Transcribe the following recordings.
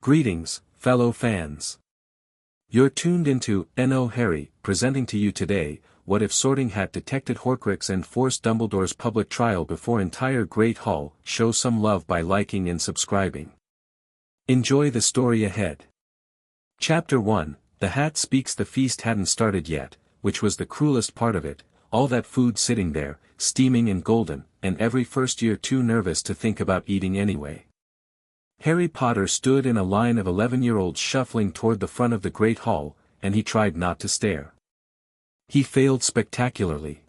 Greetings, fellow fans. You're tuned into N.O. Harry, presenting to you today, what if Sorting Hat detected Horcrux and forced Dumbledore's public trial before entire Great Hall. Show some love by liking and subscribing. Enjoy the story ahead. Chapter 1, The Hat Speaks. The feast hadn't started yet, which was the cruelest part of it, all that food sitting there, steaming and golden, and every first year too nervous to think about eating anyway. Harry Potter stood in a line of 11-year-olds shuffling toward the front of the Great Hall, and he tried not to stare. He failed spectacularly.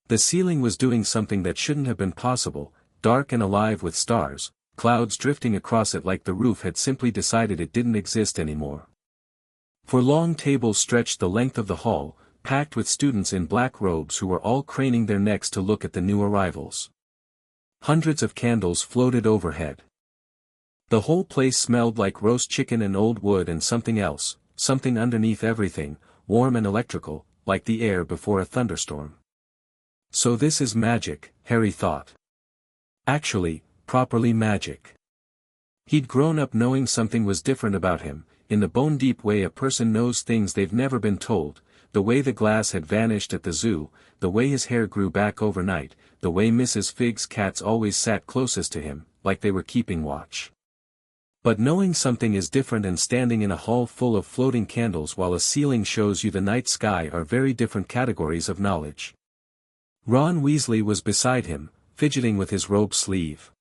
The ceiling was doing something that shouldn't have been possible, dark and alive with stars, clouds drifting across it like the roof had simply decided it didn't exist anymore. For long tables stretched the length of the hall, packed with students in black robes who were all craning their necks to look at the new arrivals. Hundreds of candles floated overhead. The whole place smelled like roast chicken and old wood and something else, something underneath everything, warm and electrical, like the air before a thunderstorm. So this is magic, Harry thought. Actually, properly magic. He'd grown up knowing something was different about him, in the bone-deep way a person knows things they've never been told, the way the glass had vanished at the zoo, the way his hair grew back overnight, the way Mrs. Fig's cats always sat closest to him, like they were keeping watch. But knowing something is different and standing in a hall full of floating candles while a ceiling shows you the night sky are very different categories of knowledge. Ron Weasley was beside him, fidgeting with his robe sleeve.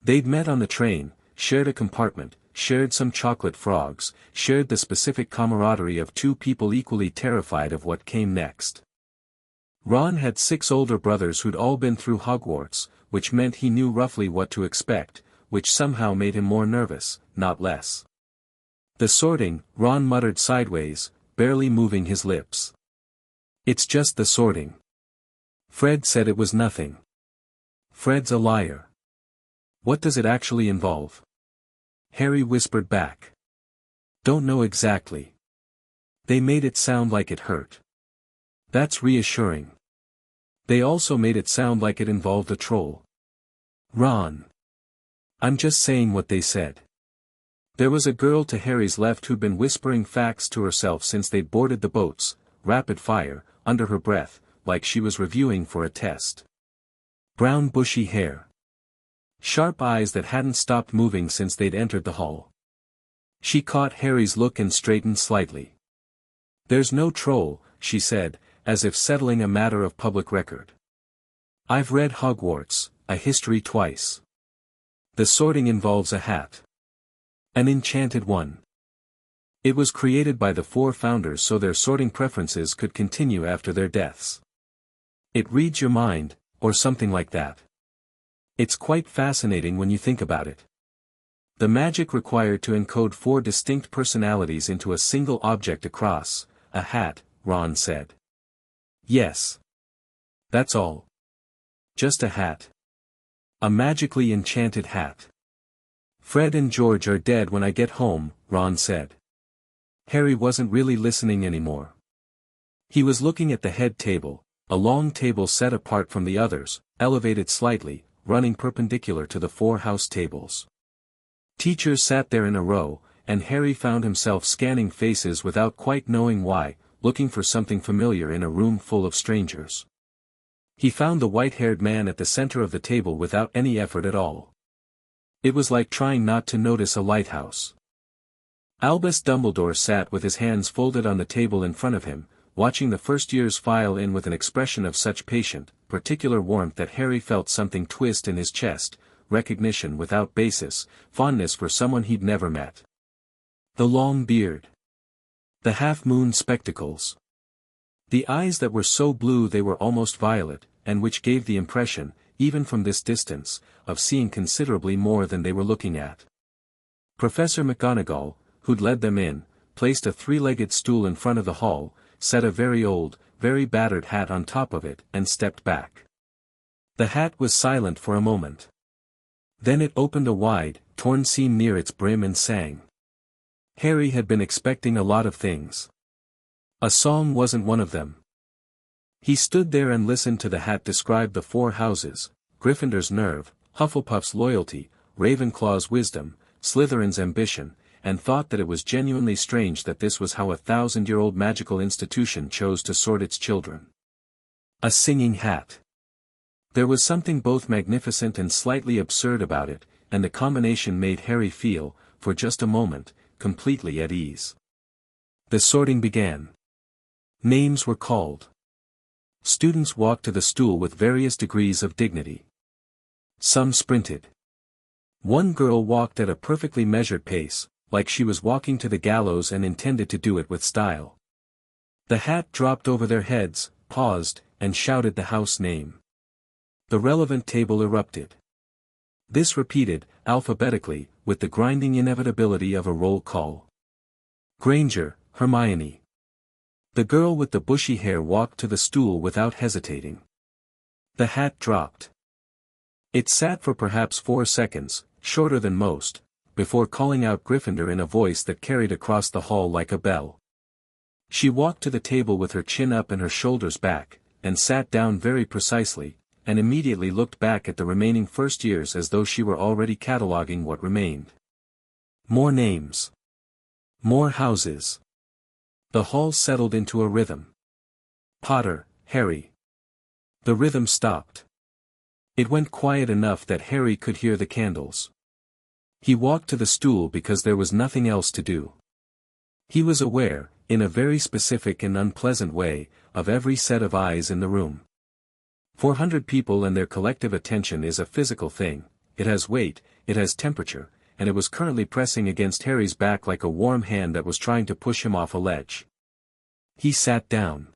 They'd met on the train, shared a compartment, shared some chocolate frogs, shared the specific camaraderie of two people equally terrified of what came next. Ron had 6 older brothers who'd all been through Hogwarts, which meant he knew roughly what to expect, which somehow made him more nervous, not less. The sorting, Ron muttered sideways, barely moving his lips. It's just the sorting. Fred said it was nothing. Fred's a liar. What does it actually involve? Harry whispered back. Don't know exactly. They made it sound like it hurt. That's reassuring. They also made it sound like it involved a troll. Ron. I'm just saying what they said. There was a girl to Harry's left who'd been whispering facts to herself since they'd boarded the boats, rapid fire, under her breath, like she was reviewing for a test. Brown bushy hair. Sharp eyes that hadn't stopped moving since they'd entered the hall. She caught Harry's look and straightened slightly. There's no troll, she said, as if settling a matter of public record. I've read Hogwarts, a history twice. The sorting involves a hat. An enchanted one. It was created by the 4 founders so their sorting preferences could continue after their deaths. It reads your mind, or something like that. It's quite fascinating when you think about it. The magic required to encode 4 distinct personalities into a single object across, a hat, Ron said. Yes. That's all. Just a hat. A magically enchanted hat. Fred and George are dead when I get home, Ron said. Harry wasn't really listening anymore. He was looking at the head table, a long table set apart from the others, elevated slightly, running perpendicular to the 4 house tables. Teachers sat there in a row, and Harry found himself scanning faces without quite knowing why, looking for something familiar in a room full of strangers. He found the white-haired man at the center of the table without any effort at all. It was like trying not to notice a lighthouse. Albus Dumbledore sat with his hands folded on the table in front of him, watching the first years file in with an expression of such patient, particular warmth that Harry felt something twist in his chest, recognition without basis, fondness for someone he'd never met. The long beard. The half-moon spectacles. The eyes that were so blue they were almost violet, and which gave the impression, even from this distance, of seeing considerably more than they were looking at. Professor McGonagall, who'd led them in, placed a 3-legged stool in front of the hall, set a very old, very battered hat on top of it, and stepped back. The hat was silent for a moment. Then it opened a wide, torn seam near its brim and sang. Harry had been expecting a lot of things. A song wasn't one of them. He stood there and listened to the hat describe the 4 houses, Gryffindor's nerve, Hufflepuff's loyalty, Ravenclaw's wisdom, Slytherin's ambition, and thought that it was genuinely strange that this was how a 1,000-year-old magical institution chose to sort its children. A singing hat. There was something both magnificent and slightly absurd about it, and the combination made Harry feel, for just a moment, completely at ease. The sorting began. Names were called. Students walked to the stool with various degrees of dignity. Some sprinted. One girl walked at a perfectly measured pace, like she was walking to the gallows and intended to do it with style. The hat dropped over their heads, paused, and shouted the house name. The relevant table erupted. This repeated, alphabetically, with the grinding inevitability of a roll call. Granger, Hermione. The girl with the bushy hair walked to the stool without hesitating. The hat dropped. It sat for perhaps 4 seconds, shorter than most, before calling out Gryffindor in a voice that carried across the hall like a bell. She walked to the table with her chin up and her shoulders back, and sat down very precisely, and immediately looked back at the remaining first years as though she were already cataloguing what remained. More names. More houses. The hall settled into a rhythm. Potter, Harry. The rhythm stopped. It went quiet enough that Harry could hear the candles. He walked to the stool because there was nothing else to do. He was aware, in a very specific and unpleasant way, of every set of eyes in the room. 400 people and their collective attention is a physical thing, it has weight, it has temperature, and it was currently pressing against Harry's back like a warm hand that was trying to push him off a ledge. He sat down.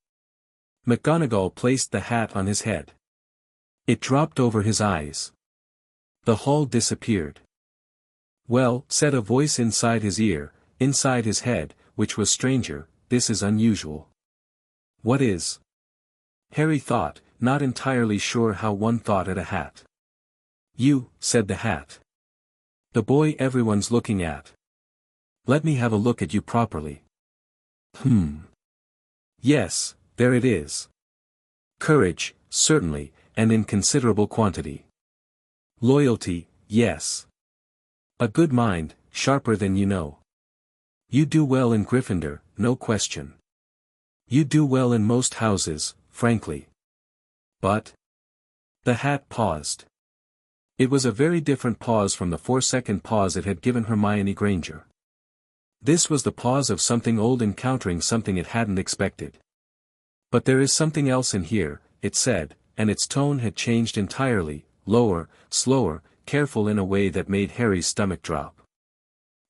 McGonagall placed the hat on his head. It dropped over his eyes. The hall disappeared. Well, said a voice inside his ear, inside his head, which was stranger, this is unusual. What is? Harry thought, not entirely sure how one thought at a hat. You, said the hat. The boy everyone's looking at. Let me have a look at you properly. Yes, there it is. Courage, certainly, and in considerable quantity. Loyalty, yes. A good mind, sharper than you know. You do well in Gryffindor, no question. You do well in most houses, frankly. But? The hat paused. It was a very different pause from the 4-second pause it had given Hermione Granger. This was the pause of something old encountering something it hadn't expected. But there is something else in here, it said, and its tone had changed entirely, lower, slower, careful in a way that made Harry's stomach drop.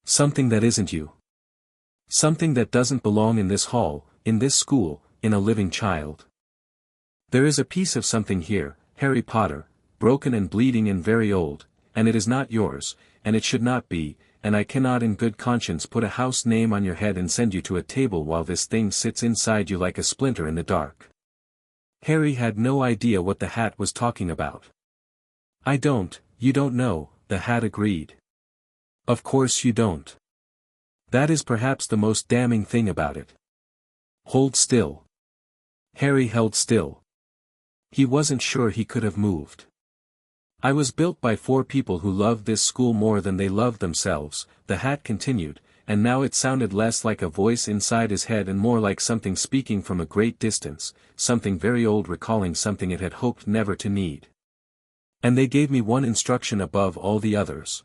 Something that isn't you. Something that doesn't belong in this hall, in this school, in a living child. There is a piece of something here, Harry Potter, broken and bleeding and very old, and it is not yours, and it should not be, and I cannot in good conscience put a house name on your head and send you to a table while this thing sits inside you like a splinter in the dark. Harry had no idea what the hat was talking about. You don't know, the hat agreed. Of course you don't. That is perhaps the most damning thing about it. Hold still. Harry held still. He wasn't sure he could have moved. I was built by 4 people who loved this school more than they loved themselves, the hat continued, and now it sounded less like a voice inside his head and more like something speaking from a great distance, something very old recalling something it had hoped never to need. And they gave me one instruction above all the others.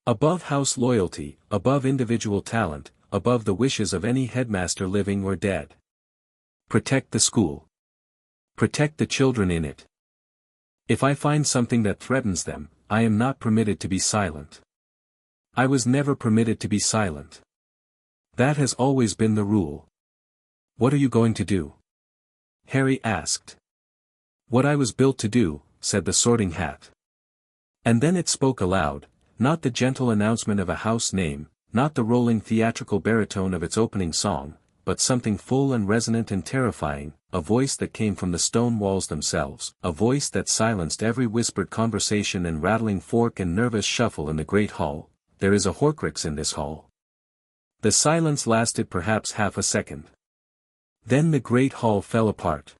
Above house loyalty, above individual talent, above the wishes of any headmaster living or dead. Protect the school. Protect the children in it. If I find something that threatens them, I am not permitted to be silent. I was never permitted to be silent. That has always been the rule. What are you going to do? Harry asked. What I was built to do, said the sorting hat. And then it spoke aloud, not the gentle announcement of a house name, not the rolling theatrical baritone of its opening song, but something full and resonant and terrifying, a voice that came from the stone walls themselves, a voice that silenced every whispered conversation and rattling fork and nervous shuffle in the great hall. There is a Horcrux in this hall. The silence lasted perhaps half a second. Then the great hall fell apart.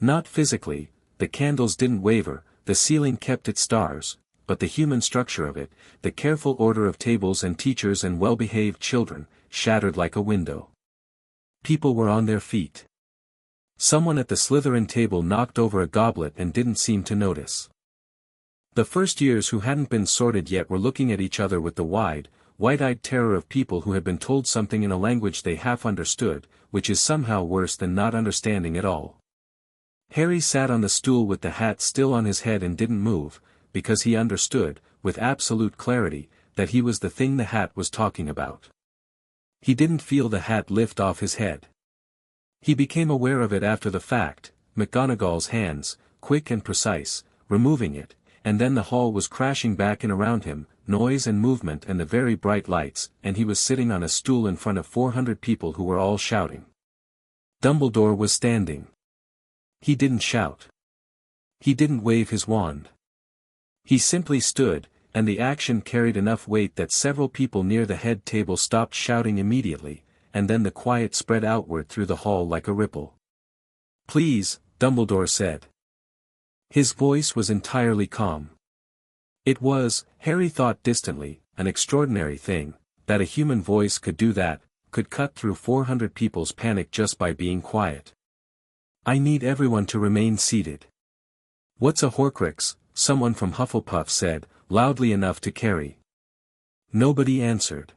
Not physically, the candles didn't waver, the ceiling kept its stars, but the human structure of it, the careful order of tables and teachers and well-behaved children, shattered like a window. People were on their feet. Someone at the Slytherin table knocked over a goblet and didn't seem to notice. The first years who hadn't been sorted yet were looking at each other with the wide, wide-eyed terror of people who had been told something in a language they half understood, which is somehow worse than not understanding at all. Harry sat on the stool with the hat still on his head and didn't move, because he understood, with absolute clarity, that he was the thing the hat was talking about. He didn't feel the hat lift off his head. He became aware of it after the fact, McGonagall's hands, quick and precise, removing it, and then the hall was crashing back in around him, noise and movement and the very bright lights, and he was sitting on a stool in front of 400 people who were all shouting. Dumbledore was standing. He didn't shout. He didn't wave his wand. He simply stood, and the action carried enough weight that several people near the head table stopped shouting immediately, and then the quiet spread outward through the hall like a ripple. "Please," Dumbledore said. His voice was entirely calm. It was, Harry thought distantly, an extraordinary thing, that a human voice could do that, could cut through 400 people's panic just by being quiet. "I need everyone to remain seated." "What's a Horcrux?" someone from Hufflepuff said, loudly enough to carry. Nobody answered.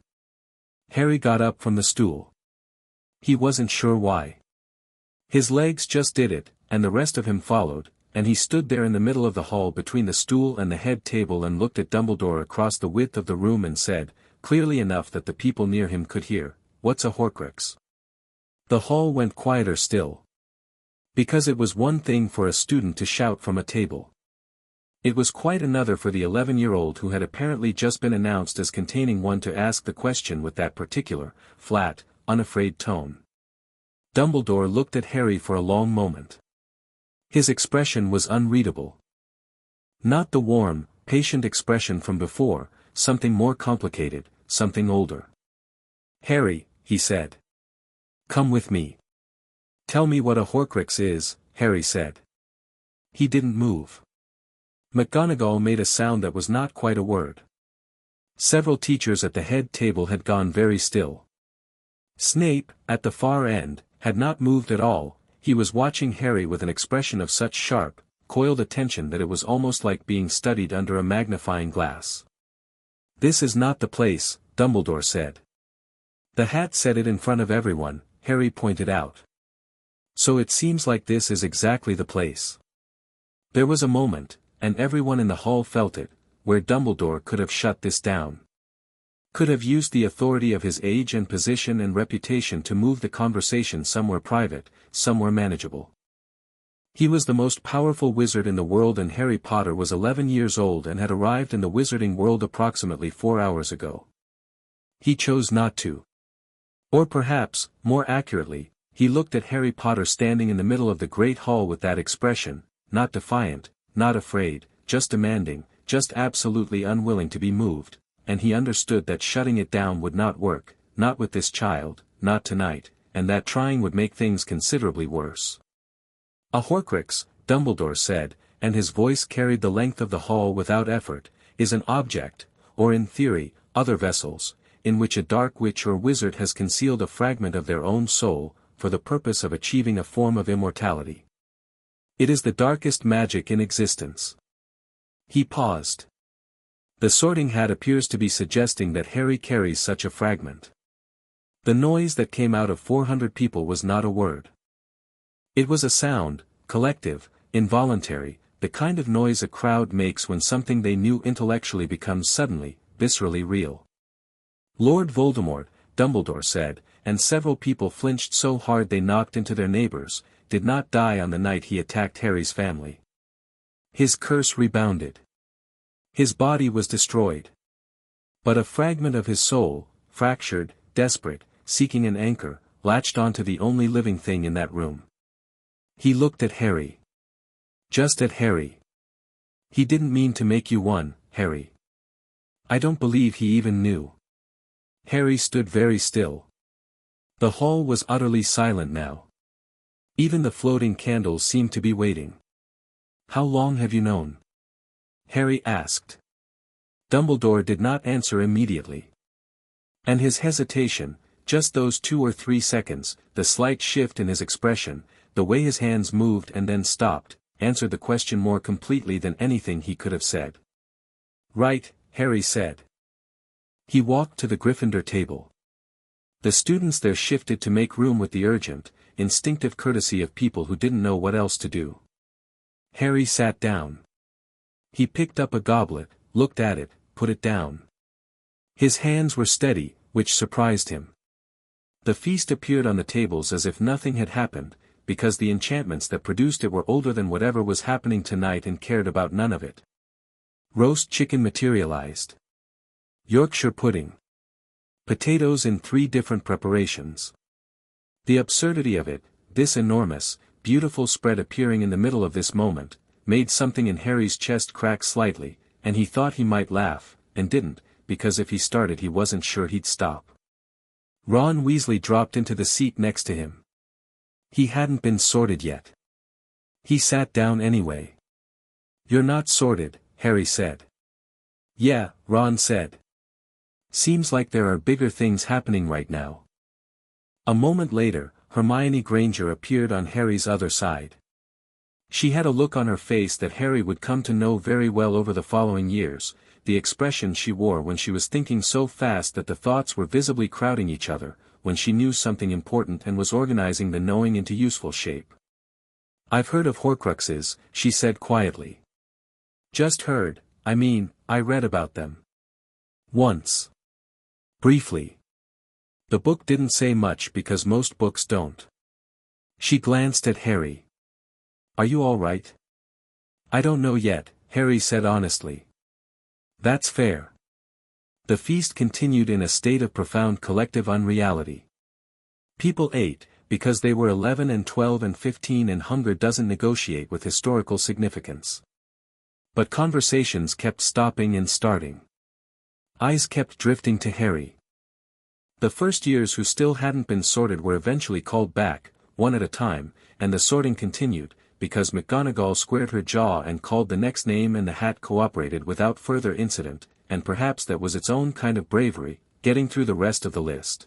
Harry got up from the stool. He wasn't sure why. His legs just did it, and the rest of him followed, and he stood there in the middle of the hall between the stool and the head table and looked at Dumbledore across the width of the room and said, clearly enough that the people near him could hear, "What's a Horcrux?" The hall went quieter still. Because it was one thing for a student to shout from a table. It was quite another for the 11-year-old who had apparently just been announced as containing one to ask the question with that particular, flat, unafraid tone. Dumbledore looked at Harry for a long moment. His expression was unreadable. Not the warm, patient expression from before, something more complicated, something older. "Harry," he said. "Come with me." "Tell me what a Horcrux is," Harry said. He didn't move. McGonagall made a sound that was not quite a word. Several teachers at the head table had gone very still. Snape, at the far end, had not moved at all. He was watching Harry with an expression of such sharp, coiled attention that it was almost like being studied under a magnifying glass. "This is not the place," Dumbledore said. "The hat said it in front of everyone," Harry pointed out. "So it seems like this is exactly the place." There was a moment, and everyone in the hall felt it, where Dumbledore could have shut this down. Could have used the authority of his age and position and reputation to move the conversation somewhere private, somewhere manageable. He was the most powerful wizard in the world, and Harry Potter was 11 years old and had arrived in the wizarding world approximately 4 hours ago. He chose not to. Or perhaps, more accurately, he looked at Harry Potter standing in the middle of the great hall with that expression, not defiant, not afraid, just demanding, just absolutely unwilling to be moved, and he understood that shutting it down would not work, not with this child, not tonight, and that trying would make things considerably worse. "A Horcrux," Dumbledore said, and his voice carried the length of the hall without effort, "is an object, or in theory, other vessels, in which a dark witch or wizard has concealed a fragment of their own soul, for the purpose of achieving a form of immortality. It is the darkest magic in existence." He paused. The Sorting Hat appears to be suggesting that Harry carries such a fragment. The noise that came out of 400 people was not a word. It was a sound, collective, involuntary, the kind of noise a crowd makes when something they knew intellectually becomes suddenly, viscerally real. "Lord Voldemort," Dumbledore said, and several people flinched so hard they knocked into their neighbors, did not die on the night he attacked Harry's family. His curse rebounded. His body was destroyed. But a fragment of his soul, fractured, desperate, seeking an anchor, latched onto the only living thing in that room. He looked at Harry. Just at Harry. "He didn't mean to make you one, Harry." I don't believe he even knew. Harry stood very still. The hall was utterly silent now. Even the floating candles seemed to be waiting. "How long have you known?" Harry asked. Dumbledore did not answer immediately. And his hesitation, just those 2 or 3 seconds, the slight shift in his expression, the way his hands moved and then stopped, answered the question more completely than anything he could have said. "Right," Harry said. He walked to the Gryffindor table. The students there shifted to make room with the urgent, instinctive courtesy of people who didn't know what else to do. Harry sat down. He picked up a goblet, looked at it, put it down. His hands were steady, which surprised him. The feast appeared on the tables as if nothing had happened, because the enchantments that produced it were older than whatever was happening tonight and cared about none of it. Roast chicken materialized. Yorkshire pudding. Potatoes in 3 different preparations. The absurdity of it, this enormous, beautiful spread appearing in the middle of this moment, made something in Harry's chest crack slightly, and he thought he might laugh, and didn't, because if he started he wasn't sure he'd stop. Ron Weasley dropped into the seat next to him. He hadn't been sorted yet. He sat down anyway. "You're not sorted," Harry said. "Yeah," Ron said. "Seems like there are bigger things happening right now." A moment later, Hermione Granger appeared on Harry's other side. She had a look on her face that Harry would come to know very well over the following years, the expression she wore when she was thinking so fast that the thoughts were visibly crowding each other, when she knew something important and was organizing the knowing into useful shape. "I've heard of Horcruxes," she said quietly. "Just heard, I read about them. Once. Briefly. The book didn't say much because most books don't." She glanced at Harry. "Are you all right?" "I don't know yet," Harry said honestly. "That's fair." The feast continued in a state of profound collective unreality. People ate, because they were 11 and 12 and 15 and hunger doesn't negotiate with historical significance. But conversations kept stopping and starting. Eyes kept drifting to Harry. The first years who still hadn't been sorted were eventually called back, one at a time, and the sorting continued, because McGonagall squared her jaw and called the next name and the hat cooperated without further incident, and perhaps that was its own kind of bravery, getting through the rest of the list.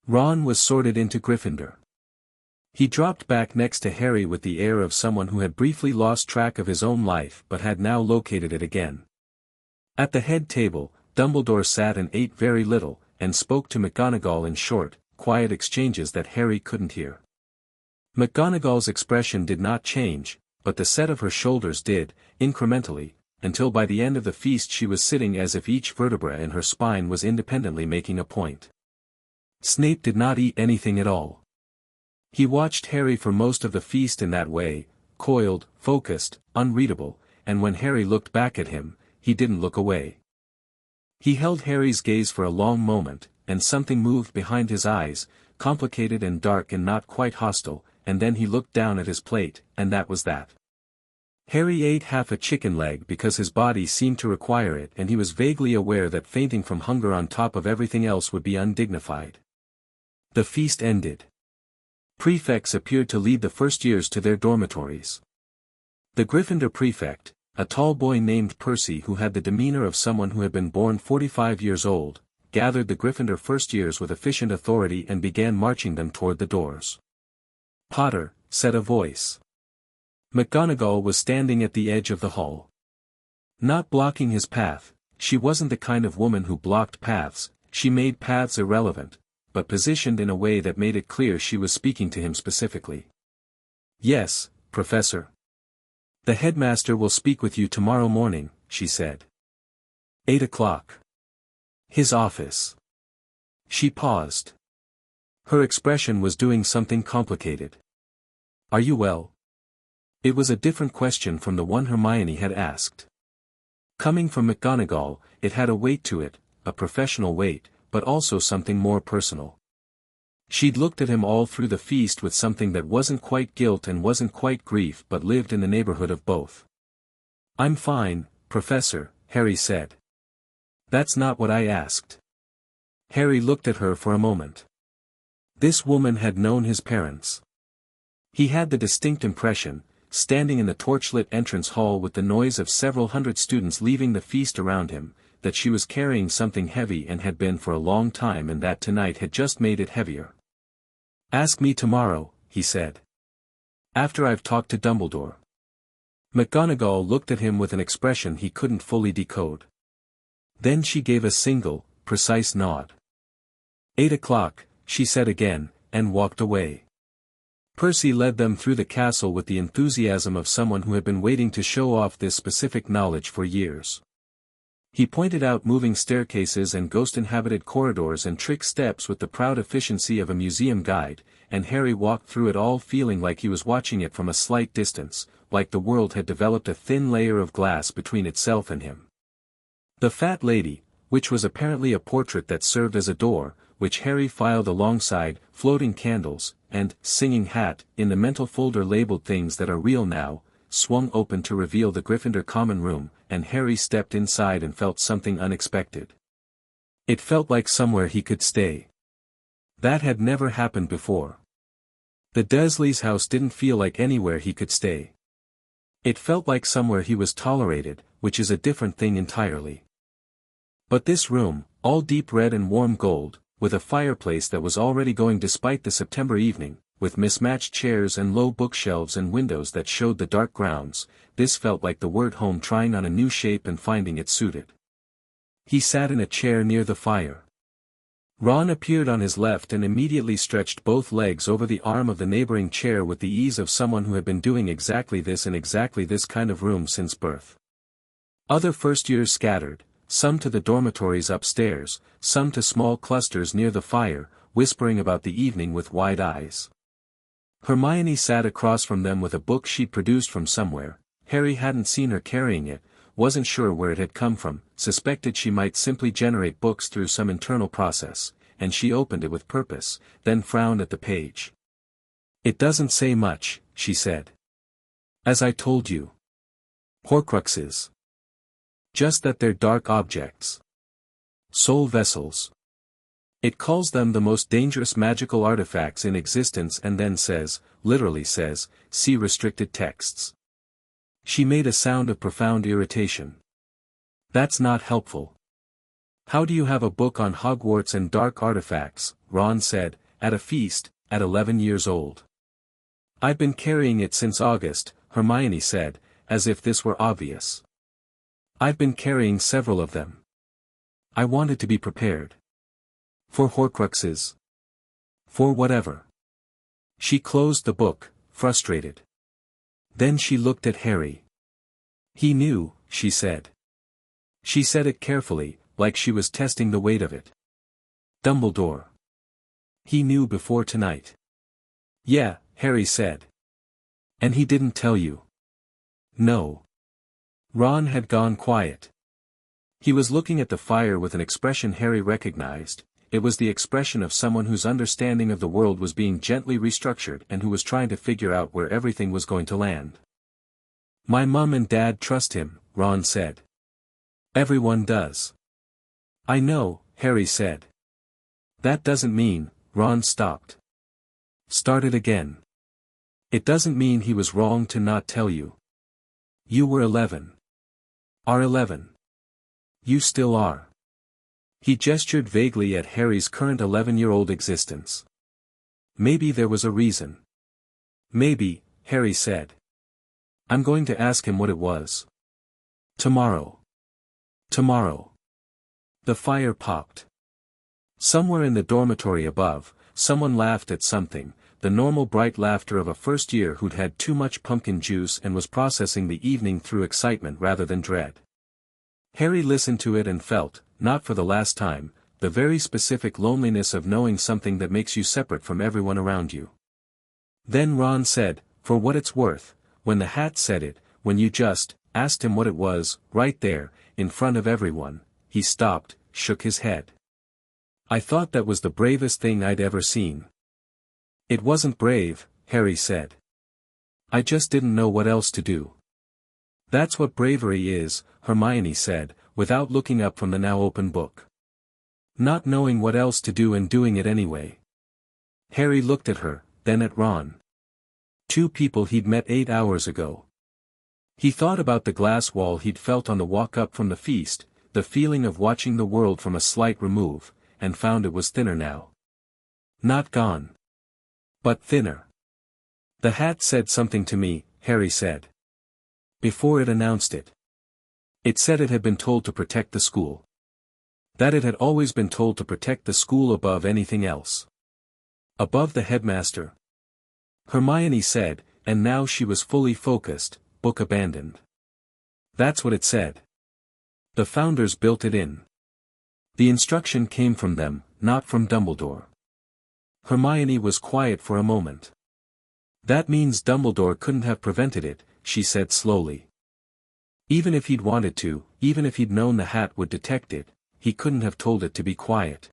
Ron was sorted into Gryffindor. He dropped back next to Harry with the air of someone who had briefly lost track of his own life but had now located it again. At the head table, Dumbledore sat and ate very little, and spoke to McGonagall in short, quiet exchanges that Harry couldn't hear. McGonagall's expression did not change, but the set of her shoulders did, incrementally, until by the end of the feast she was sitting as if each vertebra in her spine was independently making a point. Snape did not eat anything at all. He watched Harry for most of the feast in that way, coiled, focused, unreadable, and when Harry looked back at him, he didn't look away. He held Harry's gaze for a long moment, and something moved behind his eyes, complicated and dark and not quite hostile, and then he looked down at his plate, and that was that. Harry ate half a chicken leg because his body seemed to require it and he was vaguely aware that fainting from hunger on top of everything else would be undignified. The feast ended. Prefects appeared to lead the first years to their dormitories. The Gryffindor prefect, a tall boy named Percy who had the demeanor of someone who had been born 45 years old, gathered the Gryffindor first years with efficient authority and began marching them toward the doors. "Potter," said a voice. McGonagall was standing at the edge of the hall. Not blocking his path, she wasn't the kind of woman who blocked paths, she made paths irrelevant, but positioned in a way that made it clear she was speaking to him specifically. "Yes, Professor. The headmaster will speak with you tomorrow morning," she said. 8 o'clock. His office. She paused. Her expression was doing something complicated. "Are you well?" It was a different question from the one Hermione had asked. Coming from McGonagall, it had a weight to it, a professional weight, but also something more personal. She'd looked at him all through the feast with something that wasn't quite guilt and wasn't quite grief but lived in the neighborhood of both. "I'm fine, Professor," Harry said. "That's not what I asked." Harry looked at her for a moment. This woman had known his parents. He had the distinct impression, standing in the torchlit entrance hall with the noise of several hundred students leaving the feast around him, that she was carrying something heavy and had been for a long time, and that tonight had just made it heavier. "Ask me tomorrow," he said. "After I've talked to Dumbledore." McGonagall looked at him with an expression he couldn't fully decode. Then she gave a single, precise nod. 8 o'clock, she said again, and walked away. Percy led them through the castle with the enthusiasm of someone who had been waiting to show off this specific knowledge for years. He pointed out moving staircases and ghost-inhabited corridors and trick steps with the proud efficiency of a museum guide, and Harry walked through it all feeling like he was watching it from a slight distance, like the world had developed a thin layer of glass between itself and him. The Fat Lady, which was apparently a portrait that served as a door, which Harry filed alongside, floating candles, and singing hat, in the mental folder labeled Things That Are Real Now, swung open to reveal the Gryffindor common room, and Harry stepped inside and felt something unexpected. It felt like somewhere he could stay. That had never happened before. The Dursleys' house didn't feel like anywhere he could stay. It felt like somewhere he was tolerated, which is a different thing entirely. But this room, all deep red and warm gold, with a fireplace that was already going despite the September evening, with mismatched chairs and low bookshelves and windows that showed the dark grounds, this felt like the word home trying on a new shape and finding it suited. He sat in a chair near the fire. Ron appeared on his left and immediately stretched both legs over the arm of the neighboring chair with the ease of someone who had been doing exactly this in exactly this kind of room since birth. Other first-years scattered, some to the dormitories upstairs, some to small clusters near the fire, whispering about the evening with wide eyes. Hermione sat across from them with a book she'd produced from somewhere. Harry hadn't seen her carrying it, wasn't sure where it had come from, suspected she might simply generate books through some internal process, and she opened it with purpose, then frowned at the page. "It doesn't say much," she said. "As I told you. Horcruxes. Just that they're dark objects. Soul vessels. It calls them the most dangerous magical artifacts in existence and then says, literally says, see restricted texts." She made a sound of profound irritation. "That's not helpful. How do you have a book on Hogwarts and dark artifacts," Ron said, "at a feast, at 11 years old?" "I've been carrying it since August," Hermione said, as if this were obvious. "I've been carrying several of them. I wanted to be prepared. For Horcruxes. For whatever." She closed the book, frustrated. Then she looked at Harry. "He knew," she said. She said it carefully, like she was testing the weight of it. "Dumbledore. He knew before tonight." "Yeah," Harry said. "And he didn't tell you?" "No." Ron had gone quiet. He was looking at the fire with an expression Harry recognized. It was the expression of someone whose understanding of the world was being gently restructured and who was trying to figure out where everything was going to land. "My mum and dad trust him," Ron said. "Everyone does." "I know," Harry said. "That doesn't mean," Ron stopped. Started again. "It doesn't mean he was wrong to not tell you. You were 11. Are 11. You still are." He gestured vaguely at Harry's current 11-year-old existence. "Maybe there was a reason." "Maybe," Harry said. "I'm going to ask him what it was. Tomorrow. Tomorrow." The fire popped. Somewhere in the dormitory above, someone laughed at something, the normal bright laughter of a first year who'd had too much pumpkin juice and was processing the evening through excitement rather than dread. Harry listened to it and felt, not for the last time, the very specific loneliness of knowing something that makes you separate from everyone around you. Then Ron said, "For what it's worth," when the hat said it, when you just asked him what it was, right there, in front of everyone, he stopped, shook his head. "I thought that was the bravest thing I'd ever seen." "It wasn't brave," Harry said. "I just didn't know what else to do." "That's what bravery is," Hermione said, without looking up from the now open book. "Not knowing what else to do and doing it anyway." Harry looked at her, then at Ron. Two people he'd met 8 hours ago. He thought about the glass wall he'd felt on the walk up from the feast, the feeling of watching the world from a slight remove, and found it was thinner now. Not gone, but thinner. The hat said something to me, Harry said. Before it announced it. It said it had been told to protect the school. That it had always been told to protect the school above anything else. Above the headmaster. Hermione said, and now she was fully focused, book abandoned. That's what it said. The founders built it in. The instruction came from them, not from Dumbledore. Hermione was quiet for a moment. That means Dumbledore couldn't have prevented it, she said slowly. Even if he'd wanted to, even if he'd known the hat would detect it, he couldn't have told it to be quiet.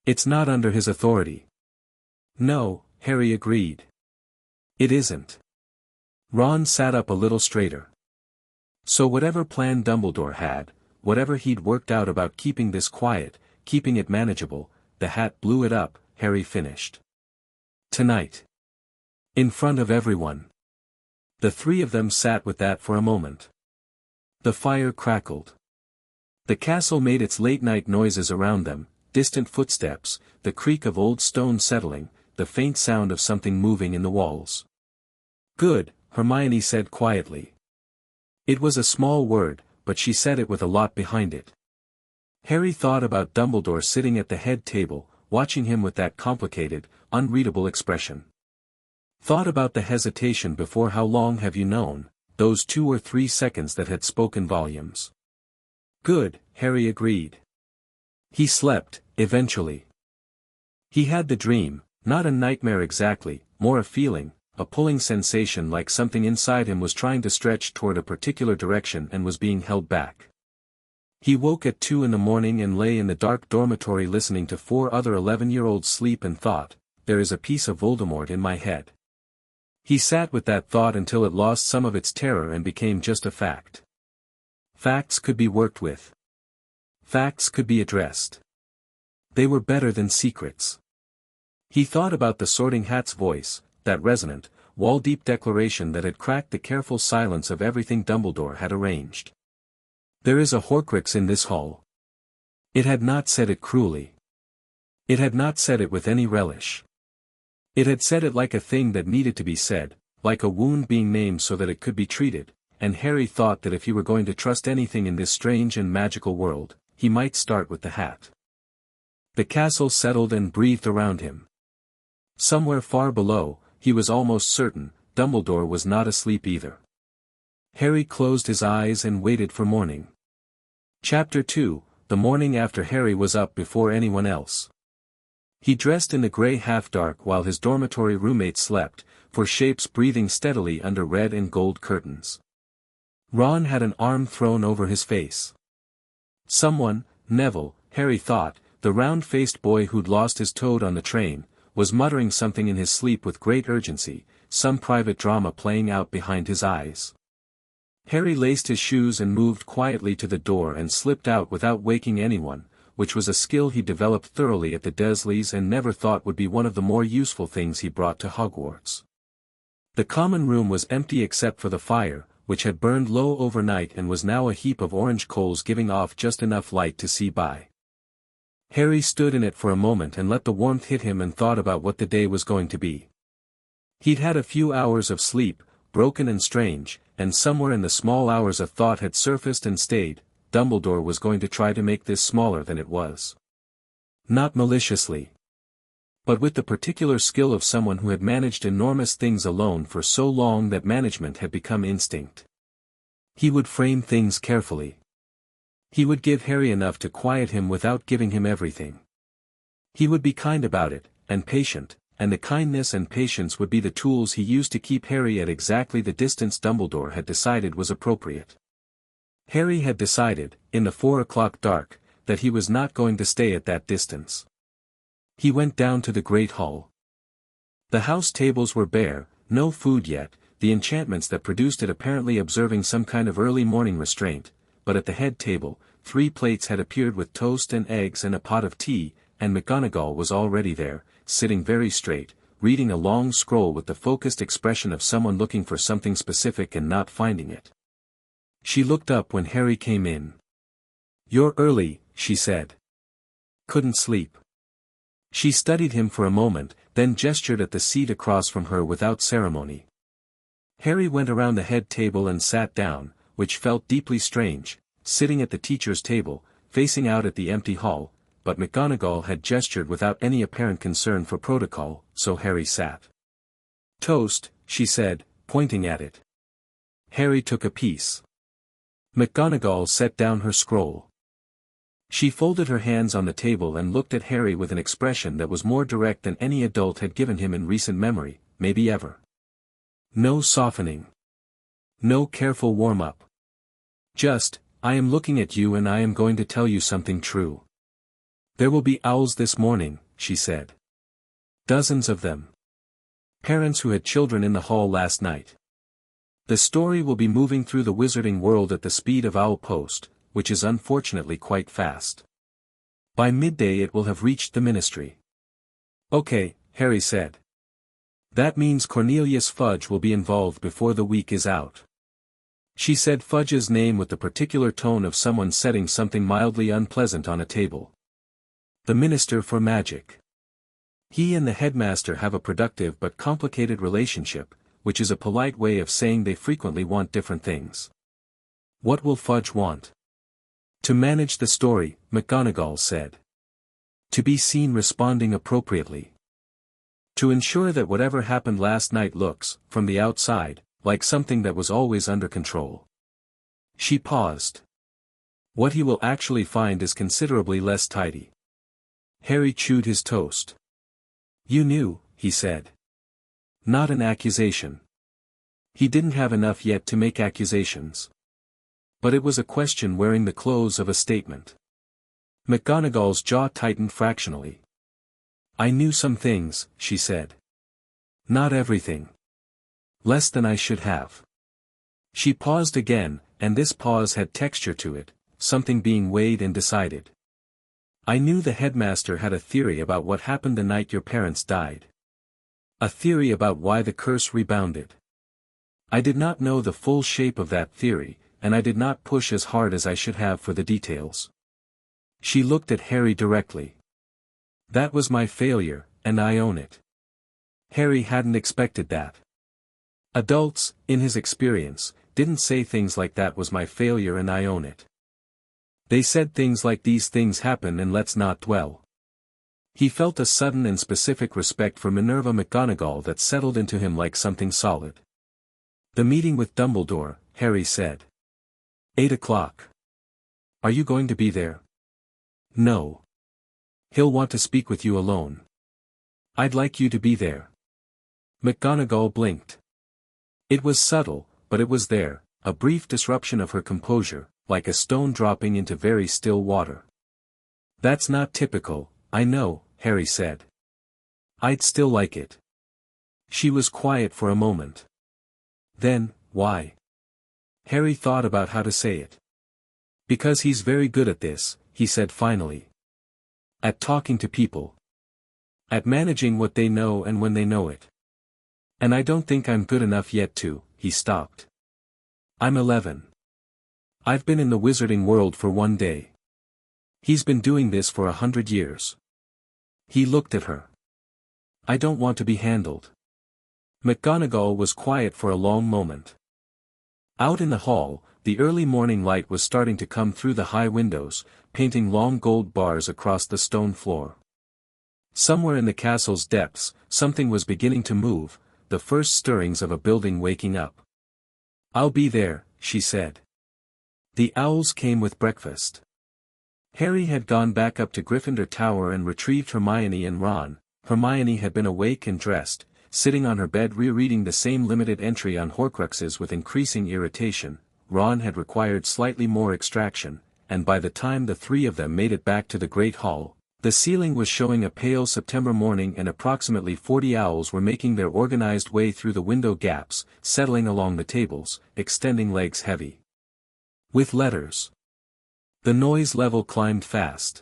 It's not under his authority. No, Harry agreed. It isn't. Ron sat up a little straighter. So whatever plan Dumbledore had, whatever he'd worked out about keeping this quiet, keeping it manageable, the hat blew it up, Harry finished. Tonight. In front of everyone. The three of them sat with that for a moment. The fire crackled. The castle made its late-night noises around them, distant footsteps, the creak of old stone settling, the faint sound of something moving in the walls. Good, Hermione said quietly. It was a small word, but she said it with a lot behind it. Harry thought about Dumbledore sitting at the head table, watching him with that complicated, unreadable expression. Thought about the hesitation before how long have you known, those 2 or 3 seconds that had spoken volumes. Good, Harry agreed. He slept, eventually. He had the dream, not a nightmare exactly, more a feeling, a pulling sensation like something inside him was trying to stretch toward a particular direction and was being held back. He woke at 2 in the morning and lay in the dark dormitory listening to 4 other 11-year-olds sleep and thought, there is a piece of Voldemort in my head. He sat with that thought until it lost some of its terror and became just a fact. Facts could be worked with. Facts could be addressed. They were better than secrets. He thought about the Sorting Hat's voice, that resonant, wall-deep declaration that had cracked the careful silence of everything Dumbledore had arranged. There is a Horcrux in this hall. It had not said it cruelly. It had not said it with any relish. It had said it like a thing that needed to be said, like a wound being named so that it could be treated, and Harry thought that if he were going to trust anything in this strange and magical world, he might start with the hat. The castle settled and breathed around him. Somewhere far below, he was almost certain, Dumbledore was not asleep either. Harry closed his eyes and waited for morning. Chapter 2, the morning after Harry was up before anyone else. He dressed in the grey half-dark while his dormitory roommate slept, for shapes breathing steadily under red and gold curtains. Ron had an arm thrown over his face. Someone, Neville, Harry thought, the round-faced boy who'd lost his toad on the train, was muttering something in his sleep with great urgency, some private drama playing out behind his eyes. Harry laced his shoes and moved quietly to the door and slipped out without waking anyone, which was a skill he developed thoroughly at the Dursleys and never thought would be one of the more useful things he brought to Hogwarts. The common room was empty except for the fire, which had burned low overnight and was now a heap of orange coals giving off just enough light to see by. Harry stood in it for a moment and let the warmth hit him and thought about what the day was going to be. He'd had a few hours of sleep, broken and strange, and somewhere in the small hours a thought had surfaced and stayed. Dumbledore was going to try to make this smaller than it was. Not maliciously. But with the particular skill of someone who had managed enormous things alone for so long that management had become instinct. He would frame things carefully. He would give Harry enough to quiet him without giving him everything. He would be kind about it, and patient, and the kindness and patience would be the tools he used to keep Harry at exactly the distance Dumbledore had decided was appropriate. Harry had decided, in the 4 o'clock dark, that he was not going to stay at that distance. He went down to the Great Hall. The house tables were bare, no food yet, the enchantments that produced it apparently observing some kind of early morning restraint, but at the head table, 3 plates had appeared with toast and eggs and a pot of tea, and McGonagall was already there, sitting very straight, reading a long scroll with the focused expression of someone looking for something specific and not finding it. She looked up when Harry came in. "You're early," she said. "Couldn't sleep." She studied him for a moment, then gestured at the seat across from her without ceremony. Harry went around the head table and sat down, which felt deeply strange, sitting at the teacher's table, facing out at the empty hall, but McGonagall had gestured without any apparent concern for protocol, so Harry sat. "Toast," she said, pointing at it. Harry took a piece. McGonagall set down her scroll. She folded her hands on the table and looked at Harry with an expression that was more direct than any adult had given him in recent memory, maybe ever. No softening. No careful warm-up. Just, "I am looking at you and I am going to tell you something true. There will be owls this morning," she said. "Dozens of them. Parents who had children in the hall last night. The story will be moving through the wizarding world at the speed of owl post, which is unfortunately quite fast. By midday it will have reached the ministry." "Okay," Harry said. "That means Cornelius Fudge will be involved before the week is out." She said Fudge's name with the particular tone of someone setting something mildly unpleasant on a table. "The Minister for Magic. He and the headmaster have a productive but complicated relationship, which is a polite way of saying they frequently want different things." "What will Fudge want?" "To manage the story," McGonagall said. "To be seen responding appropriately. To ensure that whatever happened last night looks, from the outside, like something that was always under control." She paused. "What he will actually find is considerably less tidy." Harry chewed his toast. "You knew," he said. "Not an accusation." He didn't have enough yet to make accusations. But it was a question wearing the clothes of a statement. McGonagall's jaw tightened fractionally. "I knew some things," she said. "Not everything. Less than I should have." She paused again, and this pause had texture to it, something being weighed and decided. "I knew the headmaster had a theory about what happened the night your parents died. A theory about why the curse rebounded. I did not know the full shape of that theory, and I did not push as hard as I should have for the details." She looked at Harry directly. "That was my failure, and I own it." Harry hadn't expected that. Adults, in his experience, didn't say things like "that was my failure and I own it." They said things like "these things happen and let's not dwell." He felt a sudden and specific respect for Minerva McGonagall that settled into him like something solid. "The meeting with Dumbledore," Harry said. 8 o'clock. "Are you going to be there?" "No. He'll want to speak with you alone." "I'd like you to be there." McGonagall blinked. It was subtle, but it was there, a brief disruption of her composure, like a stone dropping into very still water. "That's not typical, I know," Harry said. "I'd still like it." She was quiet for a moment. Then, "Why?" Harry thought about how to say it. "Because he's very good at this," he said finally. "At talking to people. At managing what they know and when they know it. And I don't think I'm good enough yet to," he stopped. "I'm 11. I've been in the wizarding world for one day. He's been doing this for 100 years. He looked at her. "I don't want to be handled." McGonagall was quiet for a long moment. Out in the hall, the early morning light was starting to come through the high windows, painting long gold bars across the stone floor. Somewhere in the castle's depths, something was beginning to move, the first stirrings of a building waking up. "I'll be there," she said. The owls came with breakfast. Harry had gone back up to Gryffindor Tower and retrieved Hermione and Ron. Hermione had been awake and dressed, sitting on her bed rereading the same limited entry on Horcruxes with increasing irritation. Ron had required slightly more extraction, and by the time the three of them made it back to the Great Hall, the ceiling was showing a pale September morning and approximately 40 owls were making their organized way through the window gaps, settling along the tables, extending legs heavy with letters. The noise level climbed fast.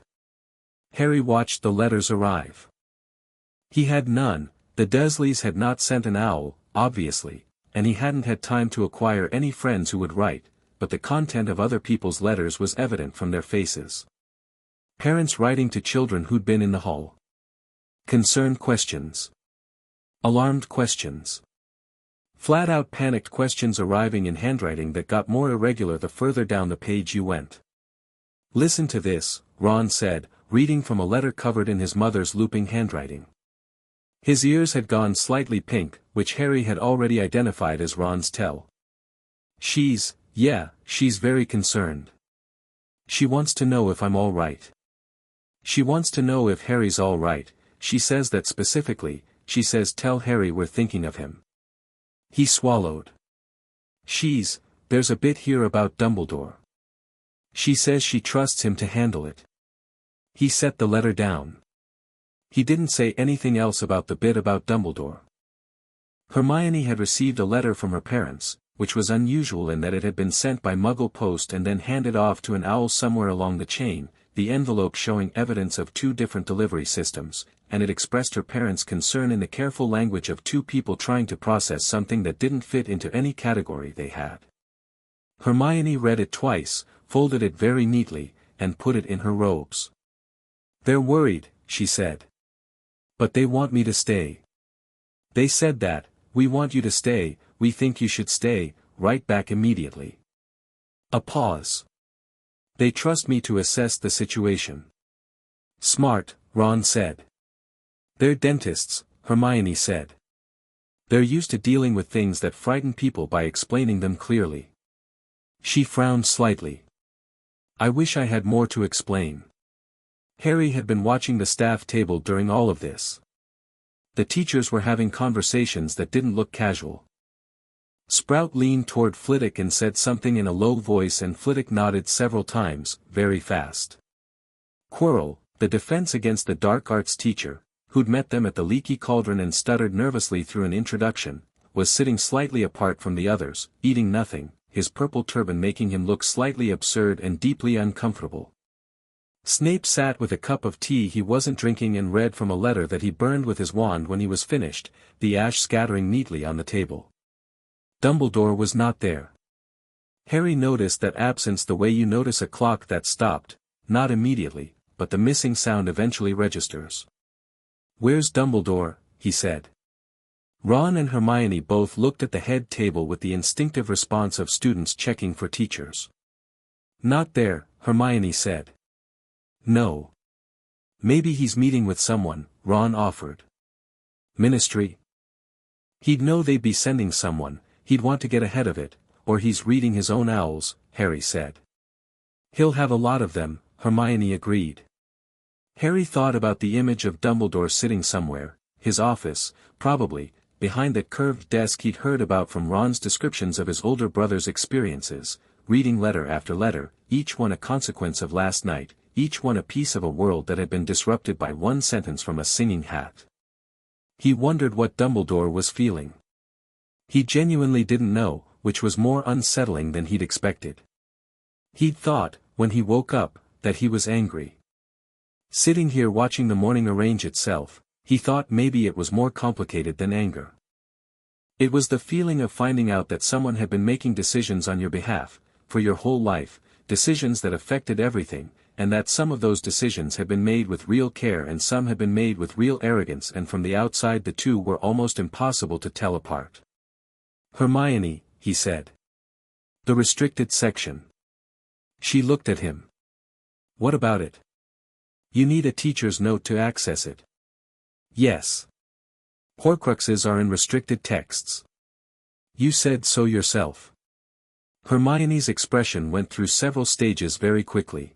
Harry watched the letters arrive. He had none, the Dursleys had not sent an owl, obviously, and he hadn't had time to acquire any friends who would write, but the content of other people's letters was evident from their faces. Parents writing to children who'd been in the hall. Concerned questions. Alarmed questions. Flat-out panicked questions arriving in handwriting that got more irregular the further down the page you went. "Listen to this," Ron said, reading from a letter covered in his mother's looping handwriting. His ears had gone slightly pink, which Harry had already identified as Ron's tell. She's very concerned. She wants to know if I'm all right. She wants to know if Harry's all right. She says that specifically. She says tell Harry we're thinking of him." He swallowed. There's a bit here about Dumbledore. She says she trusts him to handle it." He set the letter down. He didn't say anything else about the bit about Dumbledore. Hermione had received a letter from her parents, which was unusual in that it had been sent by Muggle post and then handed off to an owl somewhere along the chain, the envelope showing evidence of 2 different delivery systems, and it expressed her parents' concern in the careful language of 2 people trying to process something that didn't fit into any category they had. Hermione read it twice, folded it very neatly, and put it in her robes. "They're worried," she said. "But they want me to stay. They said that, we want you to stay, we think you should stay, write back immediately." A pause. "They trust me to assess the situation." "Smart," Ron said. "They're dentists," Hermione said. "They're used to dealing with things that frighten people by explaining them clearly." She frowned slightly. "I wish I had more to explain." Harry had been watching the staff table during all of this. The teachers were having conversations that didn't look casual. Sprout leaned toward Flitwick and said something in a low voice and Flitwick nodded several times, very fast. Quirrell, the defense against the dark arts teacher, who'd met them at the Leaky Cauldron and stuttered nervously through an introduction, was sitting slightly apart from the others, eating nothing, his purple turban making him look slightly absurd and deeply uncomfortable. Snape sat with a cup of tea he wasn't drinking and read from a letter that he burned with his wand when he was finished, the ash scattering neatly on the table. Dumbledore was not there. Harry noticed that absence the way you notice a clock that stopped, not immediately, but the missing sound eventually registers. "Where's Dumbledore?" he said. Ron and Hermione both looked at the head table with the instinctive response of students checking for teachers. "Not there," Hermione said. "No. Maybe he's meeting with someone," Ron offered. "Ministry?" "He'd know they'd be sending someone, he'd want to get ahead of it, or he's reading his own owls," Harry said. "He'll have a lot of them," Hermione agreed. Harry thought about the image of Dumbledore sitting somewhere, his office, probably, behind that curved desk he'd heard about from Ron's descriptions of his older brother's experiences, reading letter after letter, each one a consequence of last night, each one a piece of a world that had been disrupted by one sentence from a singing hat. He wondered what Dumbledore was feeling. He genuinely didn't know, which was more unsettling than he'd expected. He'd thought, when he woke up, that he was angry. Sitting here watching the morning arrange itself, he thought maybe it was more complicated than anger. It was the feeling of finding out that someone had been making decisions on your behalf, for your whole life, decisions that affected everything, and that some of those decisions had been made with real care and some had been made with real arrogance and from the outside the two were almost impossible to tell apart. "Hermione," he said. "The restricted section." She looked at him. "What about it?" "You need a teacher's note to access it." "Yes. Horcruxes are in restricted texts. You said so yourself." Hermione's expression went through several stages very quickly.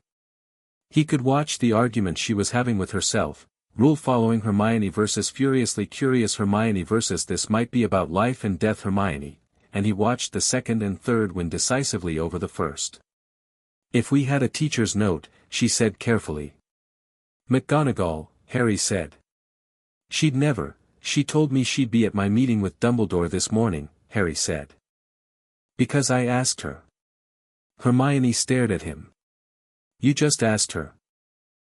He could watch the argument she was having with herself, rule-following Hermione versus furiously curious Hermione versus this might be about life and death Hermione, and he watched the second and third win decisively over the first. "If we had a teacher's note," she said carefully. "McGonagall," Harry said. "She'd never, she told me she'd be at my meeting with Dumbledore this morning," Harry said. "Because I asked her." Hermione stared at him. "You just asked her."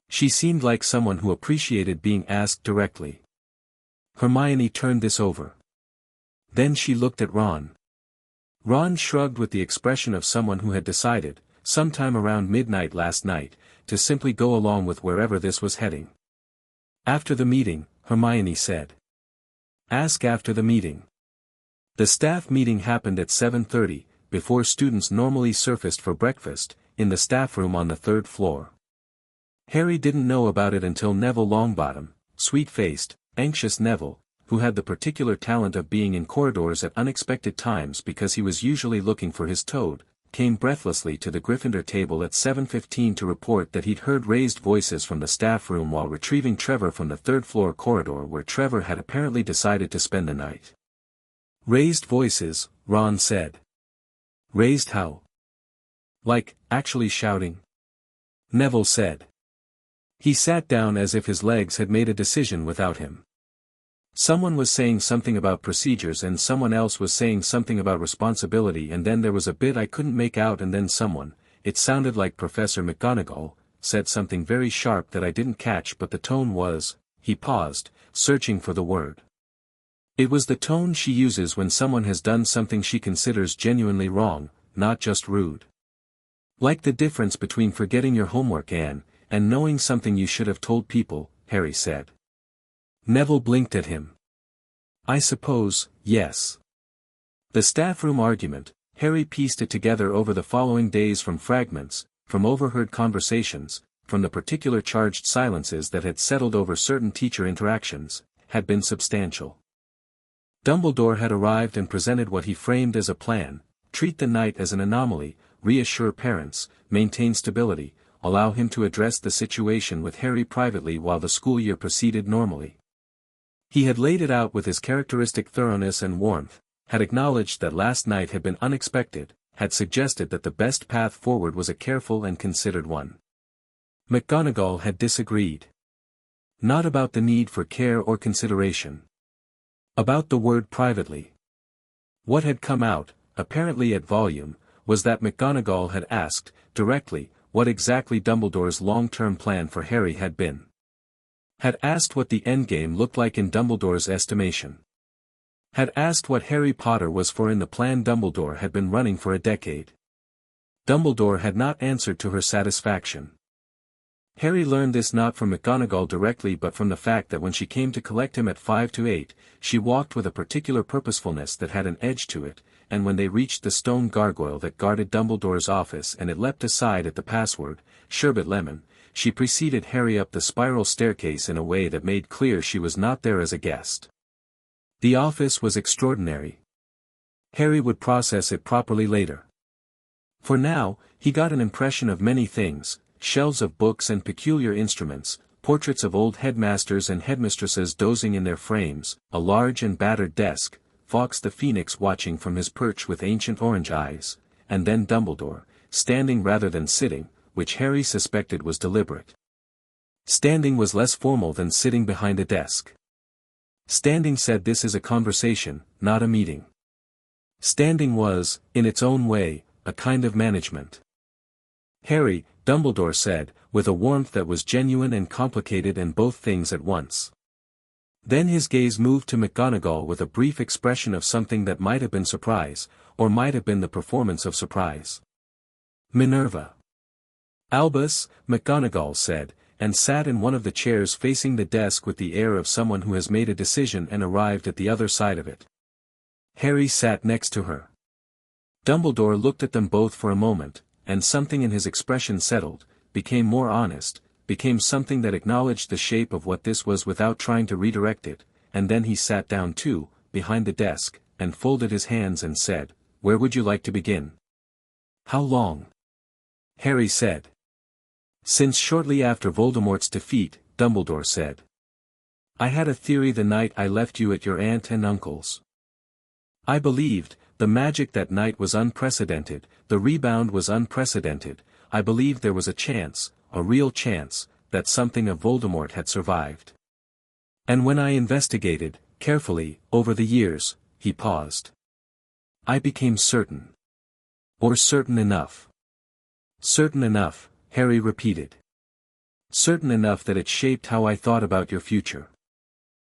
She seemed like someone who appreciated being asked directly. Hermione turned this over. Then she looked at Ron. Ron shrugged with the expression of someone who had decided, sometime around midnight last night, to simply go along with wherever this was heading. After the meeting, Hermione said. Ask after the meeting. The staff meeting happened at 7:30, before students normally surfaced for breakfast, in the staff room on the third floor. Harry didn't know about it until Neville Longbottom, sweet-faced, anxious Neville, who had the particular talent of being in corridors at unexpected times because he was usually looking for his toad, came breathlessly to the Gryffindor table at 7:15 to report that he'd heard raised voices from the staff room while retrieving Trevor from the third-floor corridor where Trevor had apparently decided to spend the night. Raised voices, Ron said. Raised how? Like, actually shouting? Neville said. He sat down as if his legs had made a decision without him. Someone was saying something about procedures and someone else was saying something about responsibility and then there was a bit I couldn't make out and then someone, it sounded like Professor McGonagall, said something very sharp that I didn't catch but the tone was, he paused, searching for the word. It was the tone she uses when someone has done something she considers genuinely wrong, not just rude. Like the difference between forgetting your homework, Anne, and knowing something you should have told people, Harry said. Neville blinked at him. I suppose, yes. The staff room argument, Harry pieced it together over the following days from fragments, from overheard conversations, from the particular charged silences that had settled over certain teacher interactions, had been substantial. Dumbledore had arrived and presented what he framed as a plan: treat the night as an anomaly, reassure parents, maintain stability, allow him to address the situation with Harry privately while the school year proceeded normally. He had laid it out with his characteristic thoroughness and warmth, had acknowledged that last night had been unexpected, had suggested that the best path forward was a careful and considered one. McGonagall had disagreed. Not about the need for care or consideration. About the word privately. What had come out, apparently at volume, was that McGonagall had asked, directly, what exactly Dumbledore's long-term plan for Harry had been. Had asked what the endgame looked like in Dumbledore's estimation. Had asked what Harry Potter was for in the plan Dumbledore had been running for a decade. Dumbledore had not answered to her satisfaction. Harry learned this not from McGonagall directly but from the fact that when she came to collect him at 5 to 8, she walked with a particular purposefulness that had an edge to it, and when they reached the stone gargoyle that guarded Dumbledore's office and it leapt aside at the password, Sherbet Lemon, she preceded Harry up the spiral staircase in a way that made clear she was not there as a guest. The office was extraordinary. Harry would process it properly later. For now, he got an impression of many things: shelves of books and peculiar instruments, portraits of old headmasters and headmistresses dozing in their frames, a large and battered desk, Fawkes the Phoenix watching from his perch with ancient orange eyes, and then Dumbledore, standing rather than sitting, which Harry suspected was deliberate. Standing was less formal than sitting behind a desk. Standing said this is a conversation, not a meeting. Standing was, in its own way, a kind of management. Harry, Dumbledore said, with a warmth that was genuine and complicated and both things at once. Then his gaze moved to McGonagall with a brief expression of something that might have been surprise, or might have been the performance of surprise. Minerva. Albus, McGonagall said, and sat in one of the chairs facing the desk with the air of someone who has made a decision and arrived at the other side of it. Harry sat next to her. Dumbledore looked at them both for a moment, and something in his expression settled, became more honest, became something that acknowledged the shape of what this was without trying to redirect it, and then he sat down too, behind the desk, and folded his hands and said, "Where would you like to begin?" "How long?" Harry said. "Since shortly after Voldemort's defeat," Dumbledore said. "I had a theory the night I left you at your aunt and uncle's. I believed, the magic that night was unprecedented, the rebound was unprecedented, I believed there was a chance, a real chance, that something of Voldemort had survived. And when I investigated, carefully, over the years," he paused. "I became certain. Or certain enough." "Certain enough," Harry repeated. "Certain enough that it shaped how I thought about your future.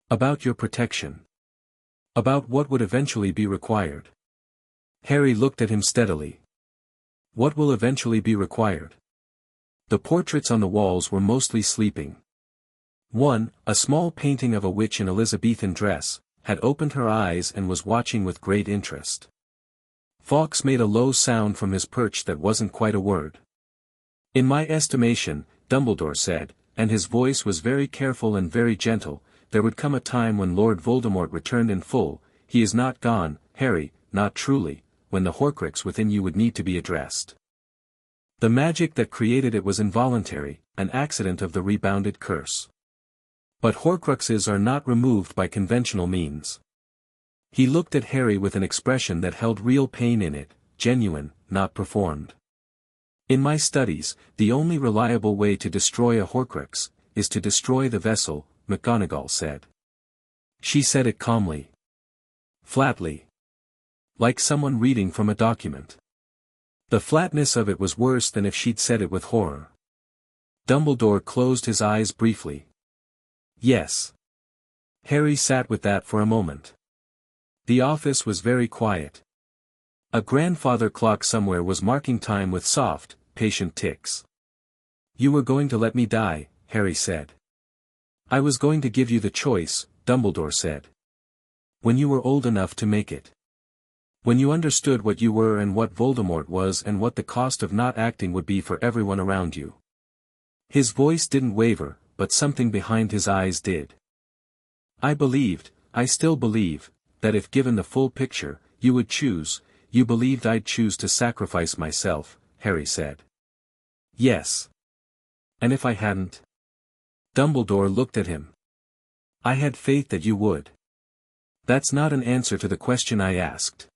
About your protection. About what would eventually be required." Harry looked at him steadily. What will eventually be required? The portraits on the walls were mostly sleeping. One, a small painting of a witch in Elizabethan dress, had opened her eyes and was watching with great interest. Fawkes made a low sound from his perch that wasn't quite a word. In my estimation, Dumbledore said, and his voice was very careful and very gentle, there would come a time when Lord Voldemort returned in full. He is not gone, Harry, not truly, when the Horcrux within you would need to be addressed. The magic that created it was involuntary, an accident of the rebounded curse. But Horcruxes are not removed by conventional means. He looked at Harry with an expression that held real pain in it, genuine, not performed. In my studies, the only reliable way to destroy a Horcrux is to destroy the vessel, McGonagall said. She said it calmly. Flatly. Like someone reading from a document. The flatness of it was worse than if she'd said it with horror. Dumbledore closed his eyes briefly. Yes. Harry sat with that for a moment. The office was very quiet. A grandfather clock somewhere was marking time with soft, patient ticks. You were going to let me die, Harry said. I was going to give you the choice, Dumbledore said. When you were old enough to make it. When you understood what you were and what Voldemort was and what the cost of not acting would be for everyone around you. His voice didn't waver, but something behind his eyes did. I still believe, that if given the full picture, you believed I'd choose to sacrifice myself, Harry said. Yes. And if I hadn't? Dumbledore looked at him. I had faith that you would. That's not an answer to the question I asked.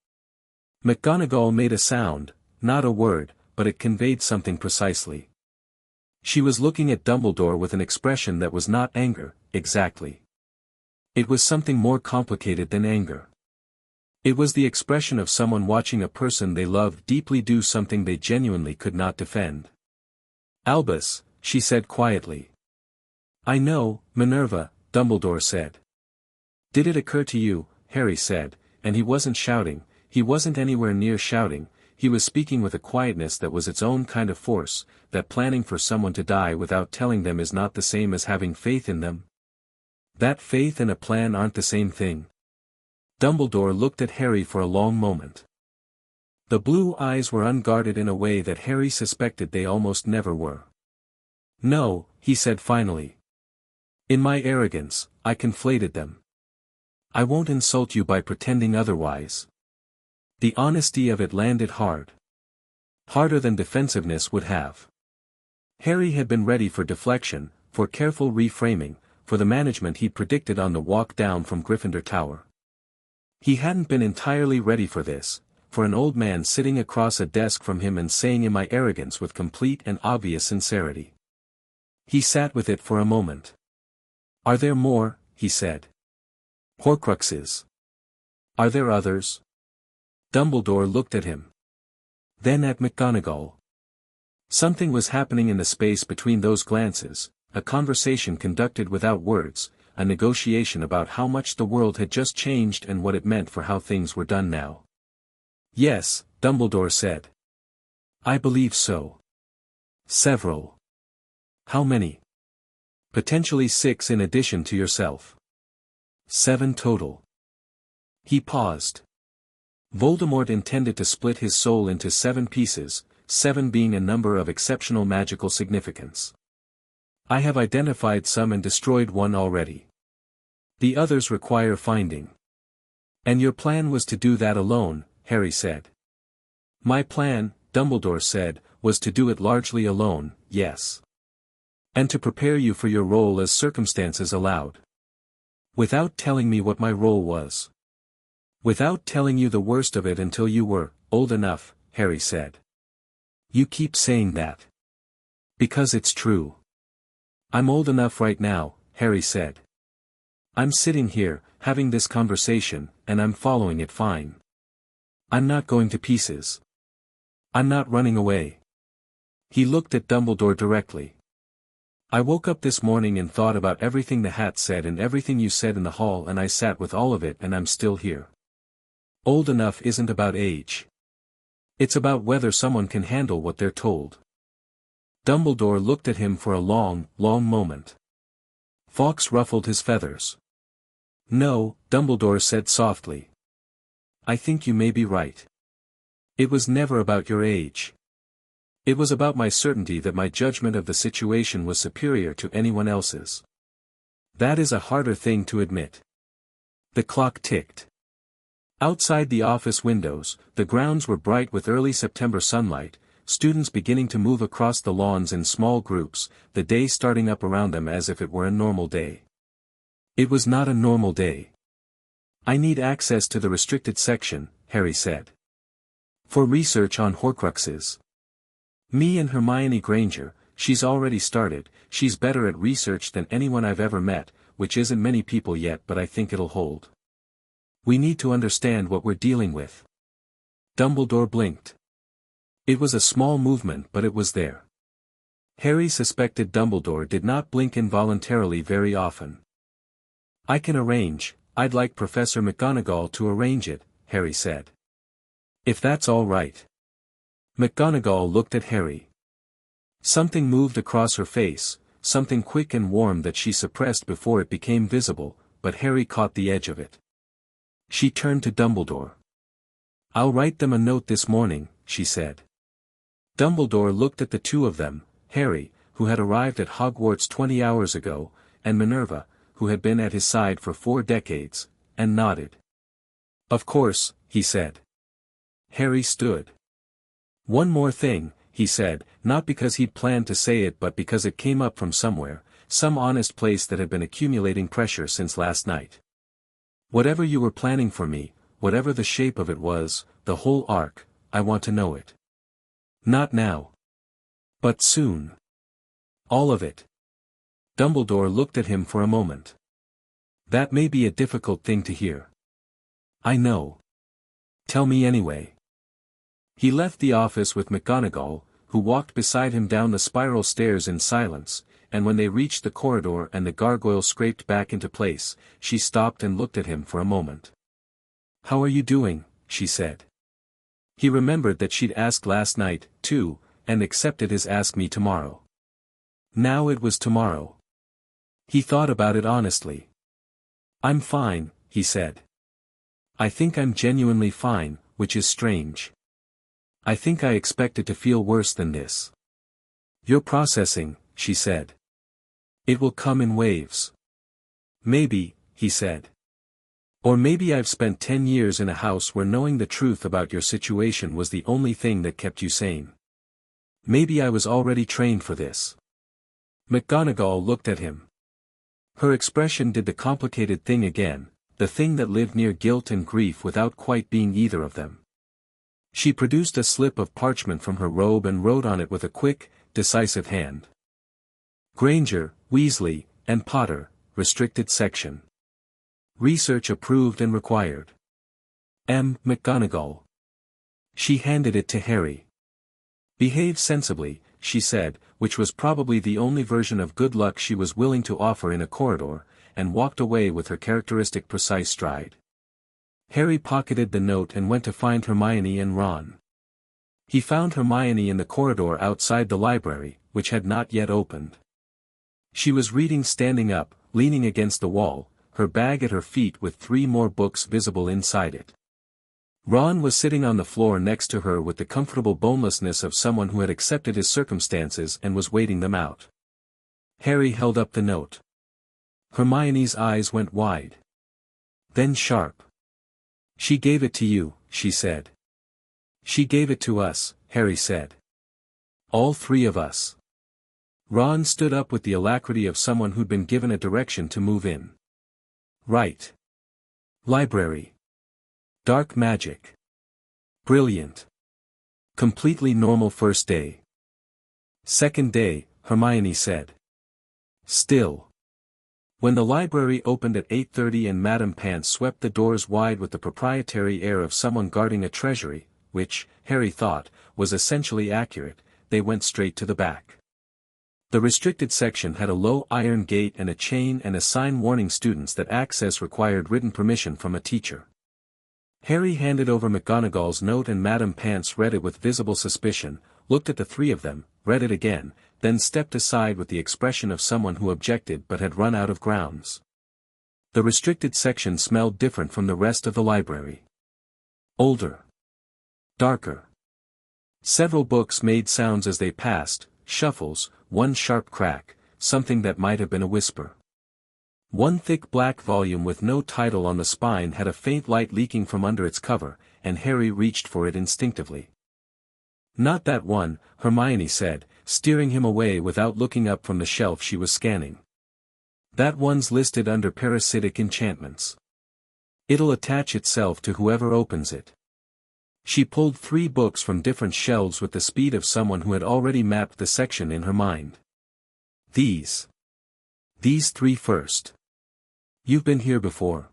McGonagall made a sound, not a word, but it conveyed something precisely. She was looking at Dumbledore with an expression that was not anger, exactly. It was something more complicated than anger. It was the expression of someone watching a person they loved deeply do something they genuinely could not defend. Albus, she said quietly. I know, Minerva, Dumbledore said. Did it occur to you, Harry said, and he wasn't shouting, he wasn't anywhere near shouting, he was speaking with a quietness that was its own kind of force, that planning for someone to die without telling them is not the same as having faith in them? That faith and a plan aren't the same thing. Dumbledore looked at Harry for a long moment. The blue eyes were unguarded in a way that Harry suspected they almost never were. No, he said finally. In my arrogance, I conflated them. I won't insult you by pretending otherwise. The honesty of it landed hard. Harder than defensiveness would have. Harry had been ready for deflection, for careful reframing, for the management he'd predicted on the walk down from Gryffindor Tower. He hadn't been entirely ready for this, for an old man sitting across a desk from him and saying in my arrogance with complete and obvious sincerity. He sat with it for a moment. Are there more, he said. Horcruxes. Are there others? Dumbledore looked at him. Then at McGonagall. Something was happening in the space between those glances, a conversation conducted without words, a negotiation about how much the world had just changed and what it meant for how things were done now. Yes, Dumbledore said. I believe so. Several. How many? Potentially 6 in addition to yourself. 7 total. He paused. Voldemort intended to split his soul into 7 pieces, 7 being a number of exceptional magical significance. I have identified some and destroyed one already. The others require finding. And your plan was to do that alone, Harry said. My plan, Dumbledore said, was to do it largely alone, yes. And to prepare you for your role as circumstances allowed. Without telling me what my role was. Without telling you the worst of it until you were old enough, Harry said. You keep saying that. Because it's true. I'm old enough right now, Harry said. I'm sitting here, having this conversation, and I'm following it fine. I'm not going to pieces. I'm not running away. He looked at Dumbledore directly. I woke up this morning and thought about everything the hat said and everything you said in the hall, and I sat with all of it, and I'm still here. Old enough isn't about age. It's about whether someone can handle what they're told. Dumbledore looked at him for a long, long moment. Fawkes ruffled his feathers. No, Dumbledore said softly. I think you may be right. It was never about your age. It was about my certainty that my judgment of the situation was superior to anyone else's. That is a harder thing to admit. The clock ticked. Outside the office windows, the grounds were bright with early September sunlight, students beginning to move across the lawns in small groups, the day starting up around them as if it were a normal day. It was not a normal day. I need access to the restricted section, Harry said. For research on Horcruxes. Me and Hermione Granger, she's already started, she's better at research than anyone I've ever met, which isn't many people yet but I think it'll hold. We need to understand what we're dealing with. Dumbledore blinked. It was a small movement but it was there. Harry suspected Dumbledore did not blink involuntarily very often. I can arrange, I'd like Professor McGonagall to arrange it, Harry said. If that's all right. McGonagall looked at Harry. Something moved across her face, something quick and warm that she suppressed before it became visible, but Harry caught the edge of it. She turned to Dumbledore. I'll write them a note this morning, she said. Dumbledore looked at the two of them, Harry, who had arrived at Hogwarts 20 hours ago, and Minerva, who had been at his side for 4 decades, and nodded. Of course, he said. Harry stood. One more thing, he said, not because he'd planned to say it but because it came up from somewhere, some honest place that had been accumulating pressure since last night. Whatever you were planning for me, whatever the shape of it was, the whole arc, I want to know it. Not now. But soon. All of it. Dumbledore looked at him for a moment. That may be a difficult thing to hear. I know. Tell me anyway. He left the office with McGonagall, who walked beside him down the spiral stairs in silence, and when they reached the corridor and the gargoyle scraped back into place, she stopped and looked at him for a moment. How are you doing? She said. He remembered that she'd asked last night, too, and accepted his ask me tomorrow. Now it was tomorrow. He thought about it honestly. I'm fine, he said. I think I'm genuinely fine, which is strange. I think I expected to feel worse than this. You're processing, she said. It will come in waves. Maybe, he said. Or maybe I've spent 10 years in a house where knowing the truth about your situation was the only thing that kept you sane. Maybe I was already trained for this. McGonagall looked at him. Her expression did the complicated thing again, the thing that lived near guilt and grief without quite being either of them. She produced a slip of parchment from her robe and wrote on it with a quick, decisive hand. Granger, Weasley, and Potter, restricted section. Research approved and required. M. McGonagall. She handed it to Harry. Behave sensibly, she said, which was probably the only version of good luck she was willing to offer in a corridor, and walked away with her characteristic precise stride. Harry pocketed the note and went to find Hermione and Ron. He found Hermione in the corridor outside the library, which had not yet opened. She was reading standing up, leaning against the wall, her bag at her feet with 3 more books visible inside it. Ron was sitting on the floor next to her with the comfortable bonelessness of someone who had accepted his circumstances and was waiting them out. Harry held up the note. Hermione's eyes went wide. Then sharp. She gave it to you, she said. She gave it to us, Harry said. All 3 of us. Ron stood up with the alacrity of someone who'd been given a direction to move in. Right. Library. Dark magic. Brilliant. Completely normal first day. Second day, Hermione said. Still. When the library opened at 8:30 and Madame Pants swept the doors wide with the proprietary air of someone guarding a treasury, which, Harry thought, was essentially accurate, they went straight to the back. The restricted section had a low iron gate and a chain and a sign warning students that access required written permission from a teacher. Harry handed over McGonagall's note and Madame Pants read it with visible suspicion, looked at the three of them, read it again, then stepped aside with the expression of someone who objected but had run out of grounds. The restricted section smelled different from the rest of the library. Older. Darker. Several books made sounds as they passed, shuffles, one sharp crack, something that might have been a whisper. One thick black volume with no title on the spine had a faint light leaking from under its cover, and Harry reached for it instinctively. "Not that one," Hermione said, steering him away without looking up from the shelf she was scanning. "That one's listed under parasitic enchantments. It'll attach itself to whoever opens it." She pulled 3 books from different shelves with the speed of someone who had already mapped the section in her mind. These 3 first. "You've been here before,"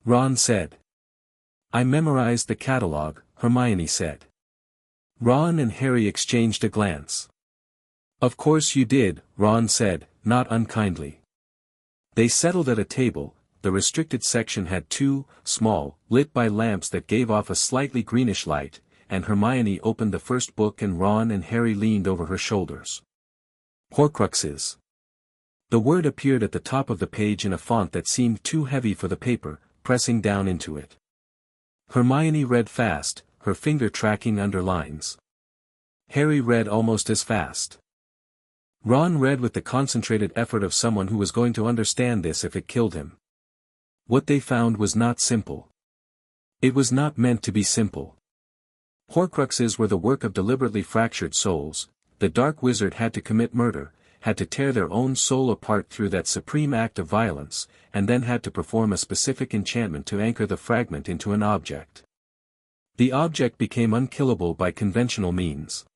Ron said. "I memorized the catalog," Hermione said. Ron and Harry exchanged a glance. "Of course you did," Ron said, not unkindly. They settled at a table. The restricted section had 2, small, lit by lamps that gave off a slightly greenish light, and Hermione opened the first book and Ron and Harry leaned over her shoulders. Horcruxes. The word appeared at the top of the page in a font that seemed too heavy for the paper, pressing down into it. Hermione read fast, her finger tracking underlines. Harry read almost as fast. Ron read with the concentrated effort of someone who was going to understand this if it killed him. What they found was not simple. It was not meant to be simple. Horcruxes were the work of deliberately fractured souls. The dark wizard had to commit murder, had to tear their own soul apart through that supreme act of violence, and then had to perform a specific enchantment to anchor the fragment into an object. The object became unkillable by conventional means.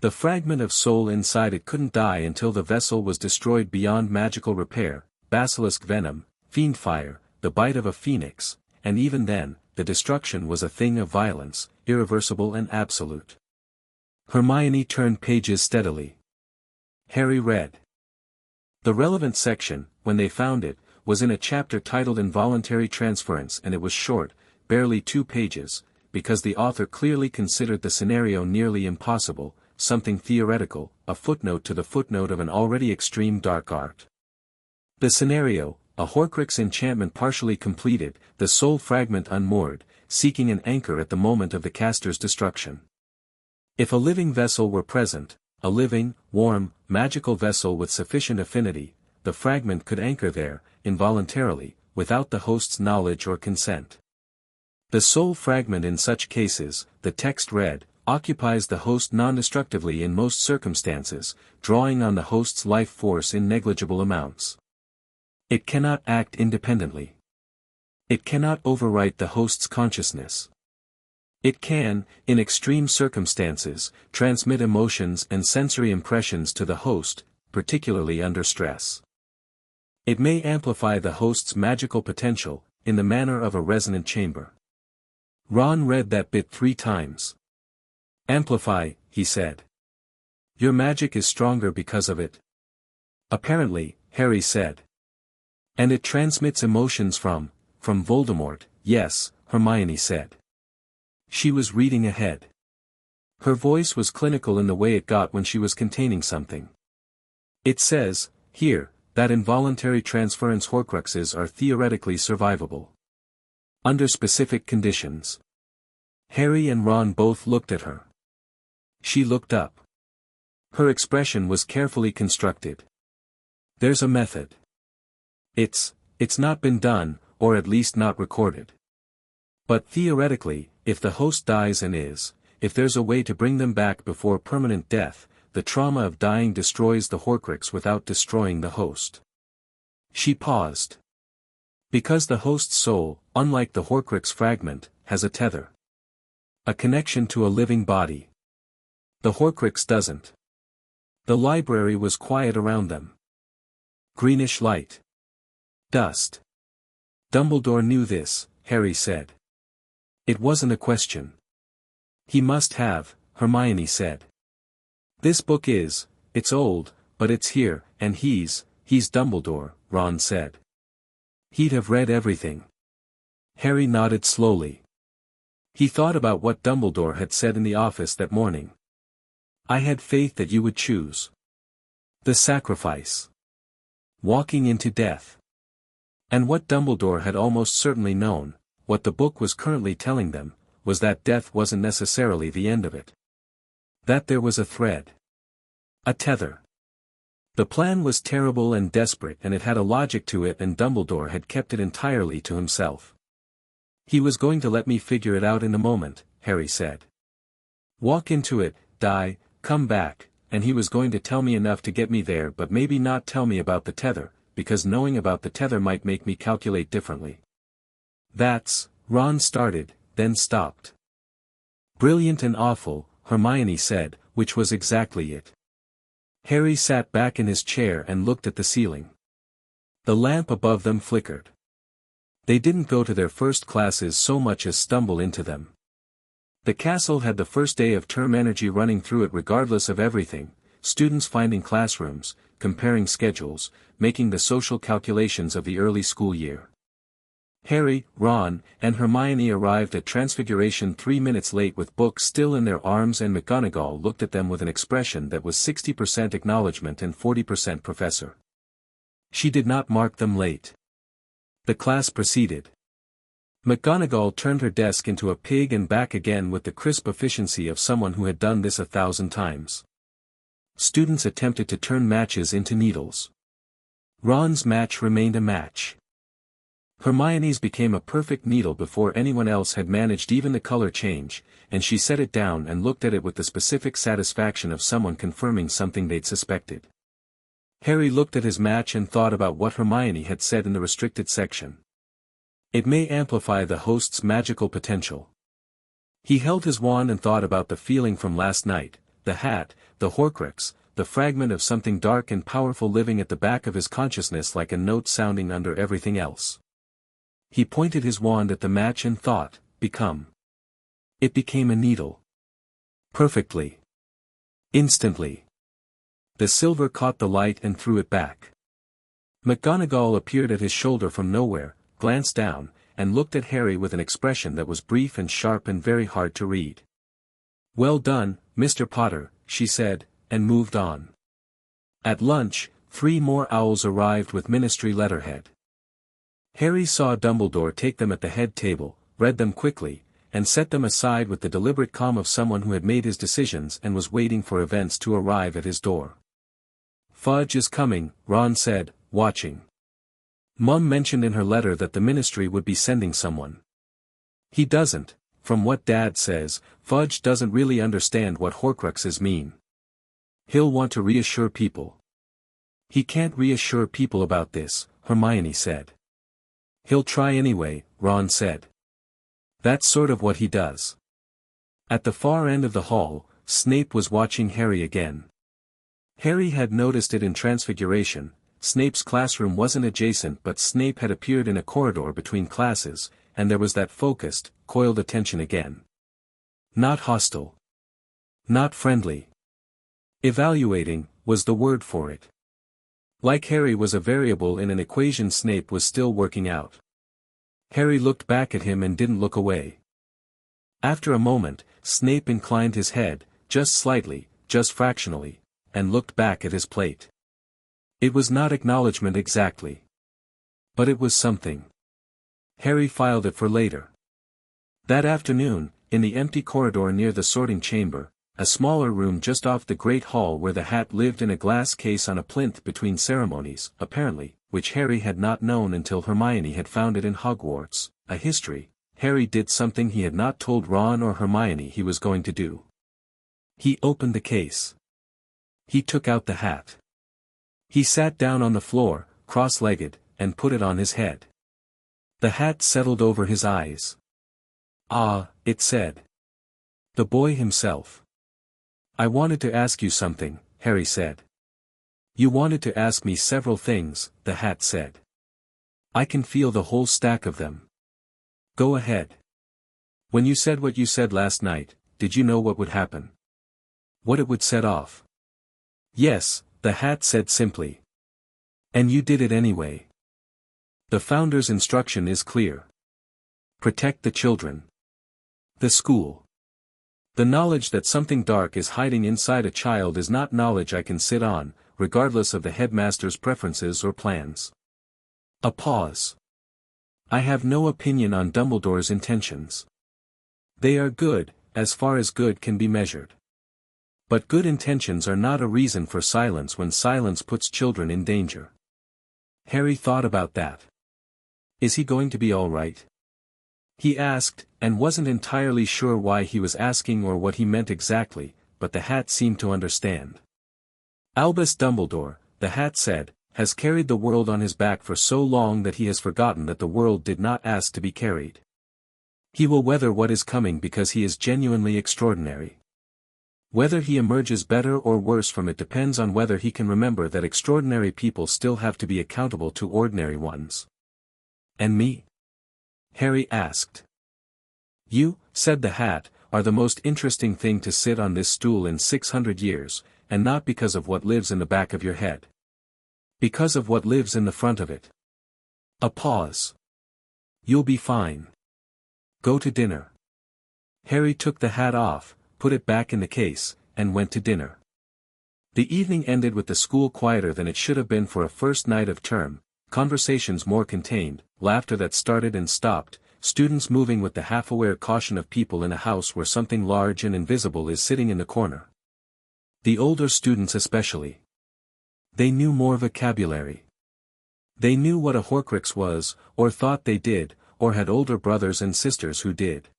The fragment of soul inside it couldn't die until the vessel was destroyed beyond magical repair, basilisk venom, fiend fire, the bite of a phoenix, and even then, the destruction was a thing of violence, irreversible and absolute. Hermione turned pages steadily. Harry read. The relevant section, when they found it, was in a chapter titled Involuntary Transference, and it was short, barely 2 pages, because the author clearly considered the scenario nearly impossible, something theoretical, a footnote to the footnote of an already extreme dark art. The scenario, a Horcrux enchantment partially completed, the soul fragment unmoored, seeking an anchor at the moment of the caster's destruction. If a living vessel were present, a living, warm, magical vessel with sufficient affinity, the fragment could anchor there, involuntarily, without the host's knowledge or consent. The soul fragment in such cases, the text read, occupies the host non-destructively in most circumstances, drawing on the host's life force in negligible amounts. It cannot act independently. It cannot overwrite the host's consciousness. It can, in extreme circumstances, transmit emotions and sensory impressions to the host, particularly under stress. It may amplify the host's magical potential, in the manner of a resonant chamber. Ron read that bit 3 times. "Amplify," he said. "Your magic is stronger because of it." "Apparently," Harry said. "And it transmits emotions from Voldemort." "Yes," Hermione said. She was reading ahead. Her voice was clinical in the way it got when she was containing something. "It says, here, that involuntary transference Horcruxes are theoretically survivable. Under specific conditions." Harry and Ron both looked at her. She looked up. Her expression was carefully constructed. "There's a method. It's not been done, or at least not recorded. But theoretically, if the host dies and if there's a way to bring them back before permanent death, the trauma of dying destroys the Horcrux without destroying the host." She paused. "Because the host's soul, unlike the Horcrux fragment, has a tether. A connection to a living body. The Horcrux doesn't." The library was quiet around them. Greenish light. Dust. "Dumbledore knew this," Harry said. It wasn't a question. "He must have," Hermione said. "This book it's old, but it's here, and he's Dumbledore," Ron said. "He'd have read everything." Harry nodded slowly. He thought about what Dumbledore had said in the office that morning. I had faith that you would choose the sacrifice. Walking into death. And what Dumbledore had almost certainly known, what the book was currently telling them, was that death wasn't necessarily the end of it. That there was a thread. A tether. The plan was terrible and desperate, and it had a logic to it, and Dumbledore had kept it entirely to himself. He was going to let me figure it out in a moment, Harry said. Walk into it, die, come back, and he was going to tell me enough to get me there, but maybe not tell me about the tether, because knowing about the tether might make me calculate differently. That's, Ron started, then stopped. Brilliant and awful, Hermione said, which was exactly it. Harry sat back in his chair and looked at the ceiling. The lamp above them flickered. They didn't go to their first classes so much as stumble into them. The castle had the first day of term energy running through it regardless of everything, students finding classrooms, comparing schedules, making the social calculations of the early school year. Harry, Ron, and Hermione arrived at Transfiguration 3 minutes late with books still in their arms, and McGonagall looked at them with an expression that was 60% acknowledgement and 40% professor. She did not mark them late. The class proceeded. McGonagall turned her desk into a pig and back again with the crisp efficiency of someone who had done this 1,000 times. Students attempted to turn matches into needles. Ron's match remained a match. Hermione's became a perfect needle before anyone else had managed even the color change, and she set it down and looked at it with the specific satisfaction of someone confirming something they'd suspected. Harry looked at his match and thought about what Hermione had said in the restricted section. It may amplify the host's magical potential. He held his wand and thought about the feeling from last night, the hat, the Horcrux, the fragment of something dark and powerful living at the back of his consciousness like a note sounding under everything else. He pointed his wand at the match and thought, become. It became a needle. Perfectly. Instantly. The silver caught the light and threw it back. McGonagall appeared at his shoulder from nowhere, glanced down, and looked at Harry with an expression that was brief and sharp and very hard to read. Well done, Mr. Potter, she said, and moved on. At lunch, 3 more owls arrived with ministry letterhead. Harry saw Dumbledore take them at the head table, read them quickly, and set them aside with the deliberate calm of someone who had made his decisions and was waiting for events to arrive at his door. Fudge is coming, Ron said, watching. Mum mentioned in her letter that the ministry would be sending someone. He doesn't, from what Dad says, Fudge doesn't really understand what Horcruxes mean. He'll want to reassure people. He can't reassure people about this, Hermione said. He'll try anyway, Ron said. That's sort of what he does. At the far end of the hall, Snape was watching Harry again. Harry had noticed it in Transfiguration. Snape's classroom wasn't adjacent, but Snape had appeared in a corridor between classes, and there was that focused, coiled attention again. Not hostile. Not friendly. Evaluating, was the word for it. Like Harry was a variable in an equation Snape was still working out. Harry looked back at him and didn't look away. After a moment, Snape inclined his head, just slightly, just fractionally, and looked back at his plate. It was not acknowledgement exactly. But it was something. Harry filed it for later. That afternoon, in the empty corridor near the sorting chamber, a smaller room just off the great hall where the hat lived in a glass case on a plinth between ceremonies, apparently, which Harry had not known until Hermione had found it in Hogwarts, a history, Harry did something he had not told Ron or Hermione he was going to do. He opened the case. He took out the hat. He sat down on the floor, cross-legged, and put it on his head. The hat settled over his eyes. Ah, it said. The boy himself. I wanted to ask you something, Harry said. You wanted to ask me several things, the hat said. I can feel the whole stack of them. Go ahead. When you said what you said last night, did you know what would happen? What it would set off? Yes, the hat said simply. And you did it anyway. The Founder's instruction is clear. Protect the children. The school. The knowledge that something dark is hiding inside a child is not knowledge I can sit on, regardless of the headmaster's preferences or plans. A pause. I have no opinion on Dumbledore's intentions. They are good, as far as good can be measured. But good intentions are not a reason for silence when silence puts children in danger. Harry thought about that. Is he going to be all right? He asked, and wasn't entirely sure why he was asking or what he meant exactly, but the hat seemed to understand. Albus Dumbledore, the hat said, has carried the world on his back for so long that he has forgotten that the world did not ask to be carried. He will weather what is coming because he is genuinely extraordinary. Whether he emerges better or worse from it depends on whether he can remember that extraordinary people still have to be accountable to ordinary ones. And me? Harry asked. You, said the hat, are the most interesting thing to sit on this stool in 600 years, and not because of what lives in the back of your head. Because of what lives in the front of it. A pause. You'll be fine. Go to dinner. Harry took the hat off, put it back in the case, and went to dinner. The evening ended with the school quieter than it should have been for a first night of term, conversations more contained, laughter that started and stopped, students moving with the half-aware caution of people in a house where something large and invisible is sitting in the corner. The older students especially. They knew more vocabulary. They knew what a Horcrux was, or thought they did, or had older brothers and sisters who did.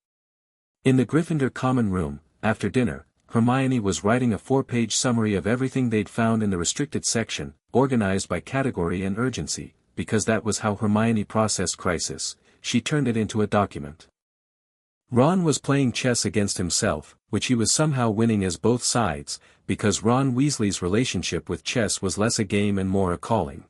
In the Gryffindor common room, after dinner, Hermione was writing a 4-page summary of everything they'd found in the restricted section, organized by category and urgency, because that was how Hermione processed crisis. She turned it into a document. Ron was playing chess against himself, which he was somehow winning as both sides, because Ron Weasley's relationship with chess was less a game and more a calling.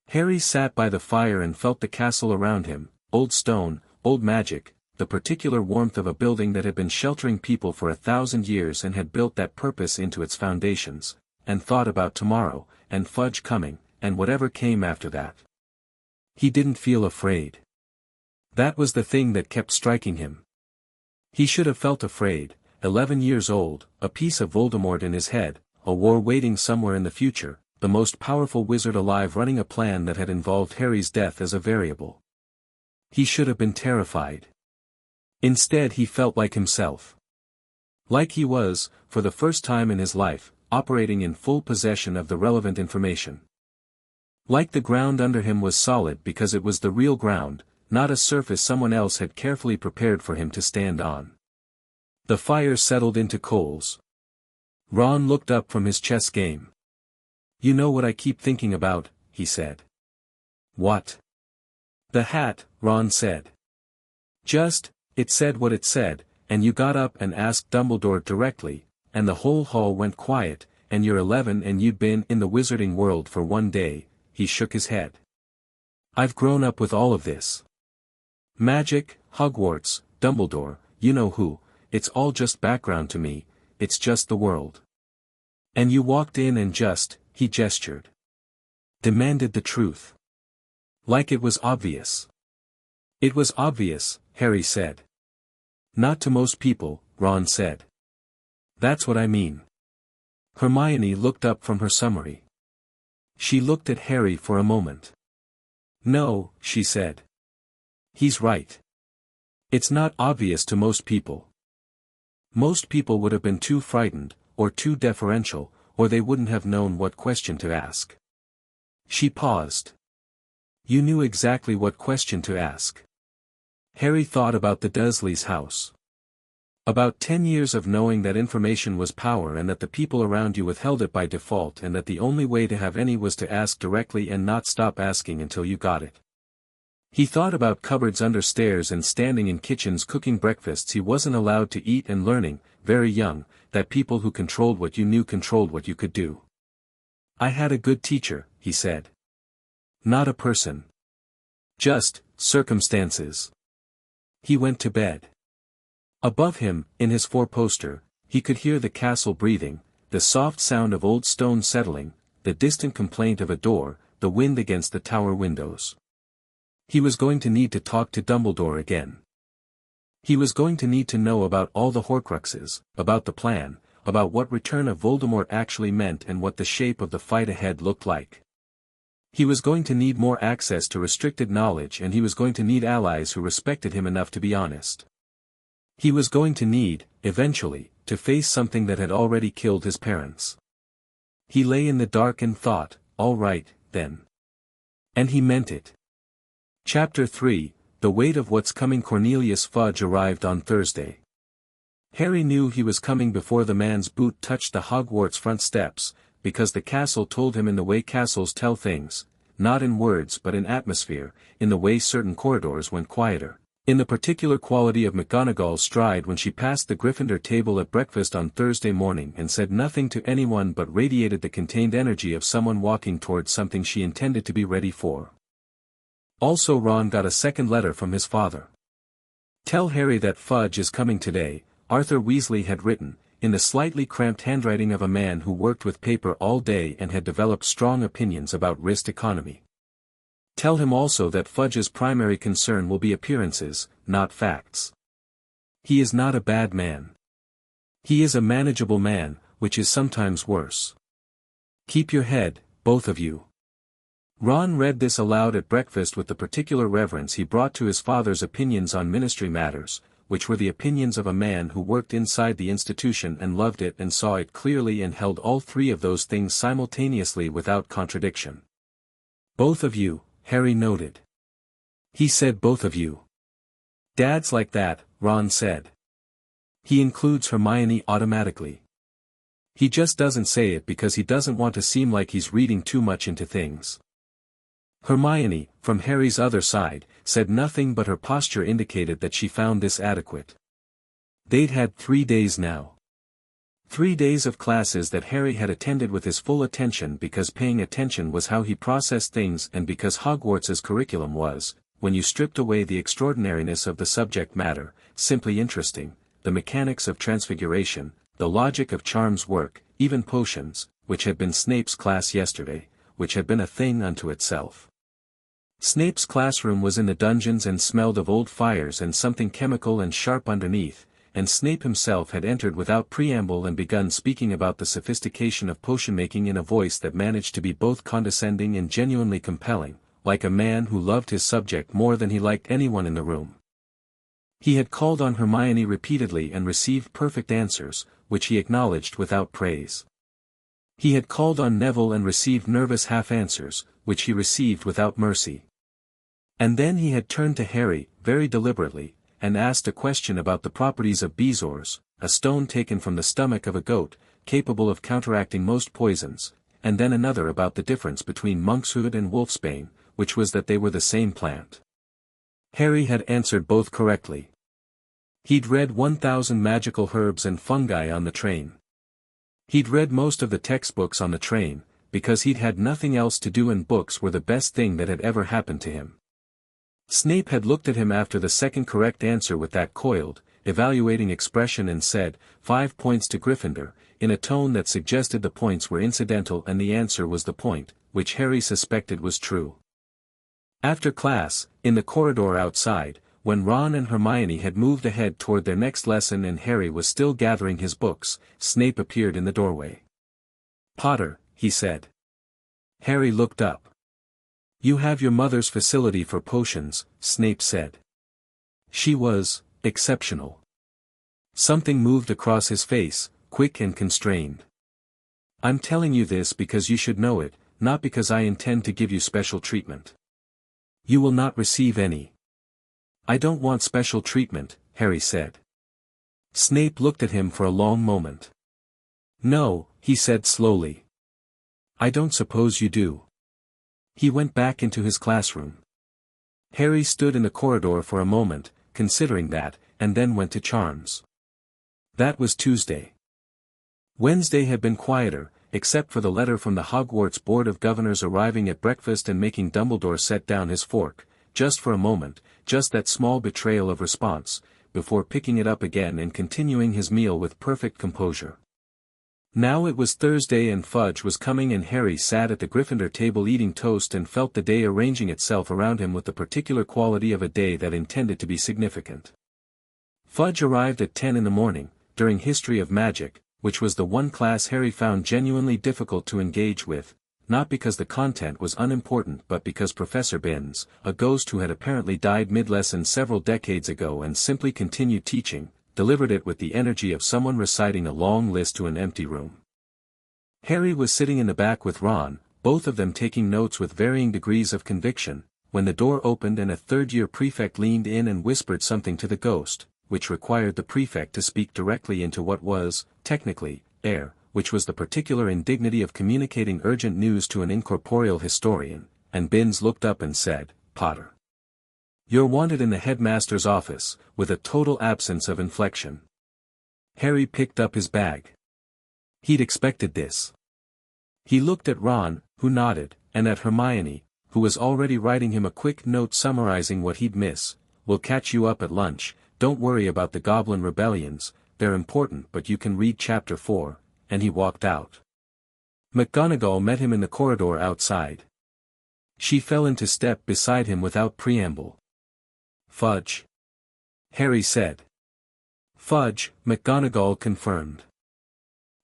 Harry sat by the fire and felt the castle around him, old stone, old magic, the particular warmth of a building that had been sheltering people for 1,000 years and had built that purpose into its foundations, and thought about tomorrow, and Fudge coming, and whatever came after that. He didn't feel afraid. That was the thing that kept striking him. He should have felt afraid, 11 years old, a piece of Voldemort in his head, a war waiting somewhere in the future, the most powerful wizard alive running a plan that had involved Harry's death as a variable. He should have been terrified. Instead he felt like himself. Like he was, for the first time in his life, operating in full possession of the relevant information. Like the ground under him was solid because it was the real ground, not a surface someone else had carefully prepared for him to stand on. The fire settled into coals. Ron looked up from his chess game. You know what I keep thinking about, he said. What? The hat, Ron said. Just, it said what it said, and you got up and asked Dumbledore directly, and the whole hall went quiet, and you're 11 and you'd been in the wizarding world for one day. He shook his head. I've grown up with all of this. Magic, Hogwarts, Dumbledore, you know who, it's all just background to me, it's just the world. And you walked in and just, he gestured. Demanded the truth. Like it was obvious. It was obvious, Harry said. Not to most people, Ron said. That's what I mean. Hermione looked up from her summary. She looked at Harry for a moment. No, she said. He's right. It's not obvious to most people. Most people would have been too frightened, or too deferential, or they wouldn't have known what question to ask. She paused. You knew exactly what question to ask. Harry thought about the Dursleys' house. About 10 years of knowing that information was power and that the people around you withheld it by default and that the only way to have any was to ask directly and not stop asking until you got it. He thought about cupboards under stairs and standing in kitchens cooking breakfasts he wasn't allowed to eat and learning, very young, that people who controlled what you knew controlled what you could do. I had a good teacher, he said. Not a person. Just, circumstances. He went to bed. Above him, in his four-poster, he could hear the castle breathing, the soft sound of old stone settling, the distant complaint of a door, the wind against the tower windows. He was going to need to talk to Dumbledore again. He was going to need to know about all the Horcruxes, about the plan, about what return of Voldemort actually meant and what the shape of the fight ahead looked like. He was going to need more access to restricted knowledge, and he was going to need allies who respected him enough to be honest. He was going to need, eventually, to face something that had already killed his parents. He lay in the dark and thought, all right, then. And he meant it. Chapter 3, The Weight of What's Coming. Cornelius Fudge arrived on Thursday. Harry knew he was coming before the man's boot touched the Hogwarts front steps, because the castle told him in the way castles tell things, not in words but in atmosphere, in the way certain corridors went quieter, in the particular quality of McGonagall's stride when she passed the Gryffindor table at breakfast on Thursday morning and said nothing to anyone but radiated the contained energy of someone walking towards something she intended to be ready for. Also, Ron got a second letter from his father. "Tell Harry that Fudge is coming today," Arthur Weasley had written, in the slightly cramped handwriting of a man who worked with paper all day and had developed strong opinions about wrist economy. "Tell him also that Fudge's primary concern will be appearances, not facts. He is not a bad man. He is a manageable man, which is sometimes worse. Keep your head, both of you." Ron read this aloud at breakfast with the particular reverence he brought to his father's opinions on ministry matters, which were the opinions of a man who worked inside the institution and loved it and saw it clearly and held all three of those things simultaneously without contradiction. "Both of you," Harry noted. He said both of you. "Dad's like that," Ron said. "He includes Hermione automatically. He just doesn't say it because he doesn't want to seem like he's reading too much into things." Hermione, from Harry's other side, said nothing, but her posture indicated that she found this adequate. They'd had 3 days now. 3 days of classes that Harry had attended with his full attention because paying attention was how he processed things and because Hogwarts's curriculum was, when you stripped away the extraordinariness of the subject matter, simply interesting, the mechanics of transfiguration, the logic of charms work, even potions, which had been Snape's class yesterday, which had been a thing unto itself. Snape's classroom was in the dungeons and smelled of old fires and something chemical and sharp underneath, and Snape himself had entered without preamble and begun speaking about the sophistication of potion-making in a voice that managed to be both condescending and genuinely compelling, like a man who loved his subject more than he liked anyone in the room. He had called on Hermione repeatedly and received perfect answers, which he acknowledged without praise. He had called on Neville and received nervous half-answers, which he received without mercy. And then he had turned to Harry, very deliberately, and asked a question about the properties of bezoars, a stone taken from the stomach of a goat, capable of counteracting most poisons, and then another about the difference between monkshood and wolfsbane, which was that they were the same plant. Harry had answered both correctly. He'd read 1,000 magical herbs and fungi on the train. He'd read most of the textbooks on the train, because he'd had nothing else to do and books were the best thing that had ever happened to him. Snape had looked at him after the second correct answer with that coiled, evaluating expression and said, 5 points to Gryffindor, in a tone that suggested the points were incidental and the answer was the point, which Harry suspected was true. After class, in the corridor outside, when Ron and Hermione had moved ahead toward their next lesson and Harry was still gathering his books, Snape appeared in the doorway. "Potter," he said. Harry looked up. "You have your mother's facility for potions," Snape said. She was exceptional. Something moved across his face, quick and constrained. "I'm telling you this because you should know it, not because I intend to give you special treatment. You will not receive any." "I don't want special treatment," Harry said. Snape looked at him for a long moment. "No," he said slowly. "I don't suppose you do." He went back into his classroom. Harry stood in the corridor for a moment, considering that, and then went to charms. That was Tuesday. Wednesday had been quieter, except for the letter from the Hogwarts Board of Governors arriving at breakfast and making Dumbledore set down his fork, just for a moment, just that small betrayal of response, before picking it up again and continuing his meal with perfect composure. Now it was Thursday and Fudge was coming and Harry sat at the Gryffindor table eating toast and felt the day arranging itself around him with the particular quality of a day that intended to be significant. Fudge arrived at 10 in the morning, during History of Magic, which was the one class Harry found genuinely difficult to engage with, not because the content was unimportant but because Professor Binns, a ghost who had apparently died mid-lesson several decades ago and simply continued teaching, delivered it with the energy of someone reciting a long list to an empty room. Harry was sitting in the back with Ron, both of them taking notes with varying degrees of conviction, when the door opened and a third-year prefect leaned in and whispered something to the ghost, which required the prefect to speak directly into what was, technically, air, which was the particular indignity of communicating urgent news to an incorporeal historian, and Binns looked up and said, "Potter. You're wanted in the headmaster's office," with a total absence of inflection. Harry picked up his bag. He'd expected this. He looked at Ron, who nodded, and at Hermione, who was already writing him a quick note summarizing what he'd miss. "We'll catch you up at lunch, don't worry about the Goblin rebellions, they're important but you can read chapter 4, and he walked out. McGonagall met him in the corridor outside. She fell into step beside him without preamble. "Fudge," Harry said. "Fudge," McGonagall confirmed.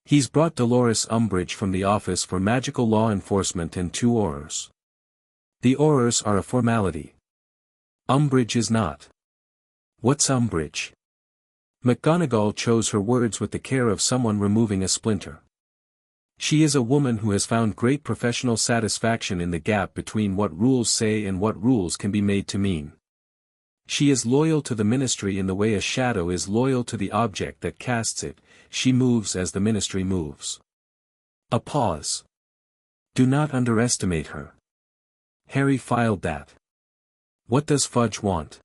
"He's brought Dolores Umbridge from the Office for Magical Law Enforcement and 2 Aurors. The Aurors are a formality. Umbridge is not." "What's Umbridge?" McGonagall chose her words with the care of someone removing a splinter. "She is a woman who has found great professional satisfaction in the gap between what rules say and what rules can be made to mean. She is loyal to the Ministry in the way a shadow is loyal to the object that casts it, she moves as the Ministry moves." A pause. "Do not underestimate her." Harry filed that. "What does Fudge want?"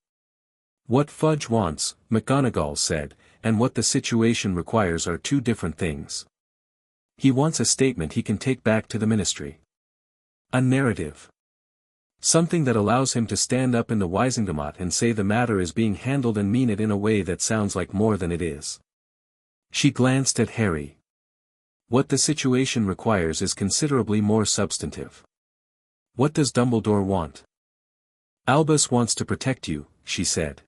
"What Fudge wants," McGonagall said, "and what the situation requires are 2 different things. He wants a statement he can take back to the Ministry. A narrative. Something that allows him to stand up in the Wisengamot and say the matter is being handled and mean it in a way that sounds like more than it is." She glanced at Harry. "What the situation requires is considerably more substantive. What does Dumbledore want?" "Albus wants to protect you," she said.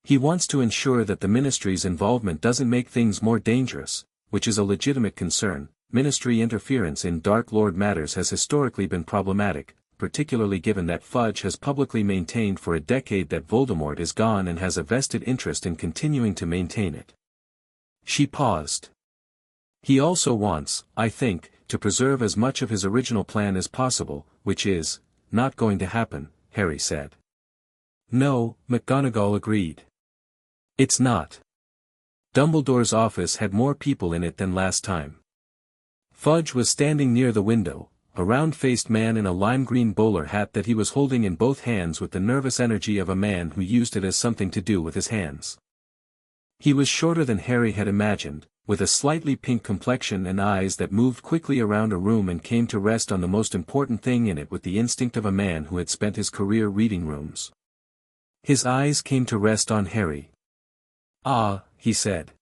"He wants to ensure that the Ministry's involvement doesn't make things more dangerous, which is a legitimate concern. Ministry interference in Dark Lord matters has historically been problematic, particularly given that Fudge has publicly maintained for a decade that Voldemort is gone and has a vested interest in continuing to maintain it." She paused. "He also wants, I think, to preserve as much of his original plan as possible, which is not going to happen," Harry said. "No," McGonagall agreed. "It's not. Dumbledore's office had more people in it than last time." Fudge was standing near the window, a round-faced man in a lime-green bowler hat that he was holding in both hands with the nervous energy of a man who used it as something to do with his hands. He was shorter than Harry had imagined, with a slightly pink complexion and eyes that moved quickly around a room and came to rest on the most important thing in it with the instinct of a man who had spent his career reading rooms. His eyes came to rest on Harry. "Ah," he said.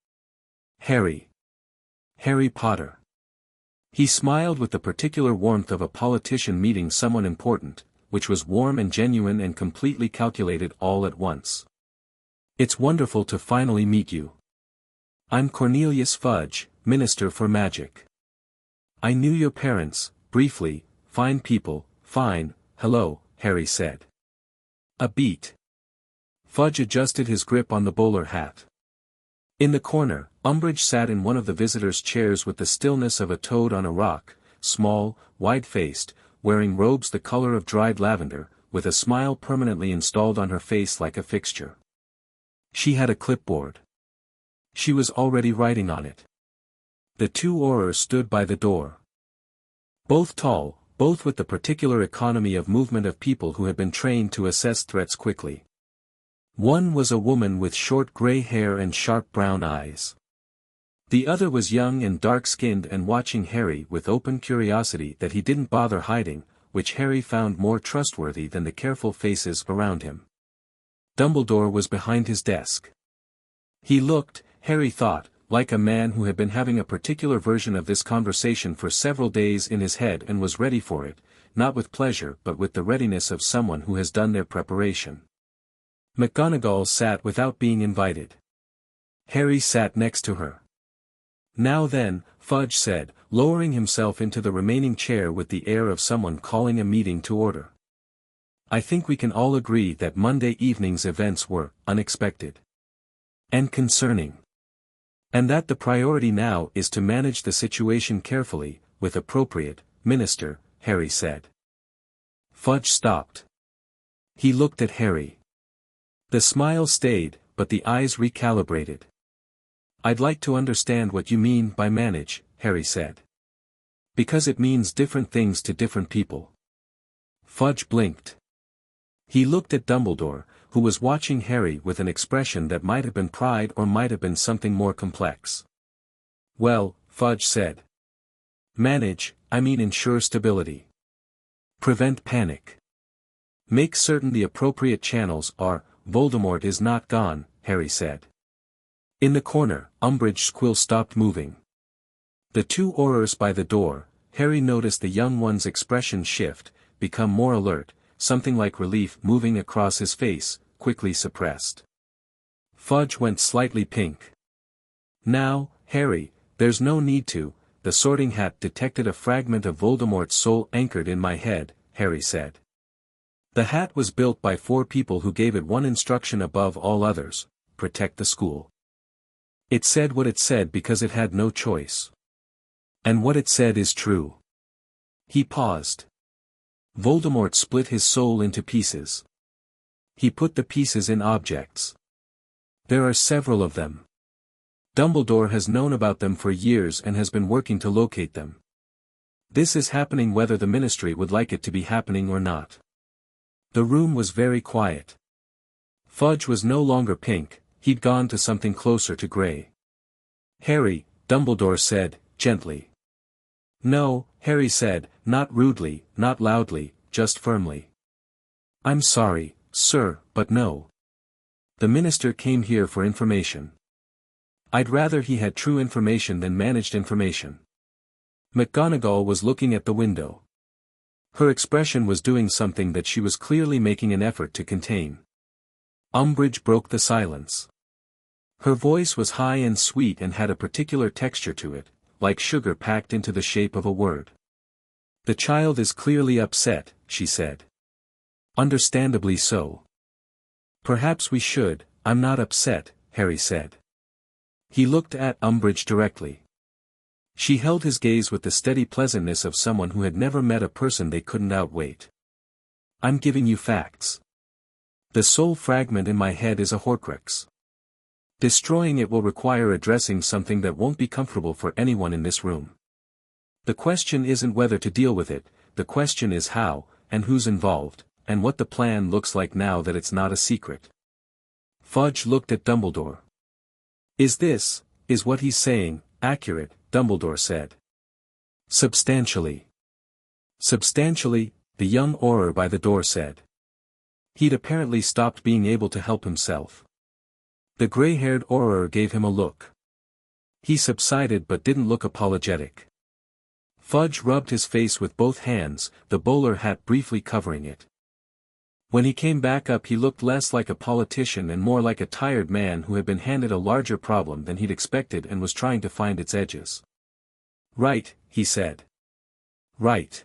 "Harry. Harry Potter." He smiled with the particular warmth of a politician meeting someone important, which was warm and genuine and completely calculated all at once. "It's wonderful to finally meet you. I'm Cornelius Fudge, Minister for Magic. I knew your parents, briefly, fine people, fine, hello," Harry said. A beat. Fudge adjusted his grip on the bowler hat. In the corner, Umbridge sat in one of the visitors' chairs with the stillness of a toad on a rock, small, wide-faced, wearing robes the color of dried lavender, with a smile permanently installed on her face like a fixture. She had a clipboard. She was already writing on it. The 2 Aurors stood by the door. Both tall, both with the particular economy of movement of people who had been trained to assess threats quickly. One was a woman with short gray hair and sharp brown eyes. The other was young and dark-skinned and watching Harry with open curiosity that he didn't bother hiding, which Harry found more trustworthy than the careful faces around him. Dumbledore was behind his desk. He looked, Harry thought, like a man who had been having a particular version of this conversation for several days in his head and was ready for it, not with pleasure but with the readiness of someone who has done their preparation. McGonagall sat without being invited. Harry sat next to her. "Now then," Fudge said, lowering himself into the remaining chair with the air of someone calling a meeting to order. "I think we can all agree that Monday evening's events were unexpected and concerning. And that the priority now is to manage the situation carefully, with appropriate, Minister," Harry said. Fudge stopped. He looked at Harry. The smile stayed, but the eyes recalibrated. "I'd like to understand what you mean by manage," Harry said. "Because it means different things to different people." Fudge blinked. He looked at Dumbledore, who was watching Harry with an expression that might have been pride or might have been something more complex. "Well," Fudge said. "Manage, I mean ensure stability. Prevent panic. Make certain the appropriate channels are." "Voldemort is not gone," Harry said. In the corner, Umbridge's quill stopped moving. The two Aurors by the door, Harry noticed the young one's expression shift, become more alert, something like relief moving across his face, quickly suppressed. Fudge went slightly pink. "Now, Harry, there's no need to. The Sorting Hat detected a fragment of Voldemort's soul anchored in my head," Harry said. "The hat was built by 4 people who gave it one instruction above all others: protect the school. It said what it said because it had no choice. And what it said is true." He paused. "Voldemort split his soul into pieces. He put the pieces in objects. There are several of them. Dumbledore has known about them for years and has been working to locate them. This is happening whether the Ministry would like it to be happening or not." The room was very quiet. Fudge was no longer pink, he'd gone to something closer to gray. "Harry," Dumbledore said, gently. "No," Harry said, not rudely, not loudly, just firmly. "I'm sorry, sir, but no. The Minister came here for information. I'd rather he had true information than managed information." McGonagall was looking at the window. Her expression was doing something that she was clearly making an effort to contain. Umbridge broke the silence. Her voice was high and sweet and had a particular texture to it, like sugar packed into the shape of a word. "The child is clearly upset," she said. "Understandably so." "Perhaps we should." "I'm not upset," Harry said. He looked at Umbridge directly. She held his gaze with the steady pleasantness of someone who had never met a person they couldn't outwait. "I'm giving you facts. The soul fragment in my head is a Horcrux. Destroying it will require addressing something that won't be comfortable for anyone in this room. The question isn't whether to deal with it, the question is how, and who's involved, and what the plan looks like now that it's not a secret." Fudge looked at Dumbledore. Is what he's saying, accurate?" Dumbledore said. "Substantially." "Substantially," the young Auror by the door said. He'd apparently stopped being able to help himself. The gray-haired Auror gave him a look. He subsided but didn't look apologetic. Fudge rubbed his face with both hands, the bowler hat briefly covering it. When he came back up he looked less like a politician and more like a tired man who had been handed a larger problem than he'd expected and was trying to find its edges. "Right," he said. "Right.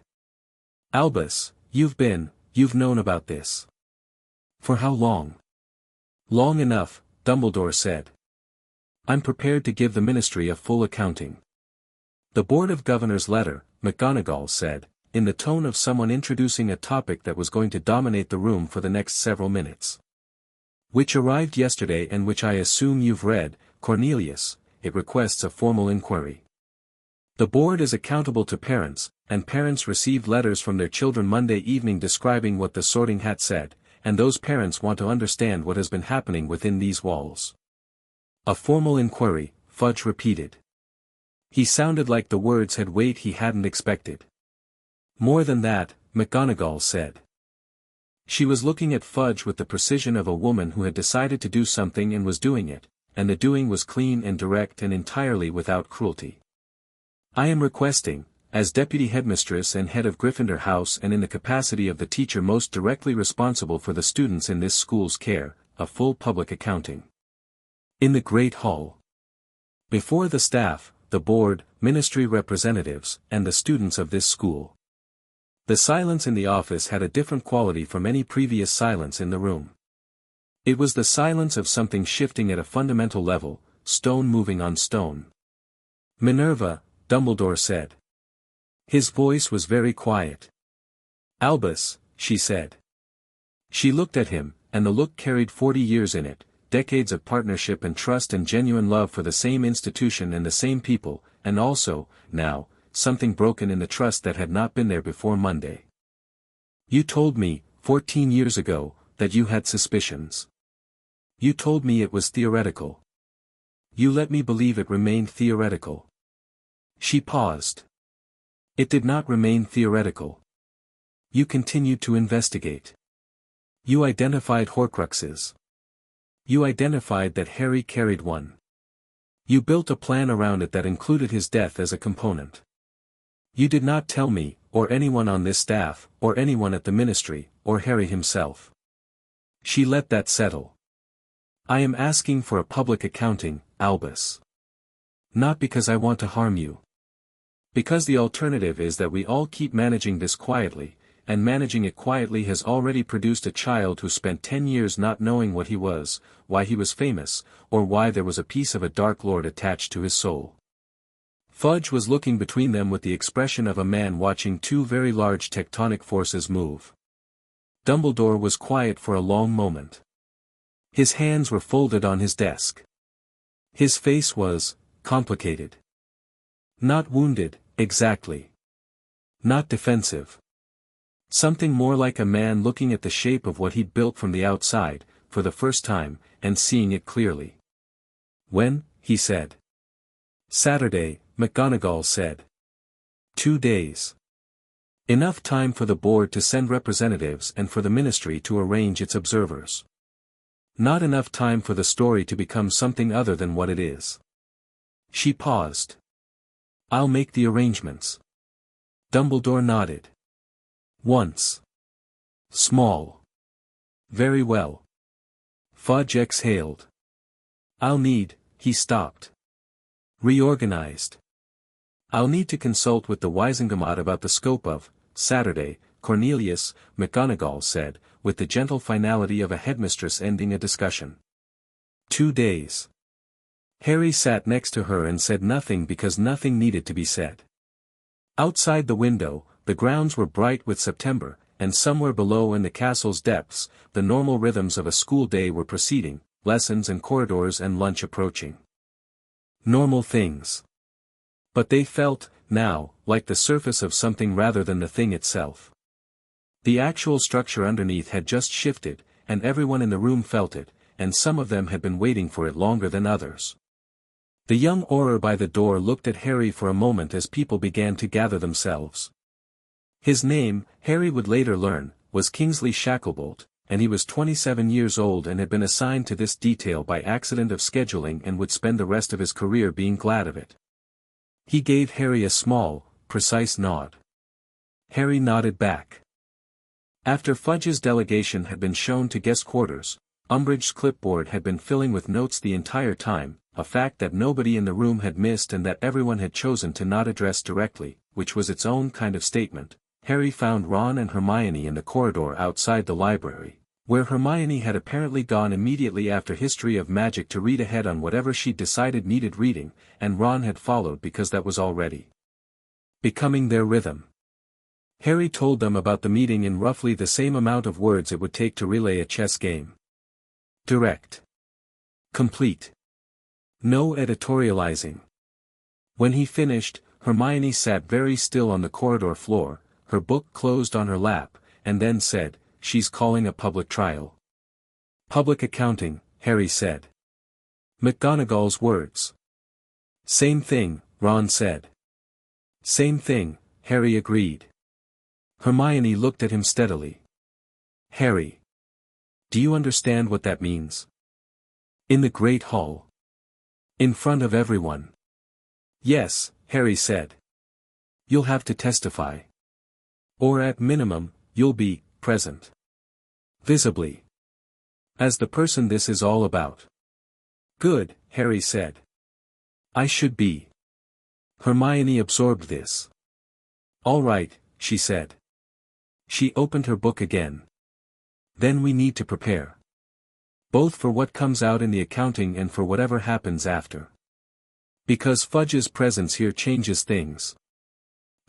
Albus, you've known about this. For how long?" "Long enough," Dumbledore said. "I'm prepared to give the Ministry a full accounting." "The Board of Governors letter," McGonagall said, in the tone of someone introducing a topic that was going to dominate the room for the next several minutes. "Which arrived yesterday and which I assume you've read, Cornelius. It requests a formal inquiry. The board is accountable to parents, and parents received letters from their children Monday evening describing what the Sorting Hat said, and those parents want to understand what has been happening within these walls." "A formal inquiry," Fudge repeated. He sounded like the words had weight he hadn't expected. "More than that," McGonagall said. She was looking at Fudge with the precision of a woman who had decided to do something and was doing it, and the doing was clean and direct and entirely without cruelty. "I am requesting, as Deputy Headmistress and head of Gryffindor House and in the capacity of the teacher most directly responsible for the students in this school's care, a full public accounting. In the Great Hall. Before the staff, the board, ministry representatives, and the students of this school. The silence in the office had a different quality from any previous silence in the room. It was the silence of something shifting at a fundamental level, stone moving on stone. Minerva, Dumbledore said. His voice was very quiet. Albus, she said. She looked at him, and the look carried 40 years in it, decades of partnership and trust and genuine love for the same institution and the same people, and also, now, something broken in the trust that had not been there before Monday. You told me, 14 years ago, that you had suspicions. You told me it was theoretical. You let me believe it remained theoretical. She paused. It did not remain theoretical. You continued to investigate. You identified Horcruxes. You identified that Harry carried one. You built a plan around it that included his death as a component. You did not tell me, or anyone on this staff, or anyone at the ministry, or Harry himself. She let that settle. I am asking for a public accounting, Albus. Not because I want to harm you. Because the alternative is that we all keep managing this quietly, and managing it quietly has already produced a child who spent 10 years not knowing what he was, why he was famous, or why there was a piece of a Dark Lord attached to his soul. Fudge was looking between them with the expression of a man watching two very large tectonic forces move. Dumbledore was quiet for a long moment. His hands were folded on his desk. His face was complicated. Not wounded, exactly. Not defensive. Something more like a man looking at the shape of what he'd built from the outside, for the first time, and seeing it clearly. When, he said. Saturday, McGonagall said. 2 days. Enough time for the board to send representatives and for the ministry to arrange its observers. Not enough time for the story to become something other than what it is. She paused. I'll make the arrangements. Dumbledore nodded. Once. Small. Very well. Fudge exhaled. I'll need, he stopped. Reorganized. I'll need to consult with the Wisengamot about the scope of, Saturday, Cornelius, McGonagall said, with the gentle finality of a headmistress ending a discussion. 2 days. Harry sat next to her and said nothing because nothing needed to be said. Outside the window, the grounds were bright with September, and somewhere below in the castle's depths, the normal rhythms of a school day were proceeding, lessons and corridors and lunch approaching. Normal things. But they felt, now, like the surface of something rather than the thing itself. The actual structure underneath had just shifted, and everyone in the room felt it, and some of them had been waiting for it longer than others. The young Auror by the door looked at Harry for a moment as people began to gather themselves. His name, Harry would later learn, was Kingsley Shacklebolt, and he was 27 years old and had been assigned to this detail by accident of scheduling and would spend the rest of his career being glad of it. He gave Harry a small, precise nod. Harry nodded back. After Fudge's delegation had been shown to guest quarters, Umbridge's clipboard had been filling with notes the entire time, a fact that nobody in the room had missed and that everyone had chosen to not address directly, which was its own kind of statement. Harry found Ron and Hermione in the corridor outside the library, where Hermione had apparently gone immediately after History of Magic to read ahead on whatever she'd decided needed reading, and Ron had followed because that was already becoming their rhythm. Harry told them about the meeting in roughly the same amount of words it would take to relay a chess game. Direct. Complete. No editorializing. When he finished, Hermione sat very still on the corridor floor, her book closed on her lap, and then said, "She's calling a public trial." Public accounting, Harry said. McGonagall's words. Same thing, Ron said. Same thing, Harry agreed. Hermione looked at him steadily. Harry. Do you understand what that means? In the Great Hall. In front of everyone. Yes, Harry said. You'll have to testify. Or at minimum, you'll be present. Visibly. As the person this is all about. Good, Harry said. I should be. Hermione absorbed this. All right, she said. She opened her book again. Then we need to prepare. Both for what comes out in the accounting and for whatever happens after. Because Fudge's presence here changes things.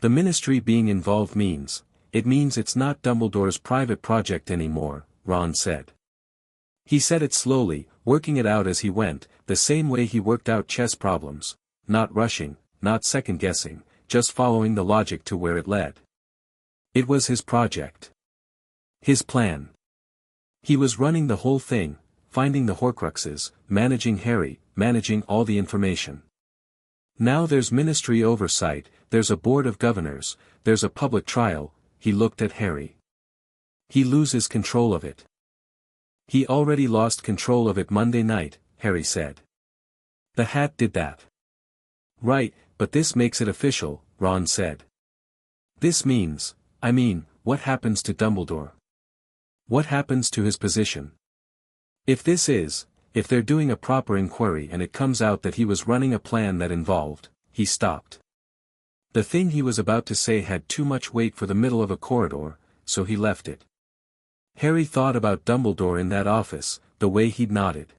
The Ministry being involved means it's not Dumbledore's private project anymore, Ron said. He said it slowly, working it out as he went, the same way he worked out chess problems, not rushing, not second-guessing, just following the logic to where it led. It was his project. His plan. He was running the whole thing, finding the Horcruxes, managing Harry, managing all the information. Now there's Ministry oversight, there's a board of governors, there's a public trial. He looked at Harry. He loses control of it. He already lost control of it Monday night, Harry said. The hat did that. Right, but this makes it official, Ron said. This means, what happens to Dumbledore? What happens to his position? If they're doing a proper inquiry and it comes out that he was running a plan that involved, he stopped. The thing he was about to say had too much weight for the middle of a corridor, so he left it. Harry thought about Dumbledore in that office, the way he'd nodded.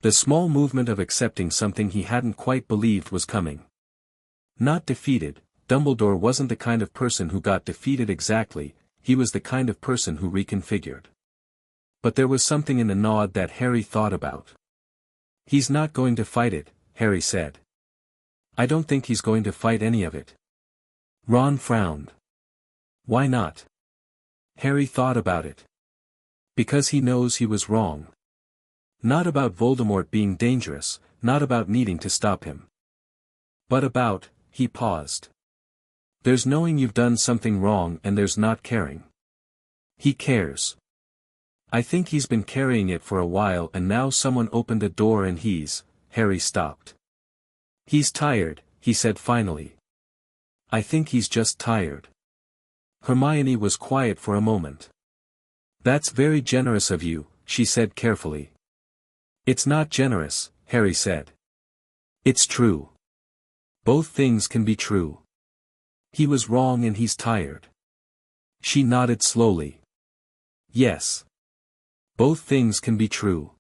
The small movement of accepting something he hadn't quite believed was coming. Not defeated, Dumbledore wasn't the kind of person who got defeated exactly, he was the kind of person who reconfigured. But there was something in the nod that Harry thought about. He's not going to fight it, Harry said. I don't think he's going to fight any of it. Ron frowned. Why not? Harry thought about it. Because he knows he was wrong. Not about Voldemort being dangerous, not about needing to stop him. But about, he paused. There's knowing you've done something wrong and there's not caring. He cares. I think he's been carrying it for a while and now someone opened a door and Harry stopped. He's tired, he said finally. I think he's just tired. Hermione was quiet for a moment. That's very generous of you, she said carefully. It's not generous, Harry said. It's true. Both things can be true. He was wrong and he's tired. She nodded slowly. Yes. Both things can be true.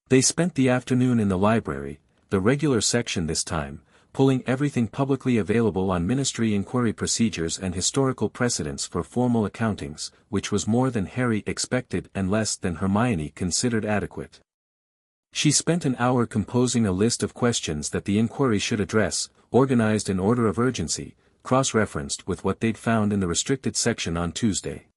They spent the afternoon in the library, the regular section this time, pulling everything publicly available on Ministry inquiry procedures and historical precedents for formal accountings, which was more than Harry expected and less than Hermione considered adequate. She spent an hour composing a list of questions that the inquiry should address, organized in order of urgency, cross-referenced with what they'd found in the restricted section on Tuesday.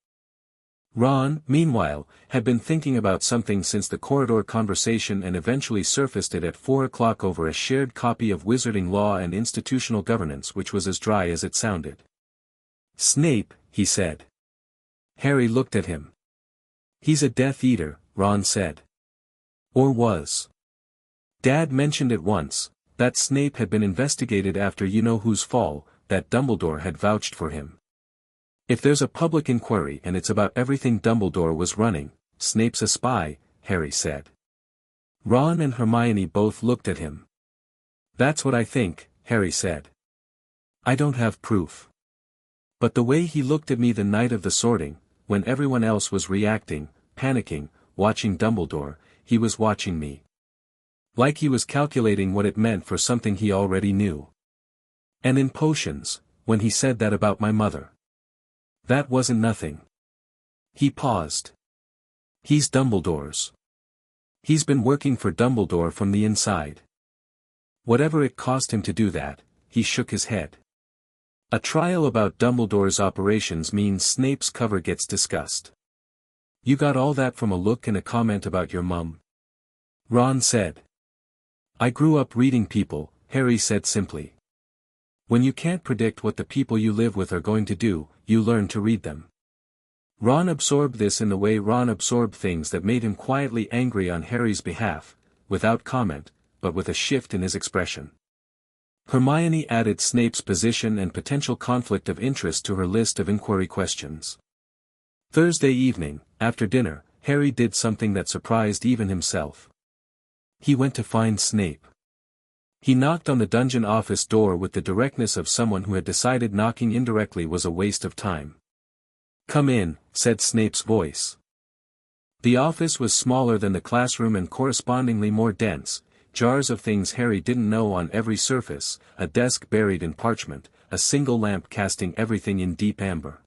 Ron, meanwhile, had been thinking about something since the corridor conversation and eventually surfaced it at 4 o'clock over a shared copy of Wizarding Law and Institutional Governance which was as dry as it sounded. Snape, he said. Harry looked at him. He's a Death Eater, Ron said. Or was. Dad mentioned it once, that Snape had been investigated after you-know-who's fall, that Dumbledore had vouched for him. If there's a public inquiry and it's about everything Dumbledore was running, Snape's a spy, Harry said. Ron and Hermione both looked at him. That's what I think, Harry said. I don't have proof. But the way he looked at me the night of the sorting, when everyone else was reacting, panicking, watching Dumbledore, he was watching me. Like he was calculating what it meant for something he already knew. And in potions, when he said that about my mother. That wasn't nothing. He paused. He's Dumbledore's. He's been working for Dumbledore from the inside. Whatever it cost him to do that, he shook his head. A trial about Dumbledore's operations means Snape's cover gets discussed. You got all that from a look and a comment about your mum? Ron said. I grew up reading people, Harry said simply. When you can't predict what the people you live with are going to do, you learn to read them. Ron absorbed this in the way Ron absorbed things that made him quietly angry on Harry's behalf, without comment, but with a shift in his expression. Hermione added Snape's position and potential conflict of interest to her list of inquiry questions. Thursday evening, after dinner, Harry did something that surprised even himself. He went to find Snape. He knocked on the dungeon office door with the directness of someone who had decided knocking indirectly was a waste of time. "Come in," said Snape's voice. The office was smaller than the classroom and correspondingly more dense, jars of things Harry didn't know on every surface, a desk buried in parchment, a single lamp casting everything in deep amber.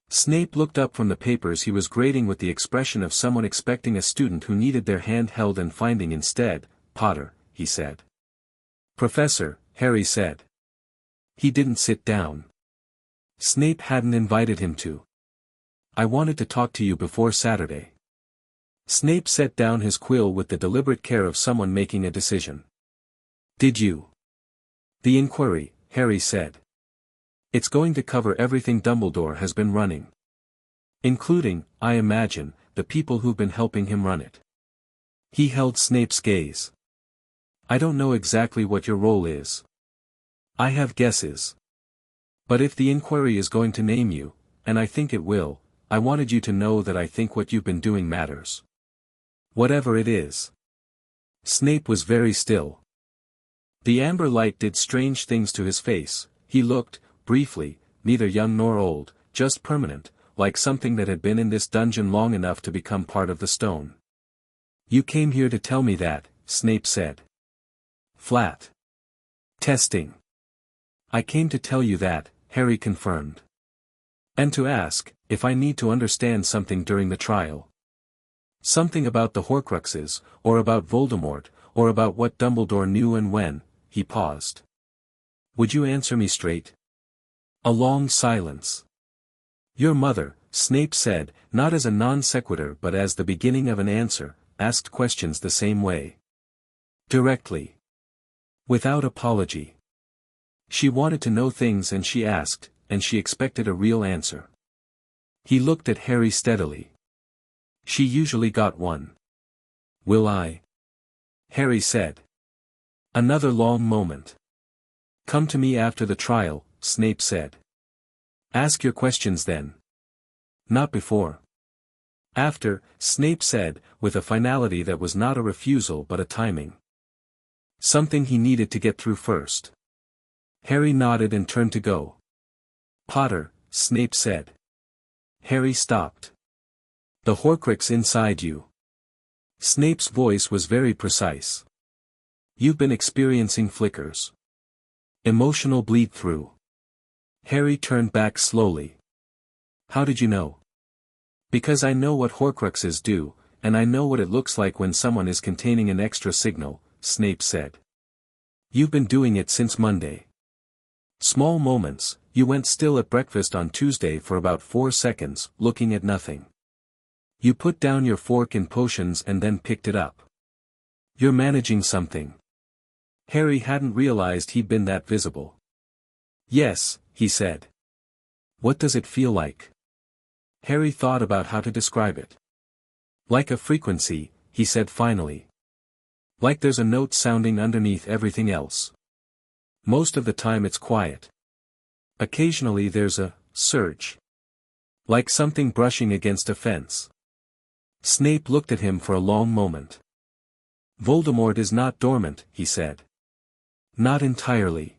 Snape looked up from the papers he was grading with the expression of someone expecting a student who needed their hand held and finding instead, "Potter," he said. "Professor," Harry said. He didn't sit down. Snape hadn't invited him to. "I wanted to talk to you before Saturday." Snape set down his quill with the deliberate care of someone making a decision. "Did you?" "The inquiry," Harry said. "It's going to cover everything Dumbledore has been running. Including, I imagine, the people who've been helping him run it." He held Snape's gaze. "I don't know exactly what your role is. I have guesses. But if the inquiry is going to name you, and I think it will, I wanted you to know that I think what you've been doing matters. Whatever it is." Snape was very still. The amber light did strange things to his face. He looked, briefly, neither young nor old, just permanent, like something that had been in this dungeon long enough to become part of the stone. "You came here to tell me that," Snape said. Flat. "Testing." "I came to tell you that," Harry confirmed. "And to ask, if I need to understand something during the trial. Something about the Horcruxes, or about Voldemort, or about what Dumbledore knew and when." He paused. "Would you answer me straight?" A long silence. "Your mother," Snape said, not as a non sequitur but as the beginning of an answer, asked questions the same way. Directly. Without apology. She wanted to know things and she asked, and she expected a real answer. He looked at Harry steadily. "She usually got one." "Will I?" Harry said. Another long moment. "Come to me after the trial," Snape said. "Ask your questions then." "Not before." "After," Snape said, with a finality that was not a refusal but a timing. Something he needed to get through first. Harry nodded and turned to go. "Potter," Snape said. Harry stopped. "The Horcrux inside you." Snape's voice was very precise. "You've been experiencing flickers. Emotional bleed-through." Harry turned back slowly. "How did you know?" "Because I know what Horcruxes do, and I know what it looks like when someone is containing an extra signal," Snape said. "You've been doing it since Monday." "Small moments, you went still at breakfast on Tuesday for about 4 seconds, looking at nothing. You put down your fork in potions and then picked it up. You're managing something." Harry hadn't realized he'd been that visible. "Yes," he said. "What does it feel like?" Harry thought about how to describe it. "Like a frequency," he said finally. "Like there's a note sounding underneath everything else. Most of the time it's quiet. Occasionally there's a surge. Like something brushing against a fence." Snape looked at him for a long moment. "Voldemort is not dormant," he said. "Not entirely.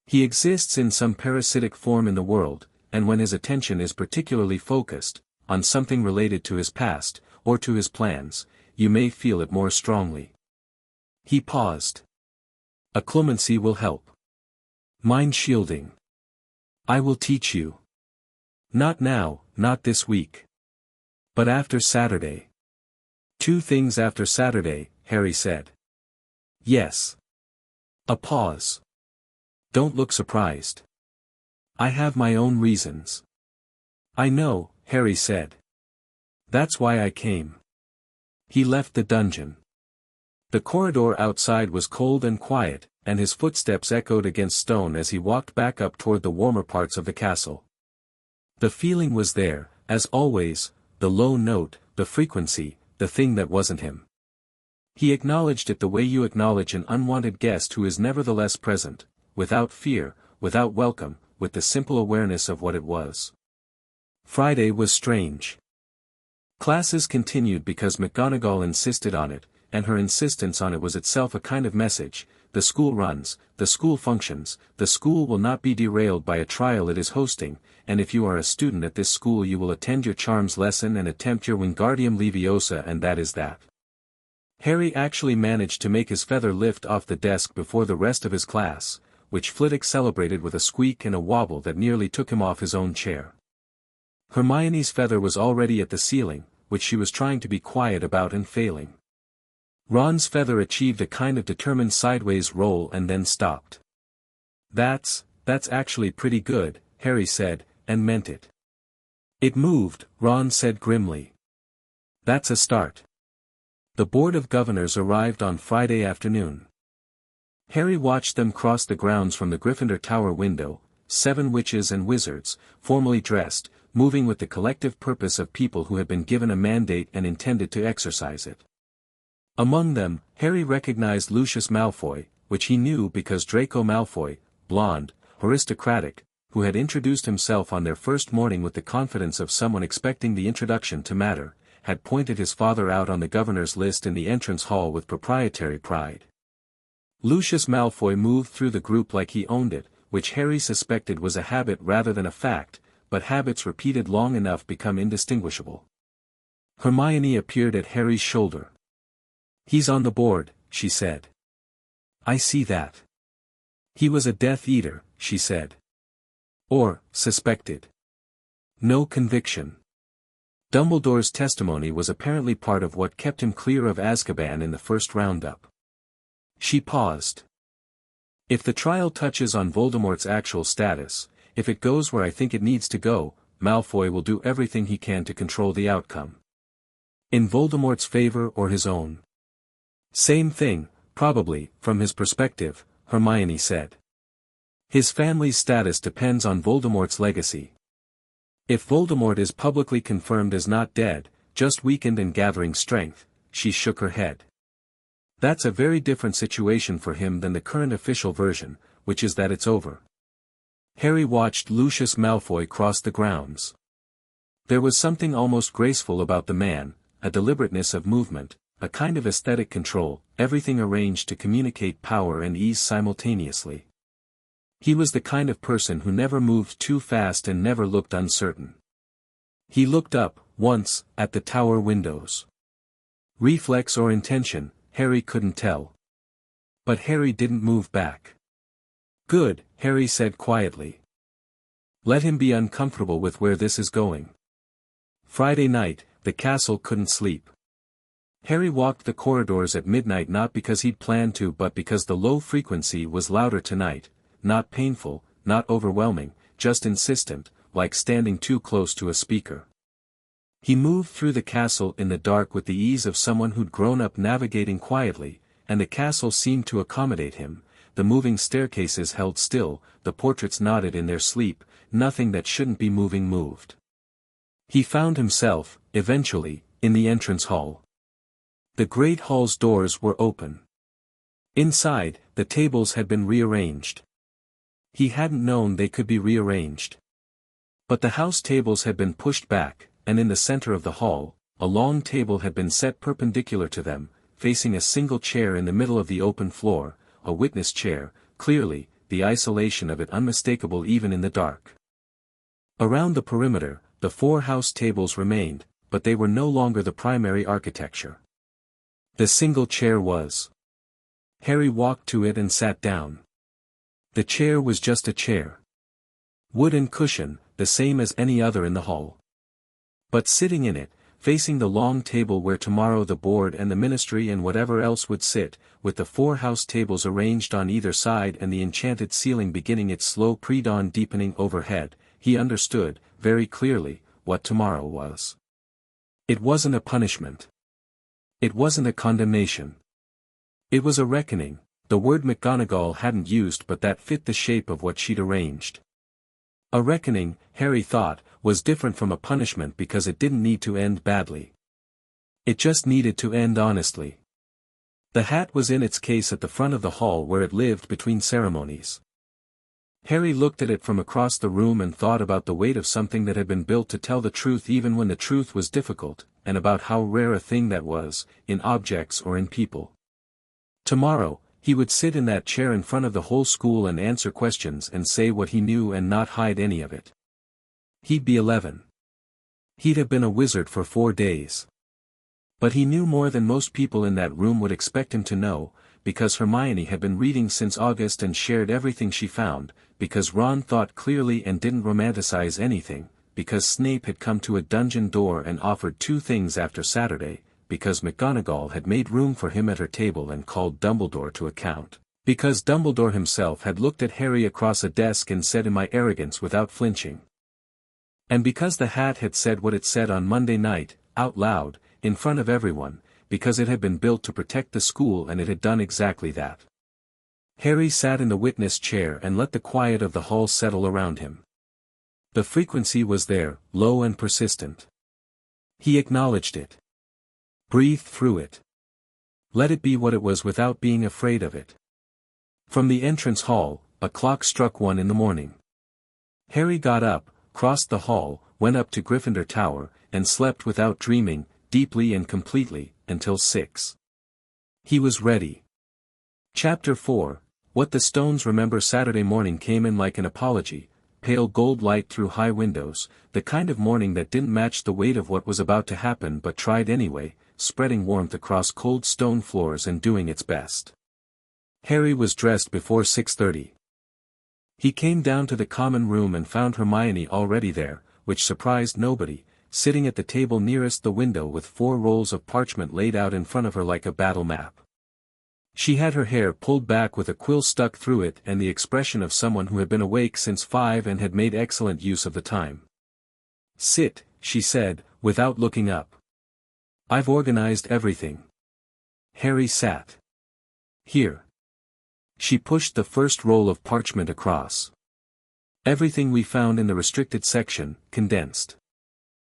He exists in some parasitic form in the world, and when his attention is particularly focused, on something related to his past, or to his plans, you may feel it more strongly." He paused. "A clemency will help. Mind shielding. I will teach you. Not now, not this week. But after Saturday." "2 things after Saturday," Harry said. "Yes." A pause. "Don't look surprised. I have my own reasons." "I know," Harry said. "That's why I came." He left the dungeon. The corridor outside was cold and quiet, and his footsteps echoed against stone as he walked back up toward the warmer parts of the castle. The feeling was there, as always, the low note, the frequency, the thing that wasn't him. He acknowledged it the way you acknowledge an unwanted guest who is nevertheless present, without fear, without welcome, with the simple awareness of what it was. Friday was strange. Classes continued because McGonagall insisted on it, and her insistence on it was itself a kind of message. The school runs, the school functions, the school will not be derailed by a trial it is hosting, and if you are a student at this school you will attend your charms lesson and attempt your Wingardium Leviosa, and that is that. Harry actually managed to make his feather lift off the desk before the rest of his class, which Flitwick celebrated with a squeak and a wobble that nearly took him off his own chair. Hermione's feather was already at the ceiling, which she was trying to be quiet about and failing. Ron's feather achieved a kind of determined sideways roll and then stopped. That's actually pretty good," Harry said, and meant it. "It moved," Ron said grimly. "That's a start." The Board of Governors arrived on Friday afternoon. Harry watched them cross the grounds from the Gryffindor Tower window, 7 witches and wizards, formally dressed, moving with the collective purpose of people who had been given a mandate and intended to exercise it. Among them, Harry recognized Lucius Malfoy, which he knew because Draco Malfoy, blonde, aristocratic, who had introduced himself on their first morning with the confidence of someone expecting the introduction to matter, had pointed his father out on the governor's list in the entrance hall with proprietary pride. Lucius Malfoy moved through the group like he owned it, which Harry suspected was a habit rather than a fact, but habits repeated long enough become indistinguishable. Hermione appeared at Harry's shoulder. "He's on the board," she said. "I see that." "He was a Death Eater," she said. "Or, suspected. No conviction. Dumbledore's testimony was apparently part of what kept him clear of Azkaban in the first roundup." She paused. "If the trial touches on Voldemort's actual status, if it goes where I think it needs to go, Malfoy will do everything he can to control the outcome. In Voldemort's favor or his own." "Same thing, probably, from his perspective," Hermione said. "His family's status depends on Voldemort's legacy. If Voldemort is publicly confirmed as not dead, just weakened and gathering strength," she shook her head. "That's a very different situation for him than the current official version, which is that it's over." Harry watched Lucius Malfoy cross the grounds. There was something almost graceful about the man, a deliberateness of movement, a kind of aesthetic control, everything arranged to communicate power and ease simultaneously. He was the kind of person who never moved too fast and never looked uncertain. He looked up, once, at the tower windows. Reflex or intention, Harry couldn't tell. But Harry didn't move back. "Good," Harry said quietly. "Let him be uncomfortable with where this is going." Friday night, the castle couldn't sleep. Harry walked the corridors at midnight not because he'd planned to but because the low frequency was louder tonight, not painful, not overwhelming, just insistent, like standing too close to a speaker. He moved through the castle in the dark with the ease of someone who'd grown up navigating quietly, and the castle seemed to accommodate him. The moving staircases held still, the portraits nodded in their sleep, nothing that shouldn't be moving moved. He found himself, eventually, in the entrance hall. The great hall's doors were open. Inside, the tables had been rearranged. He hadn't known they could be rearranged. But the house tables had been pushed back, and in the center of the hall, a long table had been set perpendicular to them, facing a single chair in the middle of the open floor, a witness chair, clearly, the isolation of it unmistakable even in the dark. Around the perimeter, the 4 house tables remained, but they were no longer the primary architecture. The single chair was. Harry walked to it and sat down. The chair was just a chair. Wood and cushion, the same as any other in the hall. But sitting in it, facing the long table where tomorrow the board and the ministry and whatever else would sit, with the 4 house tables arranged on either side and the enchanted ceiling beginning its slow pre-dawn deepening overhead, he understood, very clearly, what tomorrow was. It wasn't a punishment. It wasn't a condemnation. It was a reckoning, the word McGonagall hadn't used but that fit the shape of what she'd arranged. A reckoning, Harry thought, was different from a punishment because it didn't need to end badly. It just needed to end honestly. The hat was in its case at the front of the hall where it lived between ceremonies. Harry looked at it from across the room and thought about the weight of something that had been built to tell the truth even when the truth was difficult, and about how rare a thing that was, in objects or in people. Tomorrow, he would sit in that chair in front of the whole school and answer questions and say what he knew and not hide any of it. He'd be 11. He'd have been a wizard for 4 days. But he knew more than most people in that room would expect him to know, because Hermione had been reading since August and shared everything she found, because Ron thought clearly and didn't romanticize anything, because Snape had come to a dungeon door and offered 2 things after Saturday, because McGonagall had made room for him at her table and called Dumbledore to account, because Dumbledore himself had looked at Harry across a desk and said in my arrogance without flinching. And because the hat had said what it said on Monday night, out loud, in front of everyone, because it had been built to protect the school and it had done exactly that. Harry sat in the witness chair and let the quiet of the hall settle around him. The frequency was there, low and persistent. He acknowledged it. Breathed through it. Let it be what it was without being afraid of it. From the entrance hall, a clock struck 1 in the morning. Harry got up, crossed the hall, went up to Gryffindor Tower, and slept without dreaming, deeply and completely, until 6. He was ready. Chapter 4, What the Stones Remember. Saturday morning came in like an apology, pale gold light through high windows, the kind of morning that didn't match the weight of what was about to happen but tried anyway, spreading warmth across cold stone floors and doing its best. Harry was dressed before 6:30. He came down to the common room and found Hermione already there, which surprised nobody, sitting at the table nearest the window with 4 rolls of parchment laid out in front of her like a battle map. She had her hair pulled back with a quill stuck through it and the expression of someone who had been awake since 5 and had made excellent use of the time. "Sit," she said, without looking up. "I've organized everything." Harry sat. "Here." She pushed the first roll of parchment across. "Everything we found in the restricted section, condensed.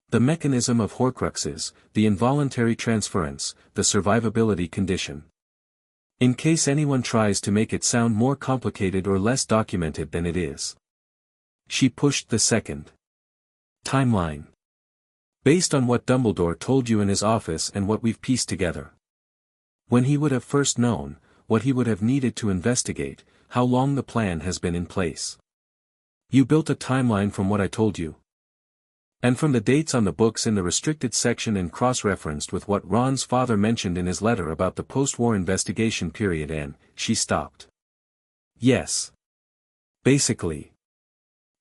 The mechanism of Horcruxes, the involuntary transference, the survivability condition. In case anyone tries to make it sound more complicated or less documented than it is." She pushed the second. "Timeline. Based on what Dumbledore told you in his office and what we've pieced together. When he would have first known, what he would have needed to investigate, how long the plan has been in place. You built a timeline from what I told you. And from the dates on the books in the restricted section and cross-referenced with what Ron's father mentioned in his letter about the post-war investigation period." And she stopped. "Yes. Basically."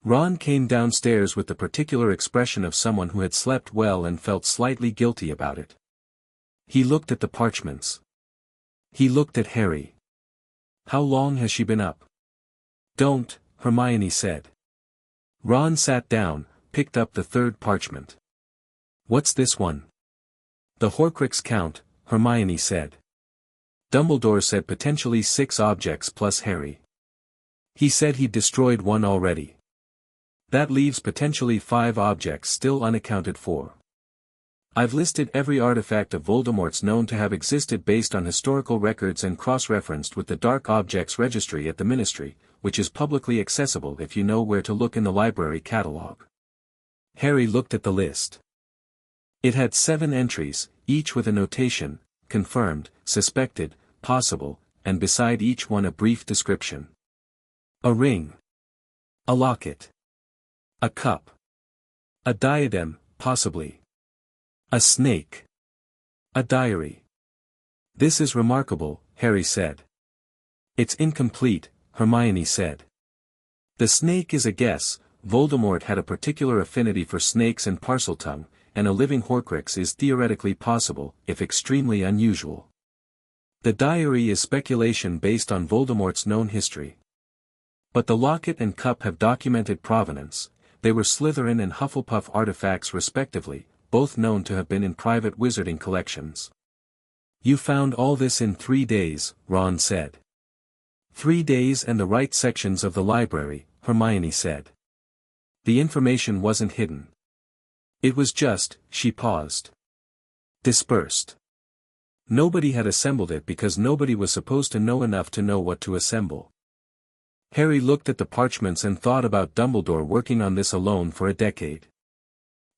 Ron came downstairs with the particular expression of someone who had slept well and felt slightly guilty about it. He looked at the parchments. He looked at Harry. "How long has she been up?" "Don't," Hermione said. Ron sat down, picked up the 3rd parchment. "What's this one?" "The Horcrux count," Hermione said. "Dumbledore said potentially 6 objects plus Harry. He said he'd destroyed 1 already. That leaves potentially 5 objects still unaccounted for. I've listed every artifact of Voldemort's known to have existed based on historical records and cross-referenced with the Dark Objects Registry at the Ministry, which is publicly accessible if you know where to look in the library catalog." Harry looked at the list. It had 7 entries, each with a notation, confirmed, suspected, possible, and beside each one a brief description. A ring. A locket. A cup. A diadem, possibly. A snake. A diary. "This is remarkable," Harry said. "It's incomplete," Hermione said. "The snake is a guess. Voldemort had a particular affinity for snakes and Parseltongue, and a living Horcrux is theoretically possible, if extremely unusual. The diary is speculation based on Voldemort's known history. But the locket and cup have documented provenance. They were Slytherin and Hufflepuff artifacts respectively, both known to have been in private wizarding collections." "You found all this in 3 days, Ron said." 3 days and the right sections of the library," Hermione said. "The information wasn't hidden. It was just," she paused, "dispersed. Nobody had assembled it because nobody was supposed to know enough to know what to assemble." Harry looked at the parchments and thought about Dumbledore working on this alone for a decade.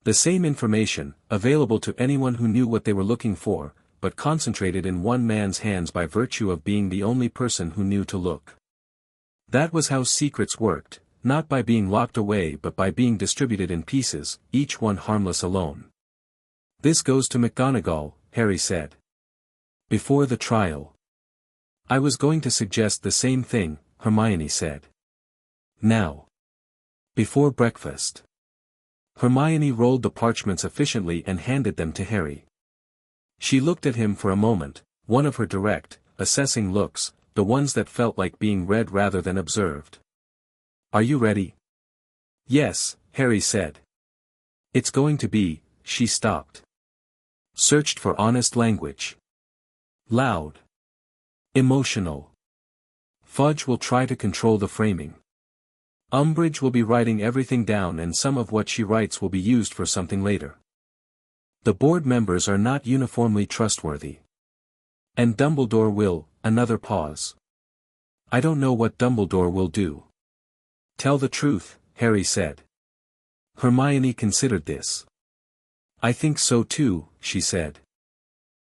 The same information, available to anyone who knew what they were looking for, but concentrated in one man's hands by virtue of being the only person who knew to look. That was how secrets worked, not by being locked away but by being distributed in pieces, each one harmless alone. This goes to McGonagall, Harry said. Before the trial. I was going to suggest the same thing, Hermione said. Now. Before breakfast. Hermione rolled the parchments efficiently and handed them to Harry. She looked at him for a moment, one of her direct, assessing looks, the ones that felt like being read rather than observed. Are you ready? Yes, Harry said. It's going to be, she stopped. Searched for honest language. Loud. Emotional. Fudge will try to control the framing. Umbridge will be writing everything down and some of what she writes will be used for something later. The board members are not uniformly trustworthy. And Dumbledore will, another pause. I don't know what Dumbledore will do. Tell the truth, Harry said. Hermione considered this. I think so too, she said.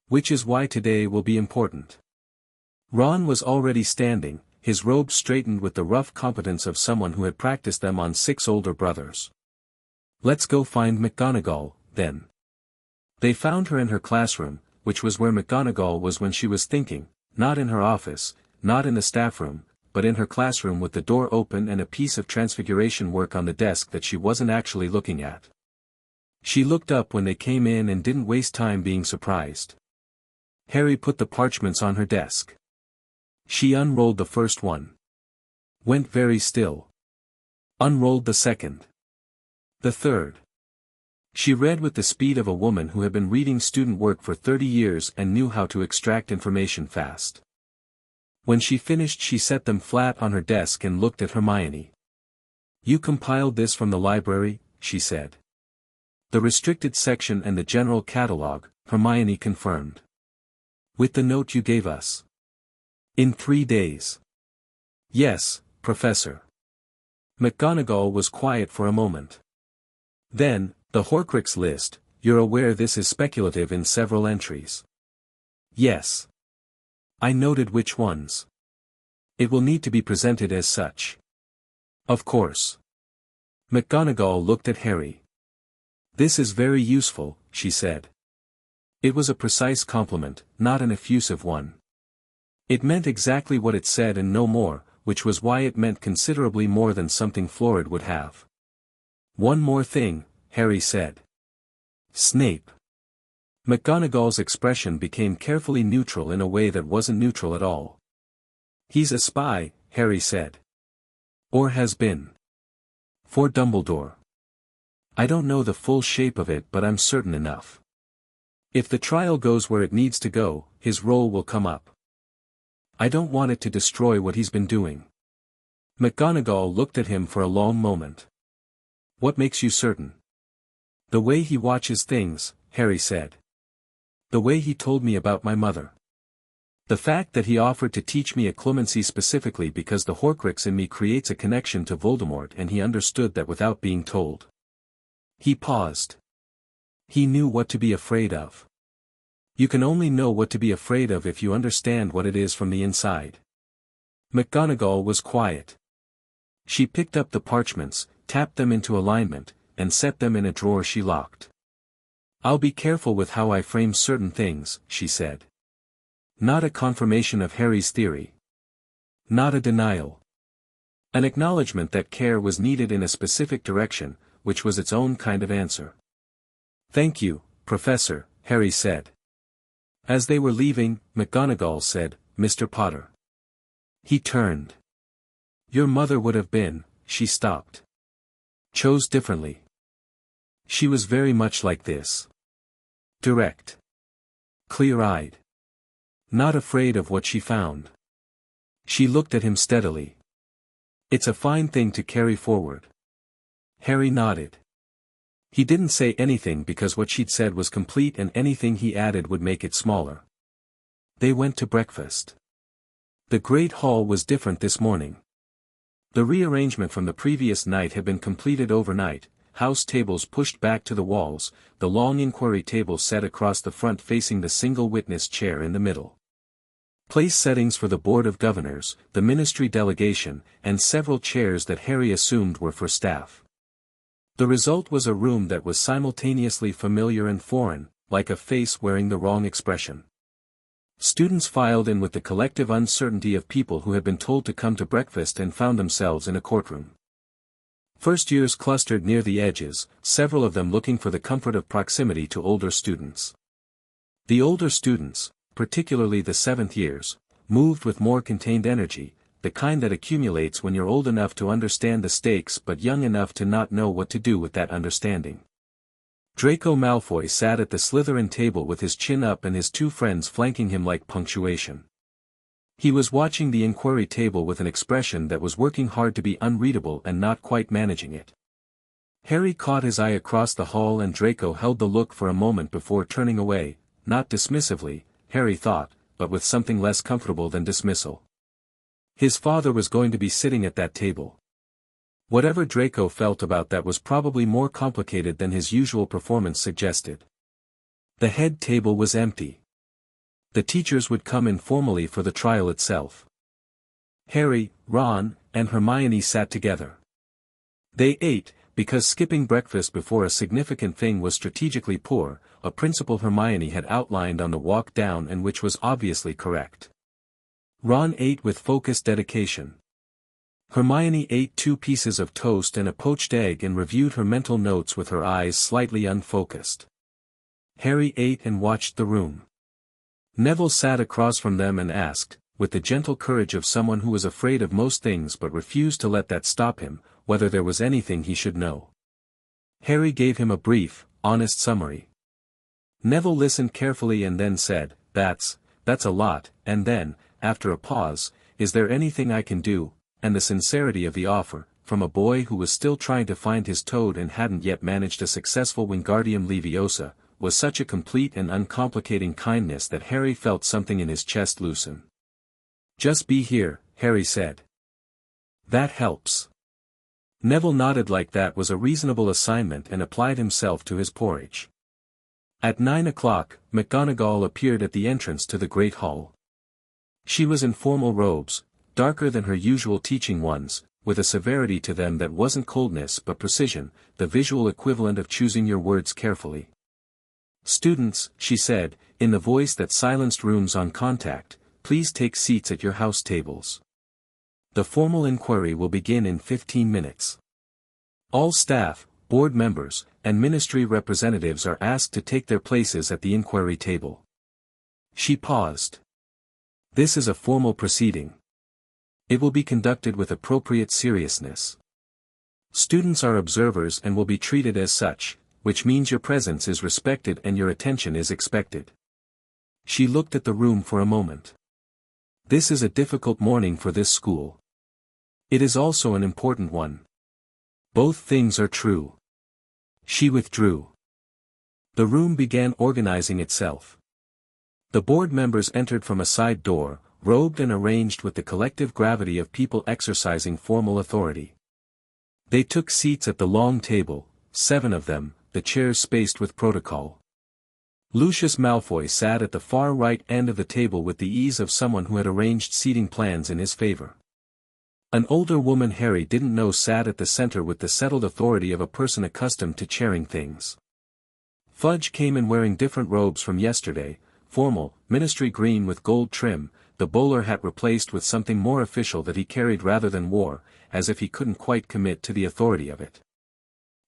Which is why today will be important. Ron was already standing, his robes straightened with the rough competence of someone who had practiced them on 6 older brothers. Let's go find McGonagall, then. They found her in her classroom, which was where McGonagall was when she was thinking, not in her office, not in the staff room, but in her classroom with the door open and a piece of transfiguration work on the desk that she wasn't actually looking at. She looked up when they came in and didn't waste time being surprised. Harry put the parchments on her desk. She unrolled the first one. Went very still. Unrolled the second. The third. She read with the speed of a woman who had been reading student work for 30 years and knew how to extract information fast. When she finished she set them flat on her desk and looked at Hermione. You compiled this from the library, she said. The restricted section and the general catalogue, Hermione confirmed. With the note you gave us. In 3 days. Yes, Professor. McGonagall was quiet for a moment. Then, the Horcrux list, you're aware this is speculative in several entries. Yes. I noted which ones. It will need to be presented as such. Of course. McGonagall looked at Harry. This is very useful, she said. It was a precise compliment, not an effusive one. It meant exactly what it said and no more, which was why it meant considerably more than something florid would have. One more thing, Harry said. Snape. McGonagall's expression became carefully neutral in a way that wasn't neutral at all. He's a spy, Harry said. Or has been. For Dumbledore. I don't know the full shape of it but I'm certain enough. If the trial goes where it needs to go, his role will come up. I don't want it to destroy what he's been doing. McGonagall looked at him for a long moment. What makes you certain? The way he watches things, Harry said. The way he told me about my mother. The fact that he offered to teach me a clemency specifically because the Horcrux in me creates a connection to Voldemort and he understood that without being told. He paused. He knew what to be afraid of. You can only know what to be afraid of if you understand what it is from the inside. McGonagall was quiet. She picked up the parchments, tapped them into alignment, and set them in a drawer she locked. I'll be careful with how I frame certain things, she said. Not a confirmation of Harry's theory. Not a denial. An acknowledgement that care was needed in a specific direction, which was its own kind of answer. Thank you, Professor, Harry said. As they were leaving, McGonagall said, Mr. Potter. He turned. Your mother would have been, she stopped. Chose differently. She was very much like this. Direct. Clear-eyed. Not afraid of what she found. She looked at him steadily. It's a fine thing to carry forward. Harry nodded. He didn't say anything because what she'd said was complete and anything he added would make it smaller. They went to breakfast. The Great Hall was different this morning. The rearrangement from the previous night had been completed overnight, house tables pushed back to the walls, the long inquiry table set across the front facing the single witness chair in the middle. Place settings for the Board of Governors, the ministry delegation, and several chairs that Harry assumed were for staff. The result was a room that was simultaneously familiar and foreign, like a face wearing the wrong expression. Students filed in with the collective uncertainty of people who had been told to come to breakfast and found themselves in a courtroom. First years clustered near the edges, several of them looking for the comfort of proximity to older students. The older students, particularly the seventh years, moved with more contained energy, the kind that accumulates when you're old enough to understand the stakes but young enough to not know what to do with that understanding. Draco Malfoy sat at the Slytherin table with his chin up and his two friends flanking him like punctuation. He was watching the inquiry table with an expression that was working hard to be unreadable and not quite managing it. Harry caught his eye across the hall and Draco held the look for a moment before turning away, not dismissively, Harry thought, but with something less comfortable than dismissal. His father was going to be sitting at that table. Whatever Draco felt about that was probably more complicated than his usual performance suggested. The head table was empty. The teachers would come informally for the trial itself. Harry, Ron, and Hermione sat together. They ate, because skipping breakfast before a significant thing was strategically poor, a principle Hermione had outlined on the walk down and which was obviously correct. Ron ate with focused dedication. Hermione ate 2 pieces of toast and a poached egg and reviewed her mental notes with her eyes slightly unfocused. Harry ate and watched the room. Neville sat across from them and asked, with the gentle courage of someone who was afraid of most things but refused to let that stop him, whether there was anything he should know. Harry gave him a brief, honest summary. Neville listened carefully and then said, that's a lot, and then, after a pause, is there anything I can do? And the sincerity of the offer, from a boy who was still trying to find his toad and hadn't yet managed a successful Wingardium Leviosa, was such a complete and uncomplicating kindness that Harry felt something in his chest loosen. Just be here, Harry said. That helps. Neville nodded like that was a reasonable assignment and applied himself to his porridge. At 9 o'clock, McGonagall appeared at the entrance to the Great Hall. She was in formal robes, darker than her usual teaching ones, with a severity to them that wasn't coldness but precision, the visual equivalent of choosing your words carefully. Students, she said, in the voice that silenced rooms on contact, please take seats at your house tables. The formal inquiry will begin in 15 minutes. All staff, board members, and ministry representatives are asked to take their places at the inquiry table. She paused. This is a formal proceeding. It will be conducted with appropriate seriousness. Students are observers and will be treated as such, which means your presence is respected and your attention is expected. She looked at the room for a moment. This is a difficult morning for this school. It is also an important one. Both things are true. She withdrew. The room began organizing itself. The board members entered from a side door, robed and arranged with the collective gravity of people exercising formal authority. They took seats at the long table, 7 of them, the chairs spaced with protocol. Lucius Malfoy sat at the far right end of the table with the ease of someone who had arranged seating plans in his favor. An older woman Harry didn't know sat at the center with the settled authority of a person accustomed to chairing things. Fudge came in wearing different robes from yesterday, formal, ministry green with gold trim, the bowler hat replaced with something more official that he carried rather than wore, as if he couldn't quite commit to the authority of it.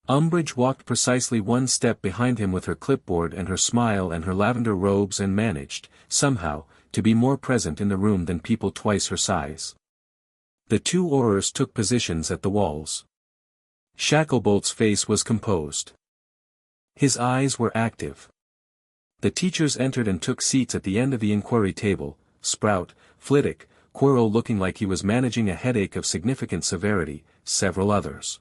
Umbridge walked precisely 1 step behind him with her clipboard and her smile and her lavender robes and managed, somehow, to be more present in the room than people twice her size. The 2 Aurors took positions at the walls. Shacklebolt's face was composed. His eyes were active. The teachers entered and took seats at the end of the inquiry table, Sprout, Flitwick, Quirrell looking like he was managing a headache of significant severity, several others.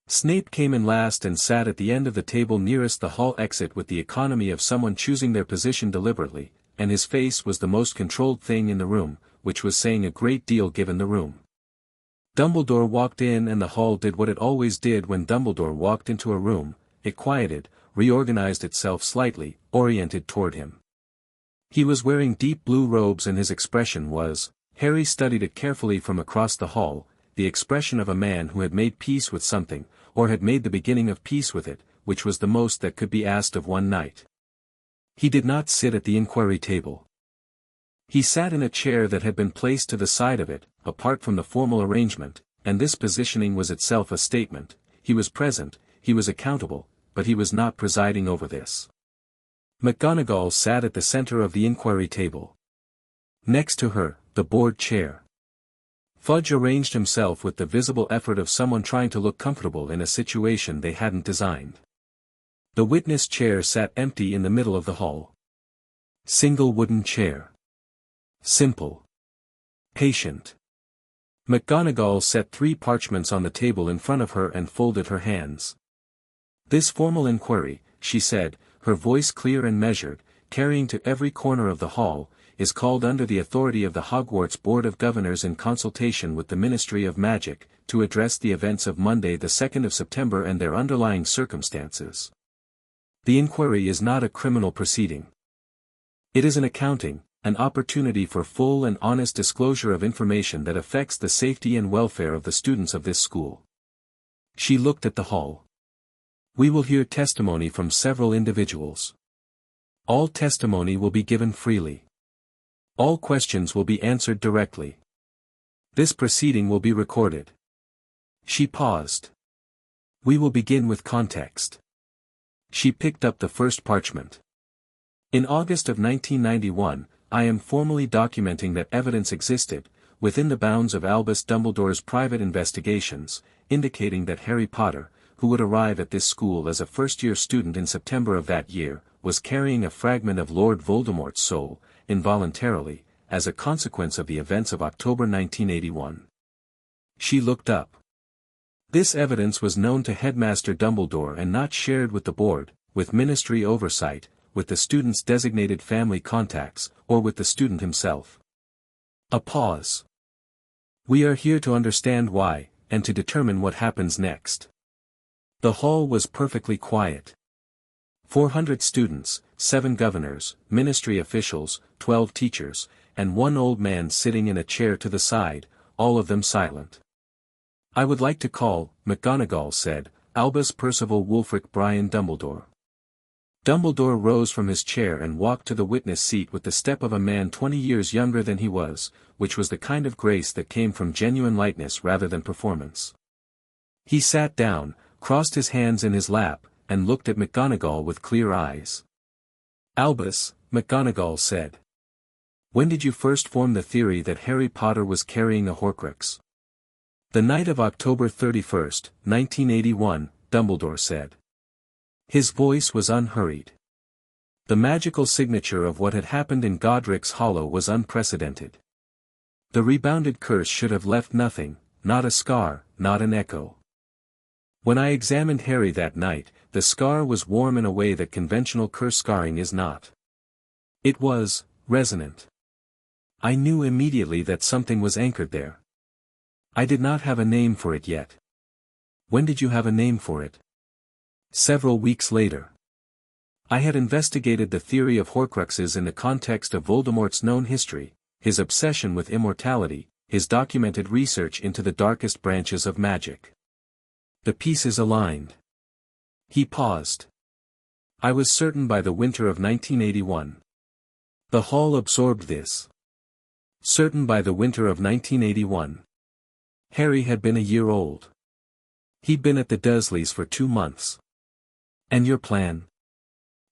Snape came in last and sat at the end of the table nearest the hall exit with the economy of someone choosing their position deliberately, and his face was the most controlled thing in the room, which was saying a great deal given the room. Dumbledore walked in and the hall did what it always did when Dumbledore walked into a room, it quieted, reorganized itself slightly, oriented toward him. He was wearing deep blue robes and his expression was, Harry studied it carefully from across the hall, the expression of a man who had made peace with something, or had made the beginning of peace with it, which was the most that could be asked of one night. He did not sit at the inquiry table. He sat in a chair that had been placed to the side of it, apart from the formal arrangement, and this positioning was itself a statement. He was present, he was accountable, but he was not presiding over this. McGonagall sat at the center of the inquiry table. Next to her, the board chair. Fudge arranged himself with the visible effort of someone trying to look comfortable in a situation they hadn't designed. The witness chair sat empty in the middle of the hall. Single wooden chair. Simple. Patient. McGonagall set 3 parchments on the table in front of her and folded her hands. This formal inquiry, she said, her voice clear and measured, carrying to every corner of the hall, is called under the authority of the Hogwarts Board of Governors in consultation with the Ministry of Magic, to address the events of Monday the 2nd of September and their underlying circumstances. The inquiry is not a criminal proceeding. It is an accounting, an opportunity for full and honest disclosure of information that affects the safety and welfare of the students of this school. She looked at the hall. We will hear testimony from several individuals. All testimony will be given freely. All questions will be answered directly. This proceeding will be recorded. She paused. We will begin with context. She picked up the first parchment. In August of 1991, I am formally documenting that evidence existed, within the bounds of Albus Dumbledore's private investigations, indicating that Harry Potter, who would arrive at this school as a first-year student in September of that year, was carrying a fragment of Lord Voldemort's soul, involuntarily, as a consequence of the events of October 1981. She looked up. This evidence was known to Headmaster Dumbledore and not shared with the board, with ministry oversight, with the student's designated family contacts, or with the student himself. A pause. We are here to understand why, and to determine what happens next. The hall was perfectly quiet. 400 students, 7 governors, ministry officials, 12 teachers, and 1 old man sitting in a chair to the side, all of them silent. I would like to call, McGonagall said, Albus Percival Wulfric Brian Dumbledore. Dumbledore rose from his chair and walked to the witness seat with the step of a man 20 years younger than he was, which was the kind of grace that came from genuine lightness rather than performance. He sat down, crossed his hands in his lap, and looked at McGonagall with clear eyes. Albus, McGonagall said. When did you first form the theory that Harry Potter was carrying a Horcrux? The night of October 31st, 1981, Dumbledore said. His voice was unhurried. The magical signature of what had happened in Godric's Hollow was unprecedented. The rebounded curse should have left nothing, not a scar, not an echo. When I examined Harry that night, the scar was warm in a way that conventional curse scarring is not. It was resonant. I knew immediately that something was anchored there. I did not have a name for it yet. When did you have a name for it? Several weeks later. I had investigated the theory of Horcruxes in the context of Voldemort's known history, his obsession with immortality, his documented research into the darkest branches of magic. The pieces aligned. He paused. I was certain by the winter of 1981. The hall absorbed this. Certain by the winter of 1981. Harry had been a year old. He'd been at the Dursleys for 2 months. And your plan?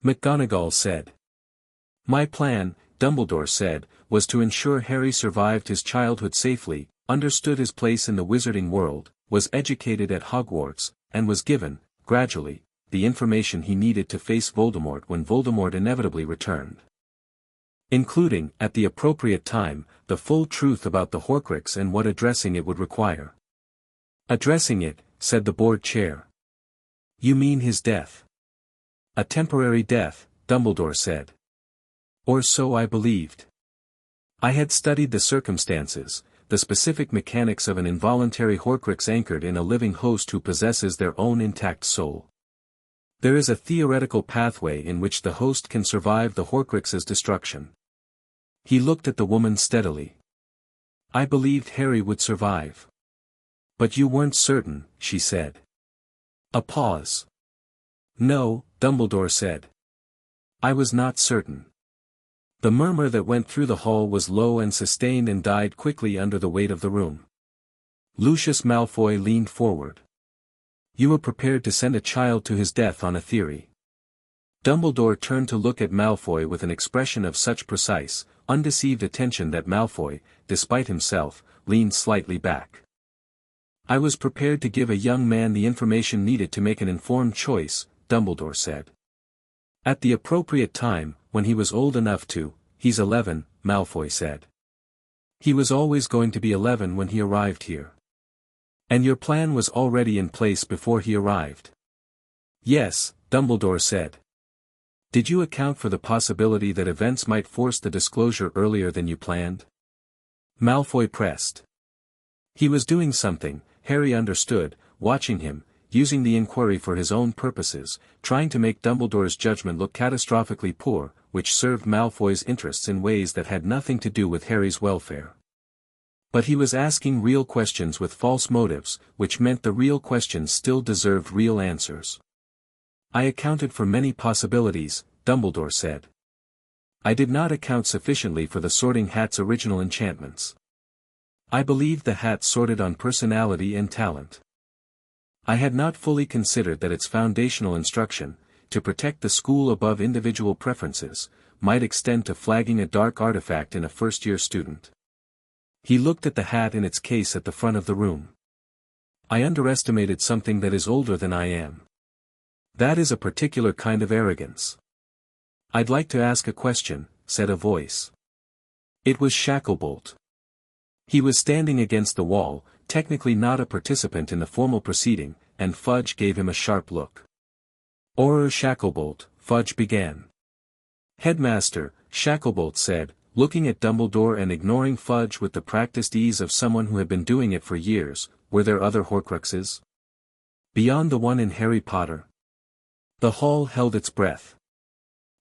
McGonagall said. My plan, Dumbledore said, was to ensure Harry survived his childhood safely, understood his place in the wizarding world, was educated at Hogwarts, and was given, gradually, the information he needed to face Voldemort when Voldemort inevitably returned. Including, at the appropriate time, the full truth about the Horcrux and what addressing it would require. Addressing it, said the board chair. You mean his death? A temporary death, Dumbledore said. Or so I believed. I had studied the circumstances, the specific mechanics of an involuntary Horcrux anchored in a living host who possesses their own intact soul. There is a theoretical pathway in which the host can survive the Horcrux's destruction. He looked at the woman steadily. I believed Harry would survive. But you weren't certain, she said. A pause. No, Dumbledore said. I was not certain. The murmur that went through the hall was low and sustained and died quickly under the weight of the room. Lucius Malfoy leaned forward. You were prepared to send a child to his death on a theory. Dumbledore turned to look at Malfoy with an expression of such precise, undeceived attention that Malfoy, despite himself, leaned slightly back. I was prepared to give a young man the information needed to make an informed choice, Dumbledore said. At the appropriate time, when he was old enough to. He's 11, Malfoy said. He was always going to be 11 when he arrived here. And your plan was already in place before he arrived. Yes, Dumbledore said. Did you account for the possibility that events might force the disclosure earlier than you planned? Malfoy pressed. He was doing something, Harry understood, watching him, using the inquiry for his own purposes, trying to make Dumbledore's judgment look catastrophically poor, which served Malfoy's interests in ways that had nothing to do with Harry's welfare. But he was asking real questions with false motives, which meant the real questions still deserved real answers. I accounted for many possibilities, Dumbledore said. I did not account sufficiently for the Sorting Hat's original enchantments. I believed the hat sorted on personality and talent. I had not fully considered that its foundational instruction, to protect the school above individual preferences, might extend to flagging a dark artifact in a first-year student. He looked at the hat in its case at the front of the room. I underestimated something that is older than I am. That is a particular kind of arrogance. I'd like to ask a question, said a voice. It was Shacklebolt. He was standing against the wall, technically not a participant in the formal proceeding, and Fudge gave him a sharp look. Shacklebolt, Fudge began. Headmaster, Shacklebolt said, looking at Dumbledore and ignoring Fudge with the practiced ease of someone who had been doing it for years. Were there other Horcruxes? Beyond the one in Harry Potter? The hall held its breath.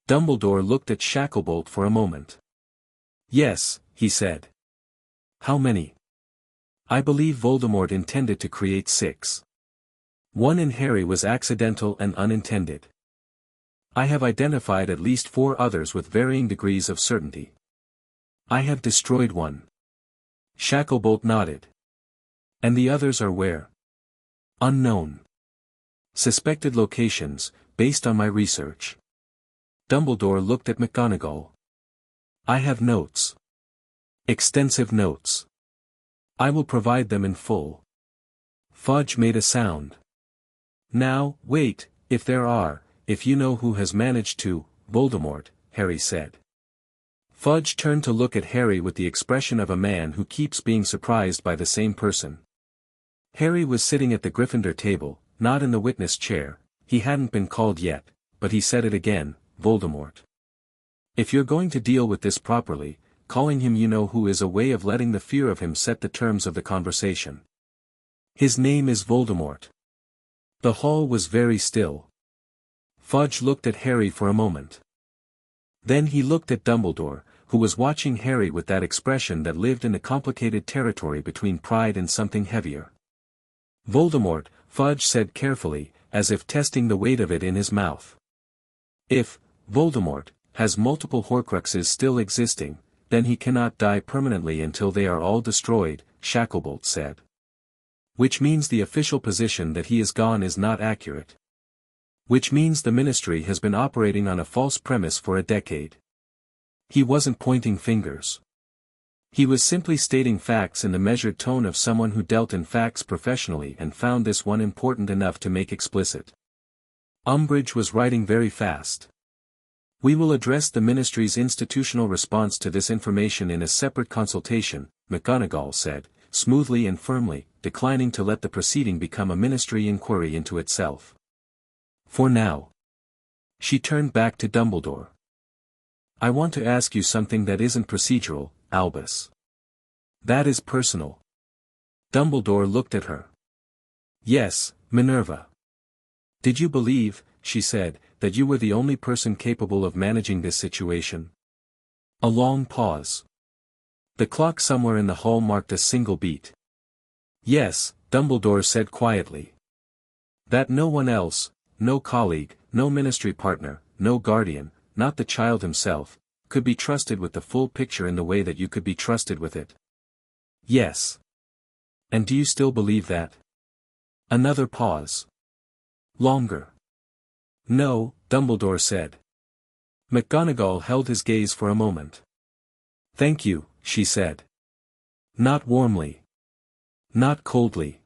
Dumbledore looked at Shacklebolt for a moment. Yes, he said. How many? I believe Voldemort intended to create 6. One in Harry was accidental and unintended. I have identified at least 4 others with varying degrees of certainty. I have destroyed one. Shacklebolt nodded. And the others are where? Unknown. Suspected locations, based on my research. Dumbledore looked at McGonagall. I have notes. Extensive notes. I will provide them in full. Fudge made a sound. Now, wait, if you know who has managed to, Voldemort, Harry said. Fudge turned to look at Harry with the expression of a man who keeps being surprised by the same person. Harry was sitting at the Gryffindor table, not in the witness chair. He hadn't been called yet, but he said it again, Voldemort. If you're going to deal with this properly, calling him you-know-who is a way of letting the fear of him set the terms of the conversation. His name is Voldemort. The hall was very still. Fudge looked at Harry for a moment. Then he looked at Dumbledore, who was watching Harry with that expression that lived in a complicated territory between pride and something heavier. Voldemort, Fudge said carefully, as if testing the weight of it in his mouth. If Voldemort has multiple Horcruxes still existing, then he cannot die permanently until they are all destroyed, Shacklebolt said. Which means the official position that he is gone is not accurate. Which means the Ministry has been operating on a false premise for a decade. He wasn't pointing fingers. He was simply stating facts in the measured tone of someone who dealt in facts professionally and found this one important enough to make explicit. Umbridge was writing very fast. We will address the Ministry's institutional response to this information in a separate consultation, McGonagall said, smoothly and firmly, declining to let the proceeding become a Ministry inquiry into itself. For now. She turned back to Dumbledore. I want to ask you something that isn't procedural, Albus. That is personal. Dumbledore looked at her. Yes, Minerva. Did you believe, she said, that you were the only person capable of managing this situation? A long pause. The clock somewhere in the hall marked a single beat. Yes, Dumbledore said quietly. That no one else, no colleague, no ministry partner, no guardian, not the child himself, could be trusted with the full picture in the way that you could be trusted with it. Yes. And do you still believe that? Another pause. Longer. No, Dumbledore said. McGonagall held his gaze for a moment. Thank you, she said. Not warmly. Not coldly.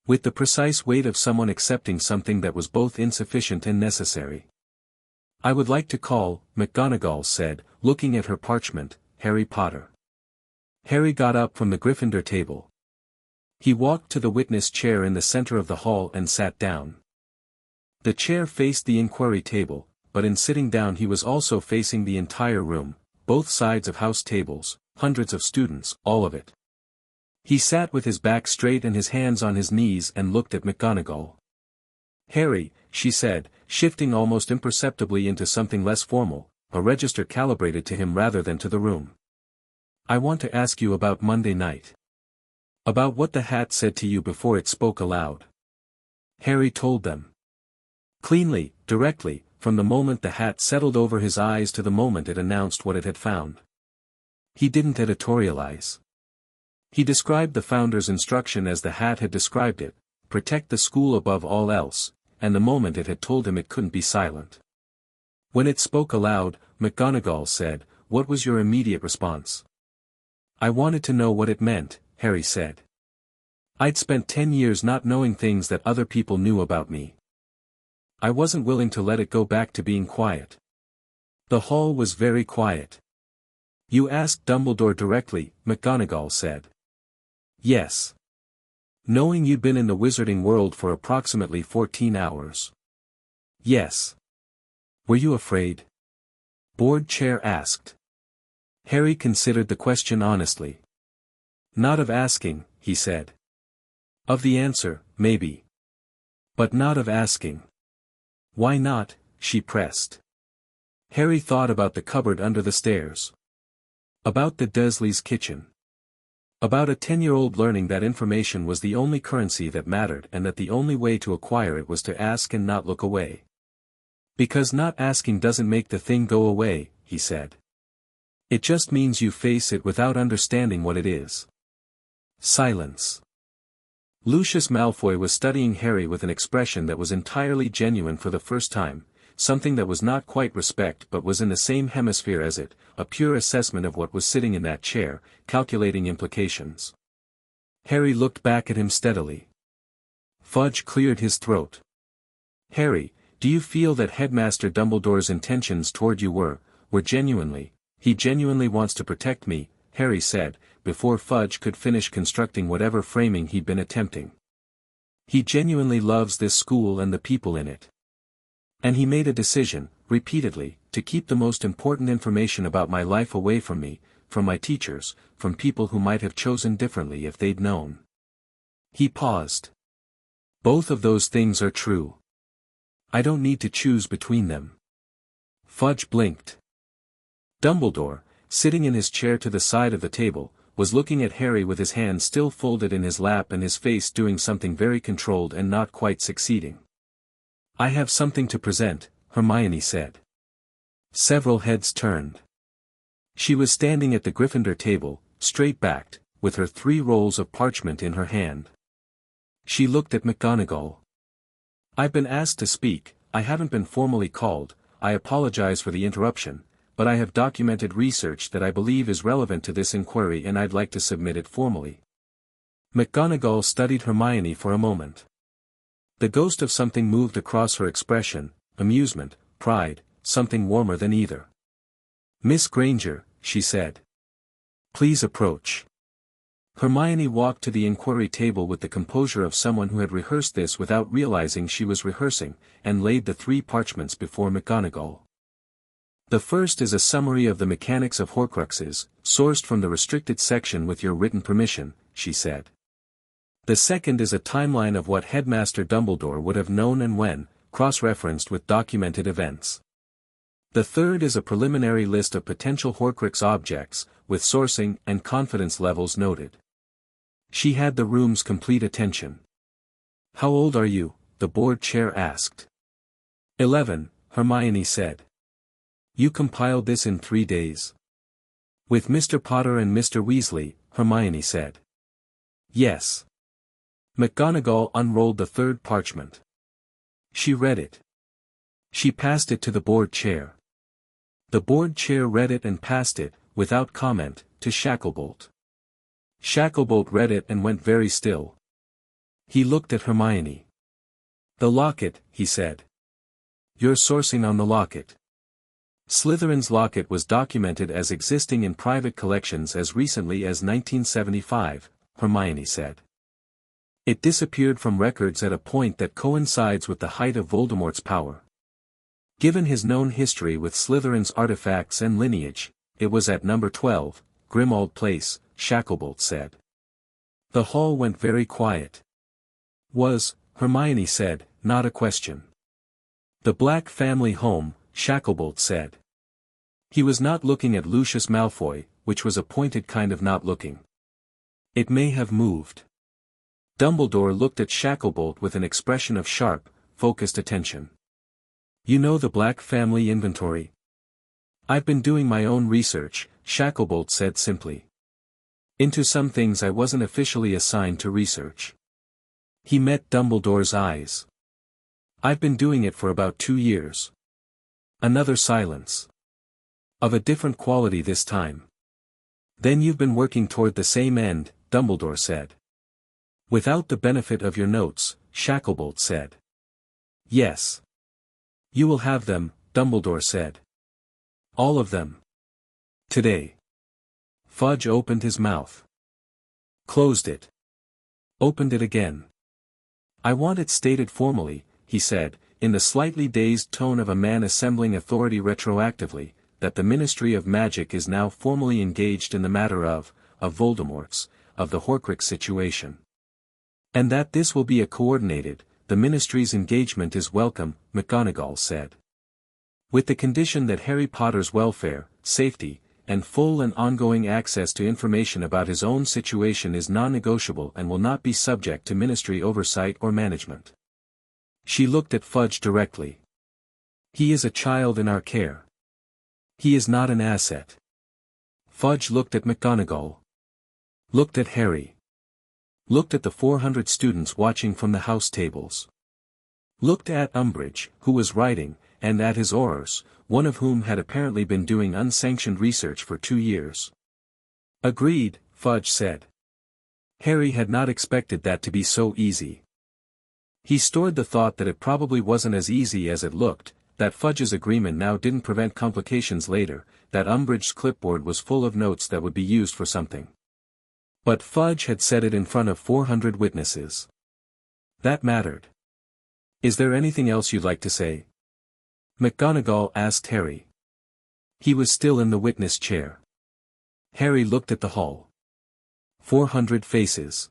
With the precise weight of someone accepting something that was both insufficient and necessary. I would like to call, McGonagall said, looking at her parchment, Harry Potter. Harry got up from the Gryffindor table. He walked to the witness chair in the center of the hall and sat down. The chair faced the inquiry table, but in sitting down he was also facing the entire room, both sides of house tables, hundreds of students, all of it. He sat with his back straight and his hands on his knees and looked at McGonagall. Harry, she said, shifting almost imperceptibly into something less formal, a register calibrated to him rather than to the room. I want to ask you about Monday night. About what the hat said to you before it spoke aloud. Harry told them. Cleanly, directly, from the moment the hat settled over his eyes to the moment it announced what it had found. He didn't editorialize. He described the founder's instruction as the hat had described it, protect the school above all else, and the moment it had told him it couldn't be silent. When it spoke aloud, McGonagall said, what was your immediate response? I wanted to know what it meant, Harry said. I'd spent 10 years not knowing things that other people knew about me. I wasn't willing to let it go back to being quiet. The hall was very quiet. You asked Dumbledore directly, McGonagall said. Yes. Knowing you'd been in the wizarding world for approximately 14 hours. Yes. Were you afraid? Board chair asked. Harry considered the question honestly. Not of asking, he said. Of the answer, maybe. But not of asking. Why not? She pressed. Harry thought about the cupboard under the stairs. About the Dursleys' kitchen. About a 10-year-old learning that information was the only currency that mattered and that the only way to acquire it was to ask and not look away. Because not asking doesn't make the thing go away, he said. It just means you face it without understanding what it is. Silence. Lucius Malfoy was studying Harry with an expression that was entirely genuine for the first time, something that was not quite respect but was in the same hemisphere as it, a pure assessment of what was sitting in that chair, calculating implications. Harry looked back at him steadily. Fudge cleared his throat. Harry, do you feel that Headmaster Dumbledore's intentions toward you were genuinely, he genuinely wants to protect me, Harry said, before Fudge could finish constructing whatever framing he'd been attempting. He genuinely loves this school and the people in it. And he made a decision, repeatedly, to keep the most important information about my life away from me, from my teachers, from people who might have chosen differently if they'd known. He paused. Both of those things are true. I don't need to choose between them. Fudge blinked. Dumbledore, sitting in his chair to the side of the table, was looking at Harry with his hands still folded in his lap and his face doing something very controlled and not quite succeeding. I have something to present, Hermione said. Several heads turned. She was standing at the Gryffindor table, straight-backed, with her 3 rolls of parchment in her hand. She looked at McGonagall. I've been asked to speak, I haven't been formally called, I apologize for the interruption, but I have documented research that I believe is relevant to this inquiry and I'd like to submit it formally. McGonagall studied Hermione for a moment. The ghost of something moved across her expression, amusement, pride, something warmer than either. Miss Granger, she said. Please approach. Hermione walked to the inquiry table with the composure of someone who had rehearsed this without realizing she was rehearsing, and laid the 3 parchments before McGonagall. The first is a summary of the mechanics of Horcruxes, sourced from the restricted section with your written permission, she said. The second is a timeline of what Headmaster Dumbledore would have known and when, cross-referenced with documented events. The third is a preliminary list of potential Horcrux objects, with sourcing and confidence levels noted. She had the room's complete attention. "How old are you?" the board chair asked. 11, Hermione said. "You compiled this in 3 days?" "With Mr. Potter and Mr. Weasley," Hermione said. "Yes." McGonagall unrolled the third parchment. She read it. She passed it to the board chair. The board chair read it and passed it, without comment, to Shacklebolt. Shacklebolt read it and went very still. He looked at Hermione. "The locket," he said. "You're sourcing on the locket." Slytherin's locket was documented as existing in private collections as recently as 1975, Hermione said. It disappeared from records at a point that coincides with the height of Voldemort's power. Given his known history with Slytherin's artifacts and lineage, it was at number 12, Grimmauld Place, Shacklebolt said. The hall went very quiet. "Was," Hermione said, not a question. "The Black family home," Shacklebolt said. He was not looking at Lucius Malfoy, which was a pointed kind of not looking. "It may have moved." Dumbledore looked at Shacklebolt with an expression of sharp, focused attention. "You know the Black family inventory?" "I've been doing my own research," Shacklebolt said simply. "Into some things I wasn't officially assigned to research." He met Dumbledore's eyes. "I've been doing it for about 2 years." Another silence. "Of a different quality this time." "Then you've been working toward the same end," Dumbledore said. "Without the benefit of your notes," Shacklebolt said. "Yes. You will have them," Dumbledore said. "All of them. Today." Fudge opened his mouth. Closed it. Opened it again. "I want it stated formally," he said, in the slightly dazed tone of a man assembling authority retroactively, that the Ministry of Magic is now formally engaged in the matter of Voldemort's, of the Horcrux situation. "And that this will be a coordinated, the Ministry's engagement is welcome," McGonagall said. "With the condition that Harry Potter's welfare, safety, and full and ongoing access to information about his own situation is non-negotiable and will not be subject to Ministry oversight or management." She looked at Fudge directly. "He is a child in our care. He is not an asset." Fudge looked at McGonagall. Looked at Harry. Looked at the 400 students watching from the house tables. Looked at Umbridge, who was writing, and at his Aurors, one of whom had apparently been doing unsanctioned research for 2 years. "Agreed," Fudge said. Harry had not expected that to be so easy. He stored the thought that it probably wasn't as easy as it looked, that Fudge's agreement now didn't prevent complications later, that Umbridge's clipboard was full of notes that would be used for something. But Fudge had said it in front of 400 witnesses. That mattered. "Is there anything else you'd like to say?" McGonagall asked Harry. He was still in the witness chair. Harry looked at the hall. 400 faces.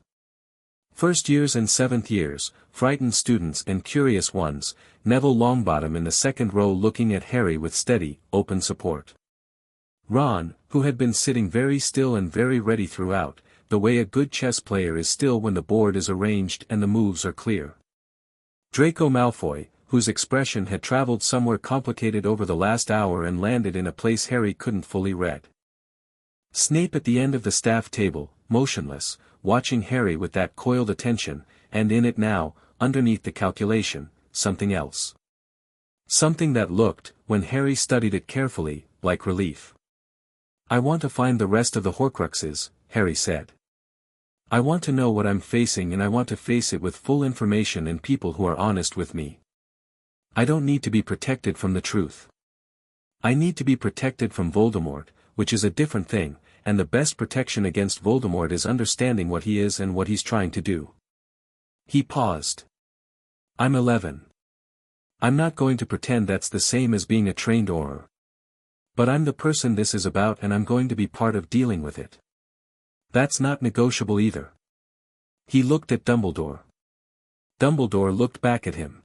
First years and 7th years, frightened students and curious ones, Neville Longbottom in the second row looking at Harry with steady, open support. Ron, who had been sitting very still and very ready throughout, the way a good chess player is still when the board is arranged and the moves are clear. Draco Malfoy, whose expression had traveled somewhere complicated over the last hour and landed in a place Harry couldn't fully read. Snape at the end of the staff table, motionless, watching Harry with that coiled attention, and in it now, underneath the calculation, something else. Something that looked, when Harry studied it carefully, like relief. "I want to find the rest of the Horcruxes," Harry said. "I want to know what I'm facing and I want to face it with full information and people who are honest with me. I don't need to be protected from the truth. I need to be protected from Voldemort, which is a different thing, and the best protection against Voldemort is understanding what he is and what he's trying to do." He paused. "I'm 11. I'm not going to pretend that's the same as being a trained Auror. But I'm the person this is about and I'm going to be part of dealing with it. That's not negotiable either. He looked at Dumbledore. Dumbledore looked back at him.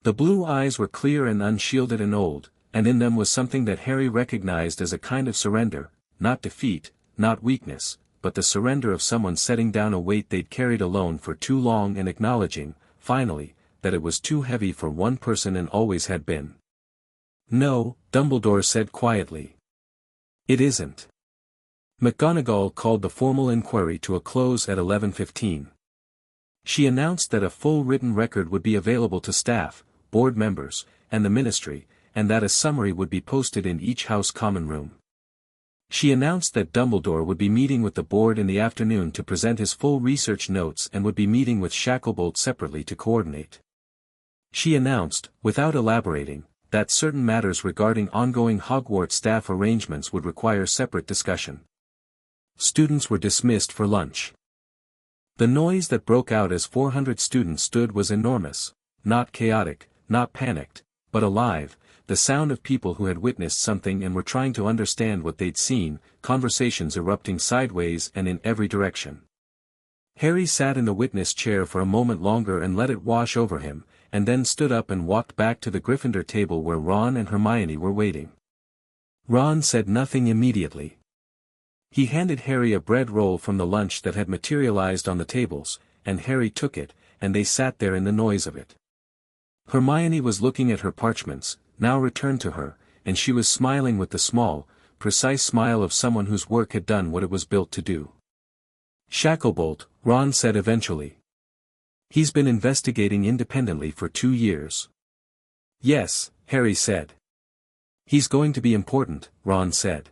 The blue eyes were clear and unshielded and old, and in them was something that Harry recognized as a kind of surrender, not defeat, not weakness, but the surrender of someone setting down a weight they'd carried alone for too long and acknowledging, finally, that it was too heavy for one person and always had been. No, Dumbledore said quietly. It isn't. McGonagall called the formal inquiry to a close at 11:15. She announced that a full written record would be available to staff, board members, and the ministry, and that a summary would be posted in each House Common Room. She announced that Dumbledore would be meeting with the board in the afternoon to present his full research notes and would be meeting with Shacklebolt separately to coordinate. She announced, without elaborating, that certain matters regarding ongoing Hogwarts staff arrangements would require separate discussion. Students were dismissed for lunch. The noise that broke out as 400 students stood was enormous, not chaotic, not panicked, but alive, the sound of people who had witnessed something and were trying to understand what they'd seen, conversations erupting sideways and in every direction. Harry sat in the witness chair for a moment longer and let it wash over him, and then stood up and walked back to the Gryffindor table where Ron and Hermione were waiting. Ron said nothing immediately. He handed Harry a bread roll from the lunch that had materialized on the tables, and Harry took it, and they sat there in the noise of it. Hermione was looking at her parchments, now returned to her, and she was smiling with the small, precise smile of someone whose work had done what it was built to do. Shacklebolt, Ron said eventually. He's been investigating independently for 2 years. Yes, Harry said. He's going to be important, Ron said.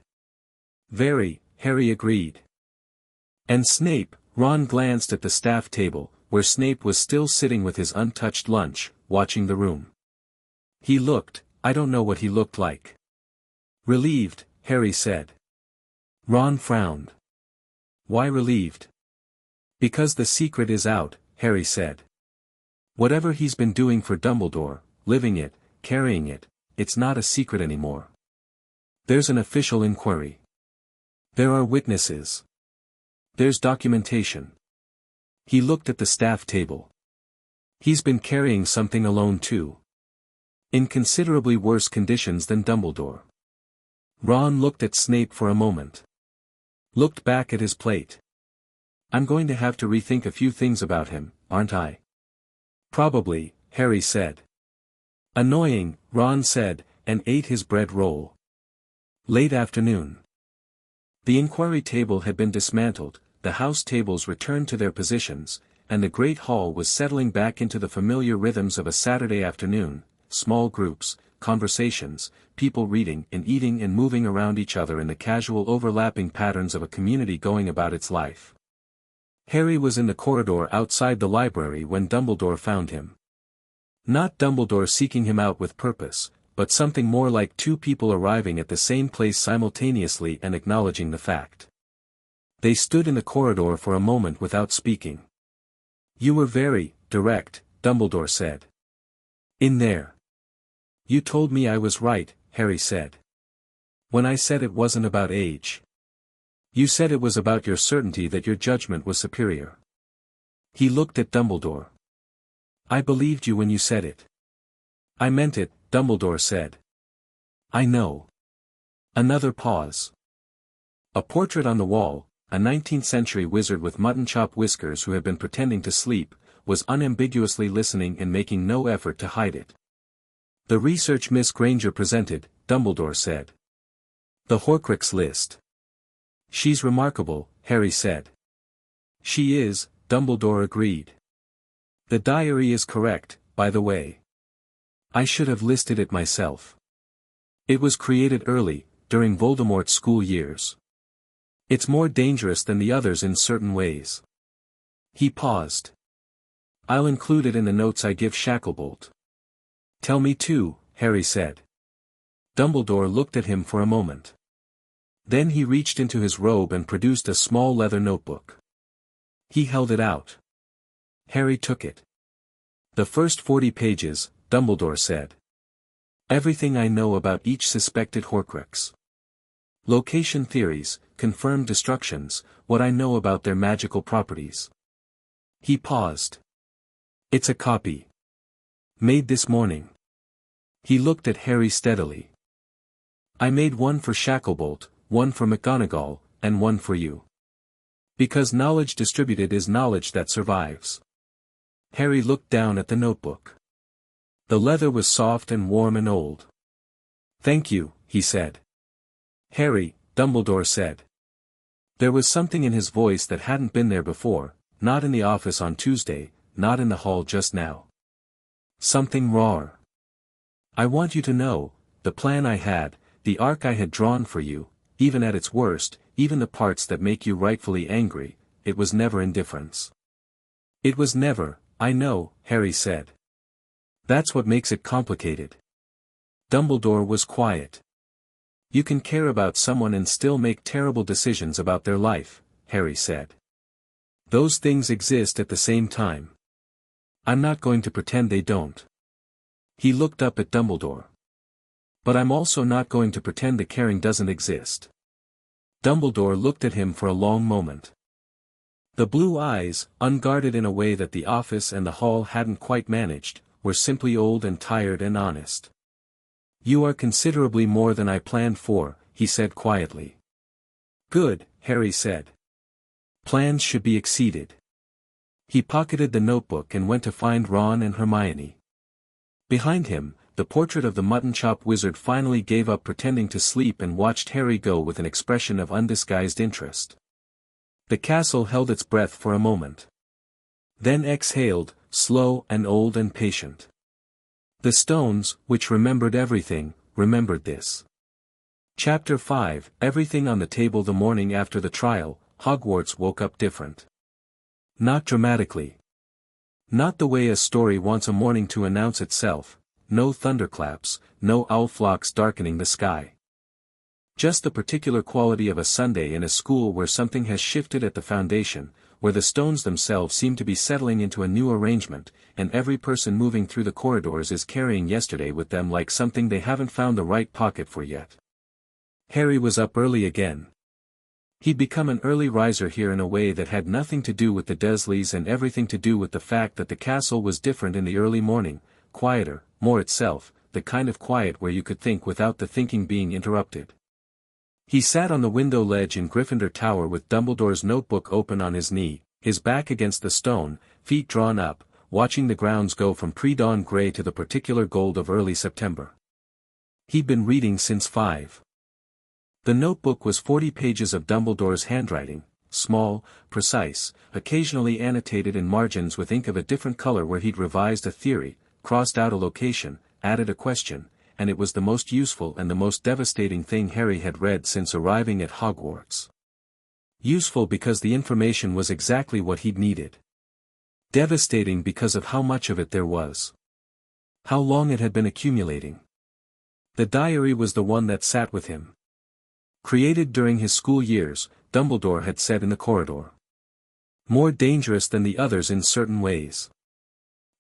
Very, Harry agreed. And Snape, Ron glanced at the staff table, where Snape was still sitting with his untouched lunch, watching the room. He looked, I don't know what he looked like. Relieved, Harry said. Ron frowned. Why relieved? Because the secret is out, Harry said. Whatever he's been doing for Dumbledore, living it, carrying it, it's not a secret anymore. There's an official inquiry. There are witnesses. There's documentation. He looked at the staff table. He's been carrying something alone too. In considerably worse conditions than Dumbledore. Ron looked at Snape for a moment. Looked back at his plate. I'm going to have to rethink a few things about him, aren't I? Probably, Harry said. Annoying, Ron said, and ate his bread roll. Late afternoon. The inquiry table had been dismantled, the house tables returned to their positions, and the great hall was settling back into the familiar rhythms of a Saturday afternoon, small groups, conversations, people reading and eating and moving around each other in the casual overlapping patterns of a community going about its life. Harry was in the corridor outside the library when Dumbledore found him. Not Dumbledore seeking him out with purpose, but something more like two people arriving at the same place simultaneously and acknowledging the fact. They stood in the corridor for a moment without speaking. You were very direct, Dumbledore said. In there. You told me I was right, Harry said. When I said it wasn't about age. You said it was about your certainty that your judgment was superior. He looked at Dumbledore. I believed you when you said it. I meant it, Dumbledore said. I know. Another pause. A portrait on the wall, a 19th-century wizard with mutton-chop whiskers who had been pretending to sleep, was unambiguously listening and making no effort to hide it. The research Miss Granger presented, Dumbledore said. The Horcrux list. She's remarkable, Harry said. She is, Dumbledore agreed. The diary is correct, by the way. I should have listed it myself. It was created early, during Voldemort's school years. It's more dangerous than the others in certain ways. He paused. I'll include it in the notes I give Shacklebolt. Tell me too, Harry said. Dumbledore looked at him for a moment. Then he reached into his robe and produced a small leather notebook. He held it out. Harry took it. The first 40 pages, Dumbledore said. Everything I know about each suspected Horcrux. Location theories, confirmed destructions, what I know about their magical properties. He paused. It's a copy. Made this morning. He looked at Harry steadily. I made one for Shacklebolt, one for McGonagall, and one for you. Because knowledge distributed is knowledge that survives. Harry looked down at the notebook. The leather was soft and warm and old. Thank you, he said. Harry, Dumbledore said. There was something in his voice that hadn't been there before, not in the office on Tuesday, not in the hall just now. Something raw. I want you to know, the plan I had, the arc I had drawn for you, even at its worst, even the parts that make you rightfully angry, it was never indifference. It was never, I know, Harry said. That's what makes it complicated. Dumbledore was quiet. You can care about someone and still make terrible decisions about their life, Harry said. Those things exist at the same time. I'm not going to pretend they don't. He looked up at Dumbledore. But I'm also not going to pretend the caring doesn't exist. Dumbledore looked at him for a long moment. The blue eyes, unguarded in a way that the office and the hall hadn't quite managed, were simply old and tired and honest. You are considerably more than I planned for, he said quietly. Good, Harry said. Plans should be exceeded. He pocketed the notebook and went to find Ron and Hermione. Behind him, the portrait of the mutton-chop wizard finally gave up pretending to sleep and watched Harry go with an expression of undisguised interest. The castle held its breath for a moment. Then exhaled, slow and old and patient. The stones, which remembered everything, remembered this. Chapter 5, Everything on the table. The morning after the trial, Hogwarts woke up different. Not dramatically. Not the way a story wants a morning to announce itself, no thunderclaps, no owl flocks darkening the sky. Just the particular quality of a Sunday in a school where something has shifted at the foundation, where the stones themselves seem to be settling into a new arrangement, and every person moving through the corridors is carrying yesterday with them like something they haven't found the right pocket for yet. Harry was up early again. He'd become an early riser here in a way that had nothing to do with the Dursleys and everything to do with the fact that the castle was different in the early morning, quieter, more itself, the kind of quiet where you could think without the thinking being interrupted. He sat on the window ledge in Gryffindor Tower with Dumbledore's notebook open on his knee, his back against the stone, feet drawn up, watching the grounds go from pre-dawn grey to the particular gold of early September. He'd been reading since 5. The notebook was 40 pages of Dumbledore's handwriting, small, precise, occasionally annotated in margins with ink of a different color where he'd revised a theory, crossed out a location, added a question, and it was the most useful and the most devastating thing Harry had read since arriving at Hogwarts. Useful because the information was exactly what he'd needed. Devastating because of how much of it there was. How long it had been accumulating. The diary was the one that sat with him. Created during his school years, Dumbledore had said in the corridor. More dangerous than the others in certain ways.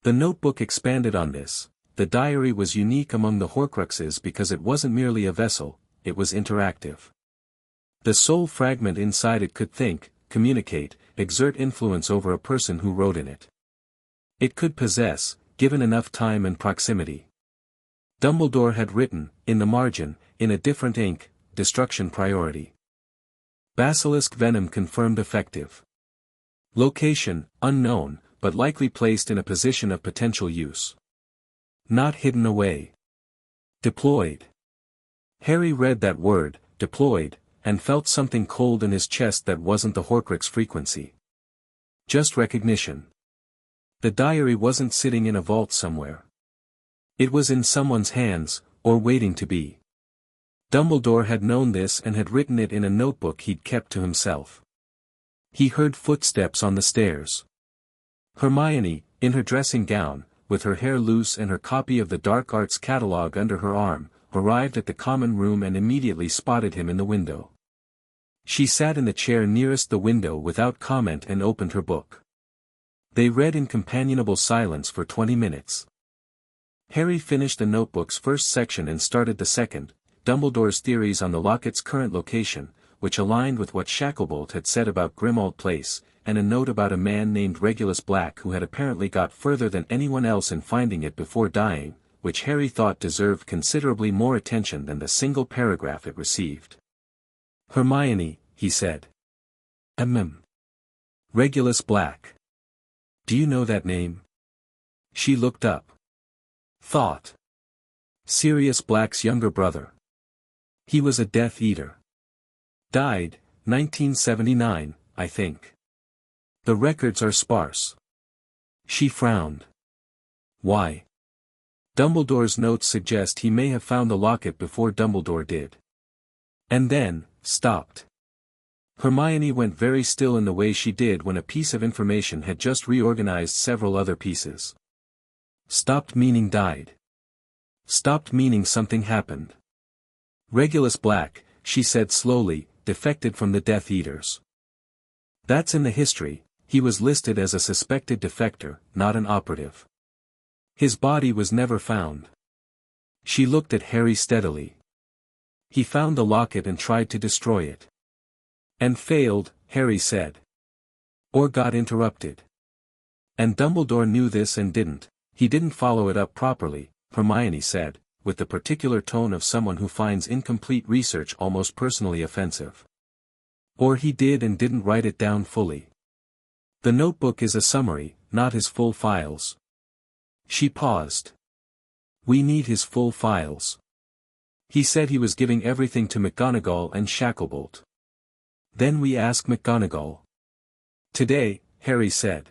The notebook expanded on this. The diary was unique among the Horcruxes because it wasn't merely a vessel, it was interactive. The soul fragment inside it could think, communicate, exert influence over a person who wrote in it. It could possess, given enough time and proximity. Dumbledore had written, in the margin, in a different ink, destruction priority. Basilisk venom confirmed effective. Location, unknown, but likely placed in a position of potential use. Not hidden away. Deployed. Harry read that word, deployed, and felt something cold in his chest that wasn't the Horcrux frequency. Just recognition. The diary wasn't sitting in a vault somewhere. It was in someone's hands, or waiting to be. Dumbledore had known this and had written it in a notebook he'd kept to himself. He heard footsteps on the stairs. Hermione, in her dressing gown, with her hair loose and her copy of the dark arts catalogue under her arm, arrived at the common room and immediately spotted him in the window. She sat in the chair nearest the window without comment and opened her book. They read in companionable silence for 20 minutes. Harry finished the notebook's first section and started the second, Dumbledore's theories on the locket's current location, which aligned with what Shacklebolt had said about Grimmauld Place, and a note about a man named Regulus Black who had apparently got further than anyone else in finding it before dying, which Harry thought deserved considerably more attention than the single paragraph it received. "Hermione," he said. Regulus Black. Do you know that name?" She looked up. Thought. Sirius Black's younger brother. He was a Death Eater. Died, 1979, I think. The records are sparse. She frowned. Why? Dumbledore's notes suggest he may have found the locket before Dumbledore did. And then, stopped. Hermione went very still in the way she did when a piece of information had just reorganized several other pieces. Stopped meaning died. Stopped meaning something happened. Regulus Black, she said slowly, defected from the Death Eaters. That's in the history, he was listed as a suspected defector, not an operative. His body was never found. She looked at Harry steadily. He found the locket and tried to destroy it. And failed, Harry said. Or got interrupted. And Dumbledore knew this and didn't. He didn't follow it up properly, Hermione said, with the particular tone of someone who finds incomplete research almost personally offensive. Or he did and didn't write it down fully. The notebook is a summary, not his full files. She paused. We need his full files. He said he was giving everything to McGonagall and Shacklebolt. Then we ask McGonagall. Today, Harry said.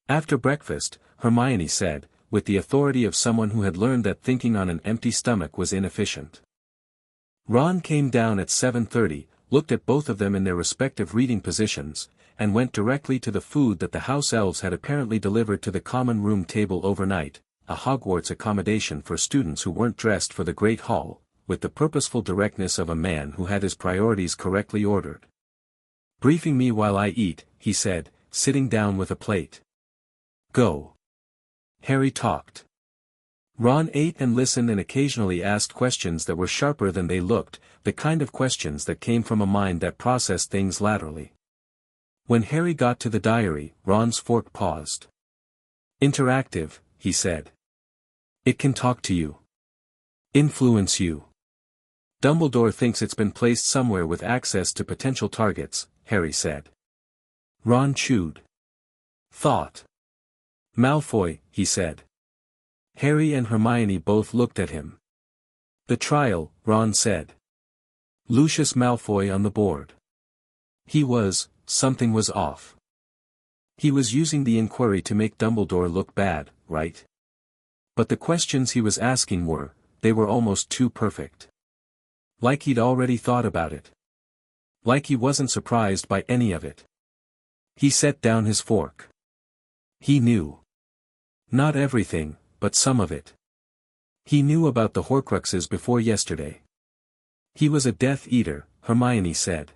After breakfast, Hermione said, with the authority of someone who had learned that thinking on an empty stomach was inefficient. Ron came down at 7:30, looked at both of them in their respective reading positions, and went directly to the food that the house elves had apparently delivered to the common room table overnight, a Hogwarts accommodation for students who weren't dressed for the Great Hall, with the purposeful directness of a man who had his priorities correctly ordered. Briefing me while I eat, he said, sitting down with a plate. Go. Harry talked. Ron ate and listened and occasionally asked questions that were sharper than they looked, the kind of questions that came from a mind that processed things laterally. When Harry got to the diary, Ron's fork paused. Interactive, he said. It can talk to you. Influence you. Dumbledore thinks it's been placed somewhere with access to potential targets, Harry said. Ron chewed. Thought. Malfoy, he said. Harry and Hermione both looked at him. The trial, Ron said. Lucius Malfoy on the board. He was, something was off. He was using the inquiry to make Dumbledore look bad, right? But the questions he was asking they were almost too perfect. Like he'd already thought about it. Like he wasn't surprised by any of it. He set down his fork. He knew. Not everything, but some of it. He knew about the Horcruxes before yesterday. He was a Death Eater, Hermione said.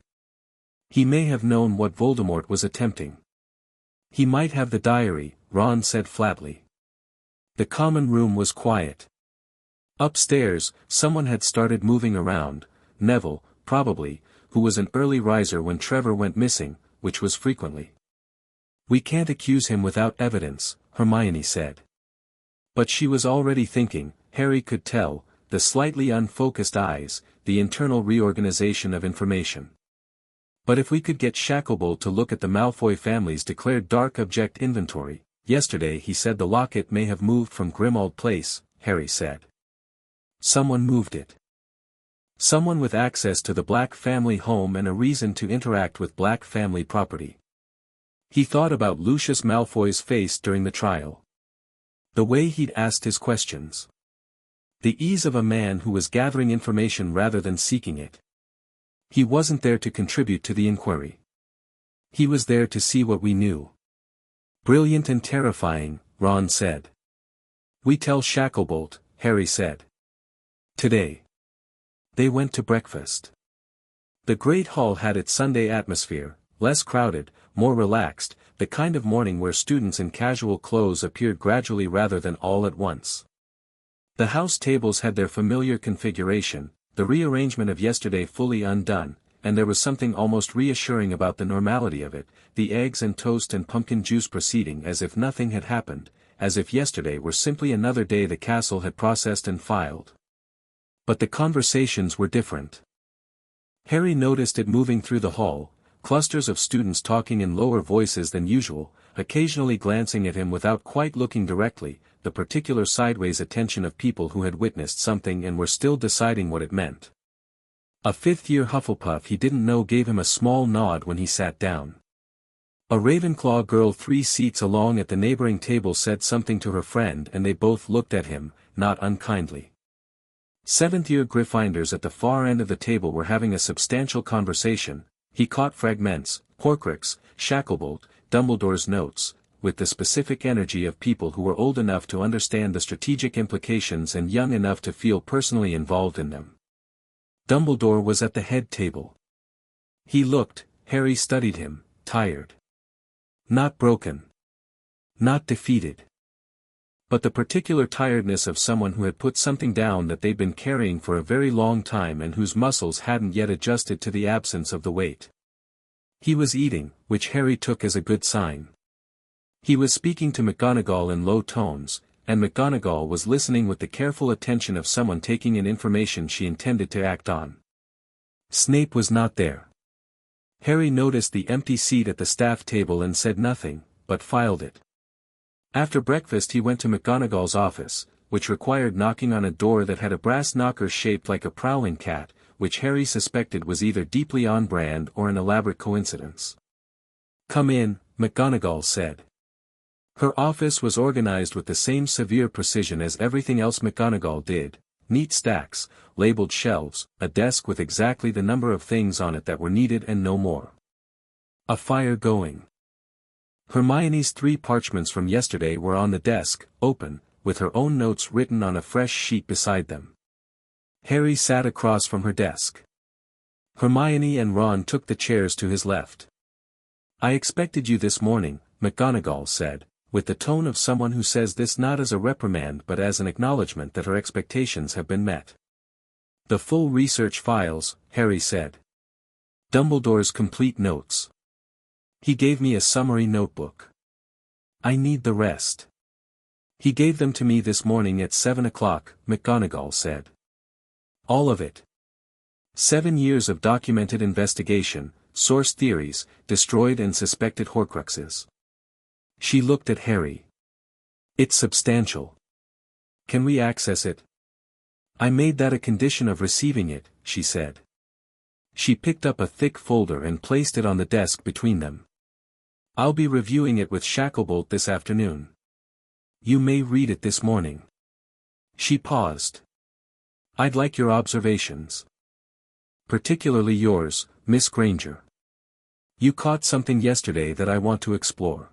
He may have known what Voldemort was attempting. He might have the diary, Ron said flatly. The common room was quiet. Upstairs, someone had started moving around, Neville, probably, who was an early riser when Trevor went missing, which was frequently. We can't accuse him without evidence, Hermione said. But she was already thinking, Harry could tell, the slightly unfocused eyes, the internal reorganization of information. But if we could get Shacklebolt to look at the Malfoy family's declared dark object inventory, yesterday he said the locket may have moved from Grimmauld Place, Harry said. Someone moved it. Someone with access to the Black family home and a reason to interact with Black family property. He thought about Lucius Malfoy's face during the trial. The way he'd asked his questions. The ease of a man who was gathering information rather than seeking it. He wasn't there to contribute to the inquiry. He was there to see what we knew. Brilliant and terrifying, Ron said. We tell Shacklebolt, Harry said. Today. They went to breakfast. The Great Hall had its Sunday atmosphere, less crowded, more relaxed, the kind of morning where students in casual clothes appeared gradually rather than all at once. The house tables had their familiar configuration, the rearrangement of yesterday fully undone, and there was something almost reassuring about the normality of it, the eggs and toast and pumpkin juice proceeding as if nothing had happened, as if yesterday were simply another day the castle had processed and filed. But the conversations were different. Harry noticed it moving through the hall, clusters of students talking in lower voices than usual, occasionally glancing at him without quite looking directly, the particular sideways attention of people who had witnessed something and were still deciding what it meant. A fifth-year Hufflepuff he didn't know gave him a small nod when he sat down. A Ravenclaw girl 3 seats along at the neighboring table said something to her friend and they both looked at him, not unkindly. Seventh-year Gryffindors at the far end of the table were having a substantial conversation. He caught fragments, Horcrux, Shacklebolt, Dumbledore's notes, with the specific energy of people who were old enough to understand the strategic implications and young enough to feel personally involved in them. Dumbledore was at the head table. He looked, Harry studied him, tired. Not broken. Not defeated. But the particular tiredness of someone who had put something down that they'd been carrying for a very long time and whose muscles hadn't yet adjusted to the absence of the weight. He was eating, which Harry took as a good sign. He was speaking to McGonagall in low tones, and McGonagall was listening with the careful attention of someone taking in information she intended to act on. Snape was not there. Harry noticed the empty seat at the staff table and said nothing, but filed it. After breakfast he went to McGonagall's office, which required knocking on a door that had a brass knocker shaped like a prowling cat, which Harry suspected was either deeply on brand or an elaborate coincidence. "Come in," McGonagall said. Her office was organized with the same severe precision as everything else McGonagall did, neat stacks, labeled shelves, a desk with exactly the number of things on it that were needed and no more. A fire going. Hermione's 3 parchments from yesterday were on the desk, open, with her own notes written on a fresh sheet beside them. Harry sat across from her desk. Hermione and Ron took the chairs to his left. "I expected you this morning," McGonagall said, with the tone of someone who says this not as a reprimand but as an acknowledgement that her expectations have been met. "The full research files," Harry said. "Dumbledore's complete notes. He gave me a summary notebook. I need the rest. He gave them to me this morning at 7 o'clock, McGonagall said. "All of it. 7 years of documented investigation, source theories, destroyed and suspected Horcruxes." She looked at Harry. "It's substantial. Can we access it?" "I made that a condition of receiving it," she said. She picked up a thick folder and placed it on the desk between them. "I'll be reviewing it with Shacklebolt this afternoon. You may read it this morning." She paused. "I'd like your observations. Particularly yours, Miss Granger. You caught something yesterday that I want to explore."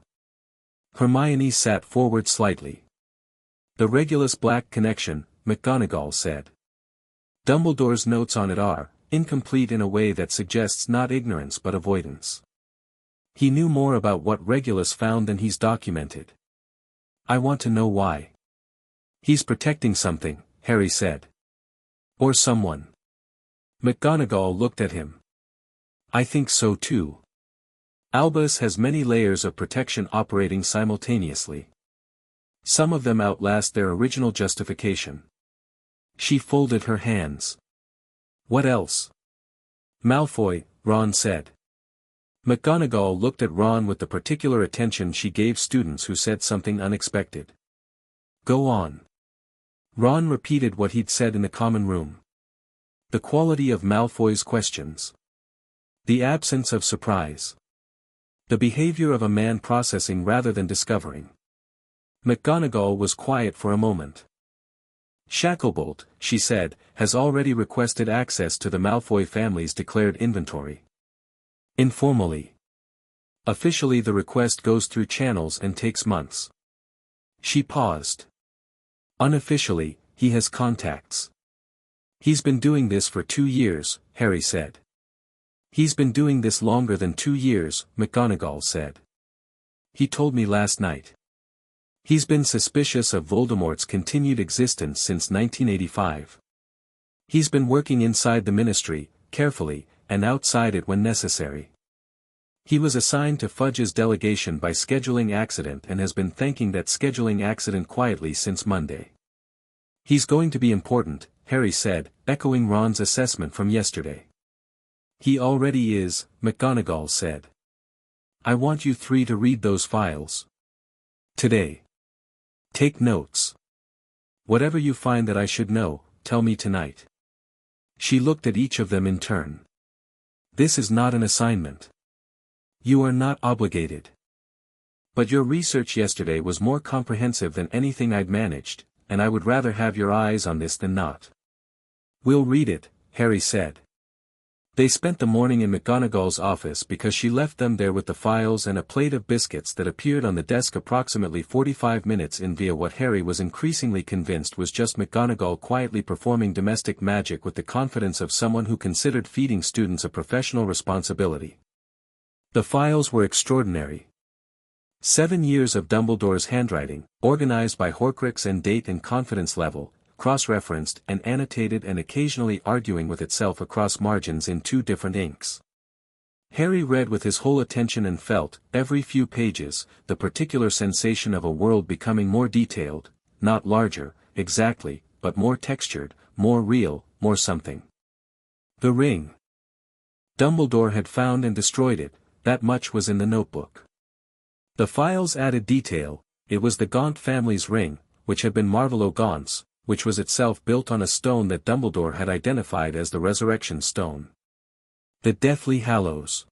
Hermione sat forward slightly. "The Regulus Black connection," McGonagall said. "Dumbledore's notes on it are incomplete in a way that suggests not ignorance but avoidance. He knew more about what Regulus found than he's documented. I want to know why." "He's protecting something," Harry said. "Or someone." McGonagall looked at him. "I think so too. Albus has many layers of protection operating simultaneously. Some of them outlast their original justification." She folded her hands. "What else?" "Malfoy," Ron said. McGonagall looked at Ron with the particular attention she gave students who said something unexpected. "Go on." Ron repeated what he'd said in the common room. The quality of Malfoy's questions. The absence of surprise. The behavior of a man processing rather than discovering. McGonagall was quiet for a moment. "Shacklebolt," she said, "has already requested access to the Malfoy family's declared inventory. Informally. Officially the request goes through channels and takes months." She paused. "Unofficially, he has contacts. He's been doing this for 2 years, Harry said. "He's been doing this longer than 2 years, McGonagall said. He told me last night." He's been suspicious of Voldemort's continued existence since 1985. He's been working inside the ministry, carefully, and outside it when necessary. He was assigned to Fudge's delegation by scheduling accident and has been thanking that scheduling accident quietly since Monday. He's going to be important, Harry said, echoing Ron's assessment from yesterday. He already is, McGonagall said. I want you three to read those files. Today. Take notes. Whatever you find that I should know, tell me tonight. She looked at each of them in turn. This is not an assignment. You are not obligated. But your research yesterday was more comprehensive than anything I'd managed, and I would rather have your eyes on this than not. We'll read it, Harry said. They spent the morning in McGonagall's office because she left them there with the files and a plate of biscuits that appeared on the desk approximately 45 minutes in via what Harry was increasingly convinced was just McGonagall quietly performing domestic magic with the confidence of someone who considered feeding students a professional responsibility. The files were extraordinary. 7 years of Dumbledore's handwriting, organized by Horcrux and date and confidence level, cross-referenced and annotated and occasionally arguing with itself across margins in 2 different inks. Harry read with his whole attention and felt, every few pages, the particular sensation of a world becoming more detailed, not larger, exactly, but more textured, more real, more something. The ring. Dumbledore had found and destroyed it, that much was in the notebook. The files added detail, it was the Gaunt family's ring, which had been Marvolo Gaunt's, which was itself built on a stone that Dumbledore had identified as the Resurrection Stone. The Deathly Hallows.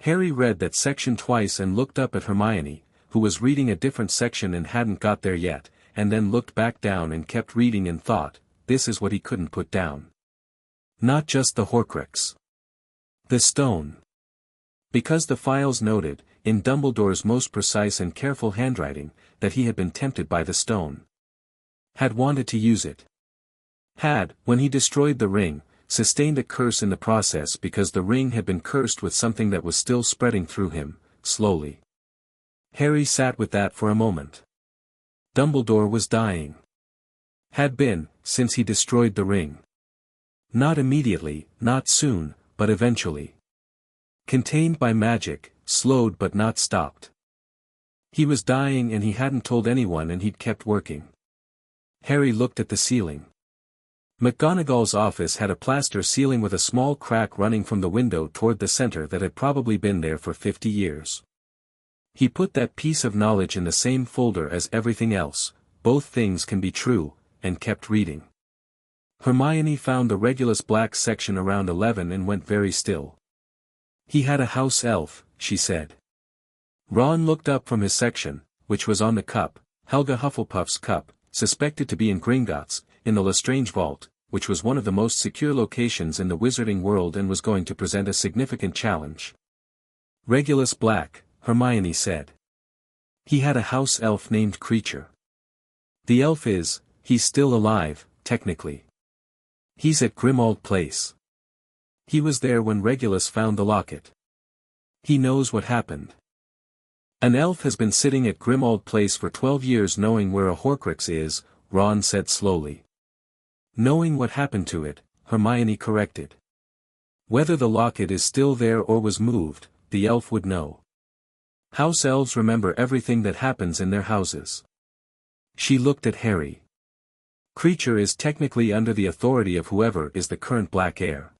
Harry read that section twice and looked up at Hermione, who was reading a different section and hadn't got there yet, and then looked back down and kept reading and thought, this is what he couldn't put down. Not just the Horcrux. The stone. Because the files noted, in Dumbledore's most precise and careful handwriting, that he had been tempted by the stone. Had wanted to use it. Had, when he destroyed the ring, sustained a curse in the process because the ring had been cursed with something that was still spreading through him, slowly. Harry sat with that for a moment. Dumbledore was dying. Had been, since he destroyed the ring. Not immediately, not soon, but eventually. Contained by magic, slowed but not stopped. He was dying and he hadn't told anyone and he'd kept working. Harry looked at the ceiling. McGonagall's office had a plaster ceiling with a small crack running from the window toward the center that had probably been there for 50 years. He put that piece of knowledge in the same folder as everything else, both things can be true, and kept reading. Hermione found the Regulus Black section around 11 and went very still. He had a house elf, she said. Ron looked up from his section, which was on the cup, Helga Hufflepuff's cup, suspected to be in Gringotts, in the Lestrange Vault, which was one of the most secure locations in the wizarding world and was going to present a significant challenge. Regulus Black, Hermione said. He had a house elf named Creature. The elf he's still alive, technically. He's at Grimmauld Place. He was there when Regulus found the locket. He knows what happened. An elf has been sitting at Grimmauld Place for 12 years knowing where a Horcrux is, Ron said slowly. Knowing what happened to it, Hermione corrected. Whether the locket is still there or was moved, the elf would know. House elves remember everything that happens in their houses. She looked at Harry. Creature is technically under the authority of whoever is the current Black Heir.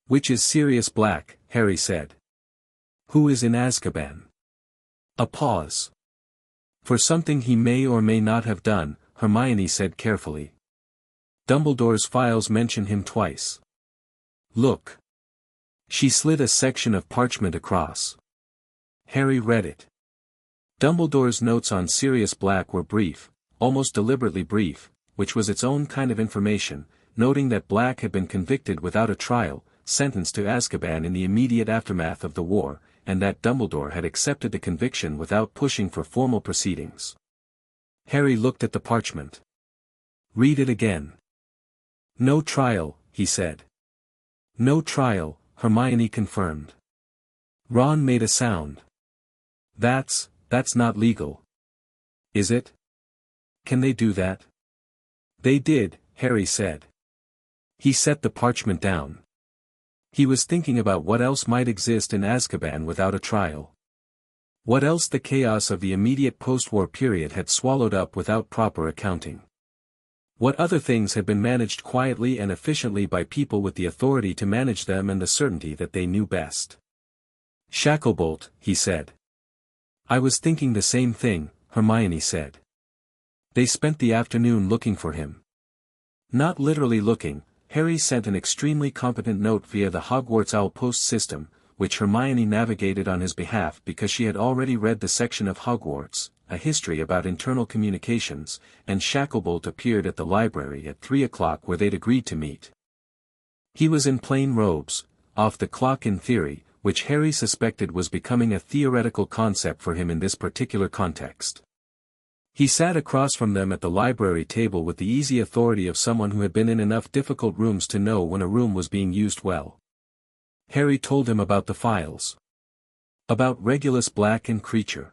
Which is Sirius Black, Harry said. Who is in Azkaban. A pause. For something he may or may not have done, Hermione said carefully. Dumbledore's files mention him twice. Look. She slid a section of parchment across. Harry read it. Dumbledore's notes on Sirius Black were brief, almost deliberately brief, which was its own kind of information, noting that Black had been convicted without a trial, sentenced to Azkaban in the immediate aftermath of the war, and that Dumbledore had accepted the conviction without pushing for formal proceedings. Harry looked at the parchment. Read it again. No trial, he said. No trial, Hermione confirmed. Ron made a sound. That's not legal. Is it? Can they do that? They did, Harry said. He set the parchment down. He was thinking about what else might exist in Azkaban without a trial. What else the chaos of the immediate post-war period had swallowed up without proper accounting. What other things had been managed quietly and efficiently by people with the authority to manage them and the certainty that they knew best. Shacklebolt, he said. I was thinking the same thing, Hermione said. They spent the afternoon looking for him. Not literally looking, Harry sent an extremely competent note via the Hogwarts Owl Post system, which Hermione navigated on his behalf because she had already read the section of Hogwarts, a history about internal communications, and Shacklebolt appeared at the library at 3 o'clock where they'd agreed to meet. He was in plain robes, off the clock in theory, which Harry suspected was becoming a theoretical concept for him in this particular context. He sat across from them at the library table with the easy authority of someone who had been in enough difficult rooms to know when a room was being used well. Harry told him about the files. About Regulus Black and Creature.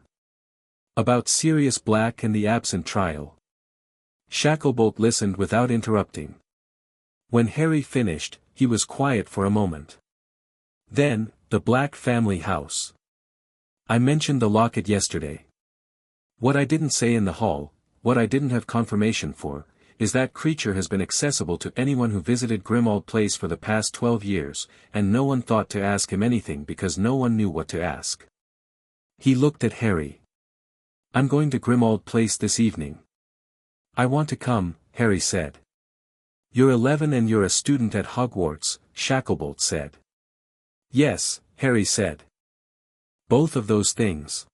About Sirius Black and the absent trial. Shacklebolt listened without interrupting. When Harry finished, he was quiet for a moment. Then, the Black family house. I mentioned the locket yesterday. What I didn't say in the hall, what I didn't have confirmation for, is that Creature has been accessible to anyone who visited Grimmauld Place for the past 12 years, and no one thought to ask him anything because no one knew what to ask. He looked at Harry. I'm going to Grimmauld Place this evening. I want to come, Harry said. You're 11 and you're a student at Hogwarts, Shacklebolt said. Yes, Harry said. Both of those things.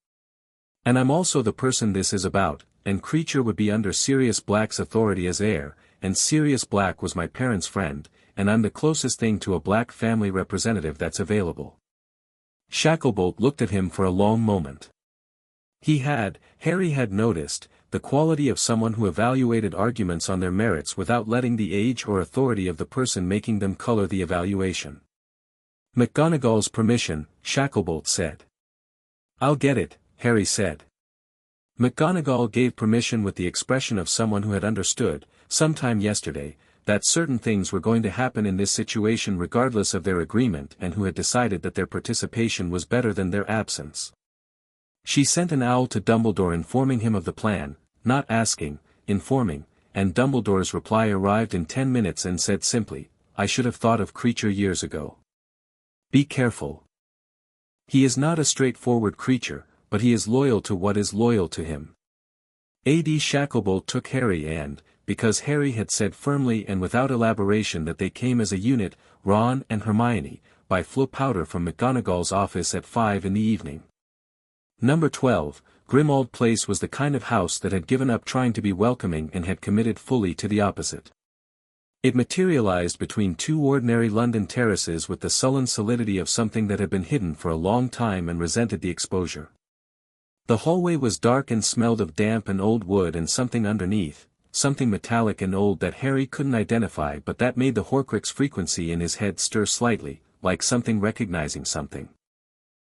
And I'm also the person this is about, and Creature would be under Sirius Black's authority as heir, and Sirius Black was my parents' friend, and I'm the closest thing to a Black family representative that's available. Shacklebolt looked at him for a long moment. Harry had noticed, the quality of someone who evaluated arguments on their merits without letting the age or authority of the person making them color the evaluation. McGonagall's permission, Shacklebolt said. I'll get it, Harry said. McGonagall gave permission with the expression of someone who had understood, sometime yesterday, that certain things were going to happen in this situation regardless of their agreement and who had decided that their participation was better than their absence. She sent an owl to Dumbledore informing him of the plan, not asking, informing, and Dumbledore's reply arrived in 10 minutes and said simply, I should have thought of Creature years ago. Be careful. He is not a straightforward creature, but he is loyal to what is loyal to him. A.D. Shacklebolt took Harry and, because Harry had said firmly and without elaboration that they came as a unit, Ron and Hermione, by Flo Powder from McGonagall's office at 5 in the evening. Number 12, Grimmauld Place was the kind of house that had given up trying to be welcoming and had committed fully to the opposite. It materialized between two ordinary London terraces with the sullen solidity of something that had been hidden for a long time and resented the exposure. The hallway was dark and smelled of damp and old wood and something underneath, something metallic and old that Harry couldn't identify but that made the Horcrux frequency in his head stir slightly, like something recognizing something.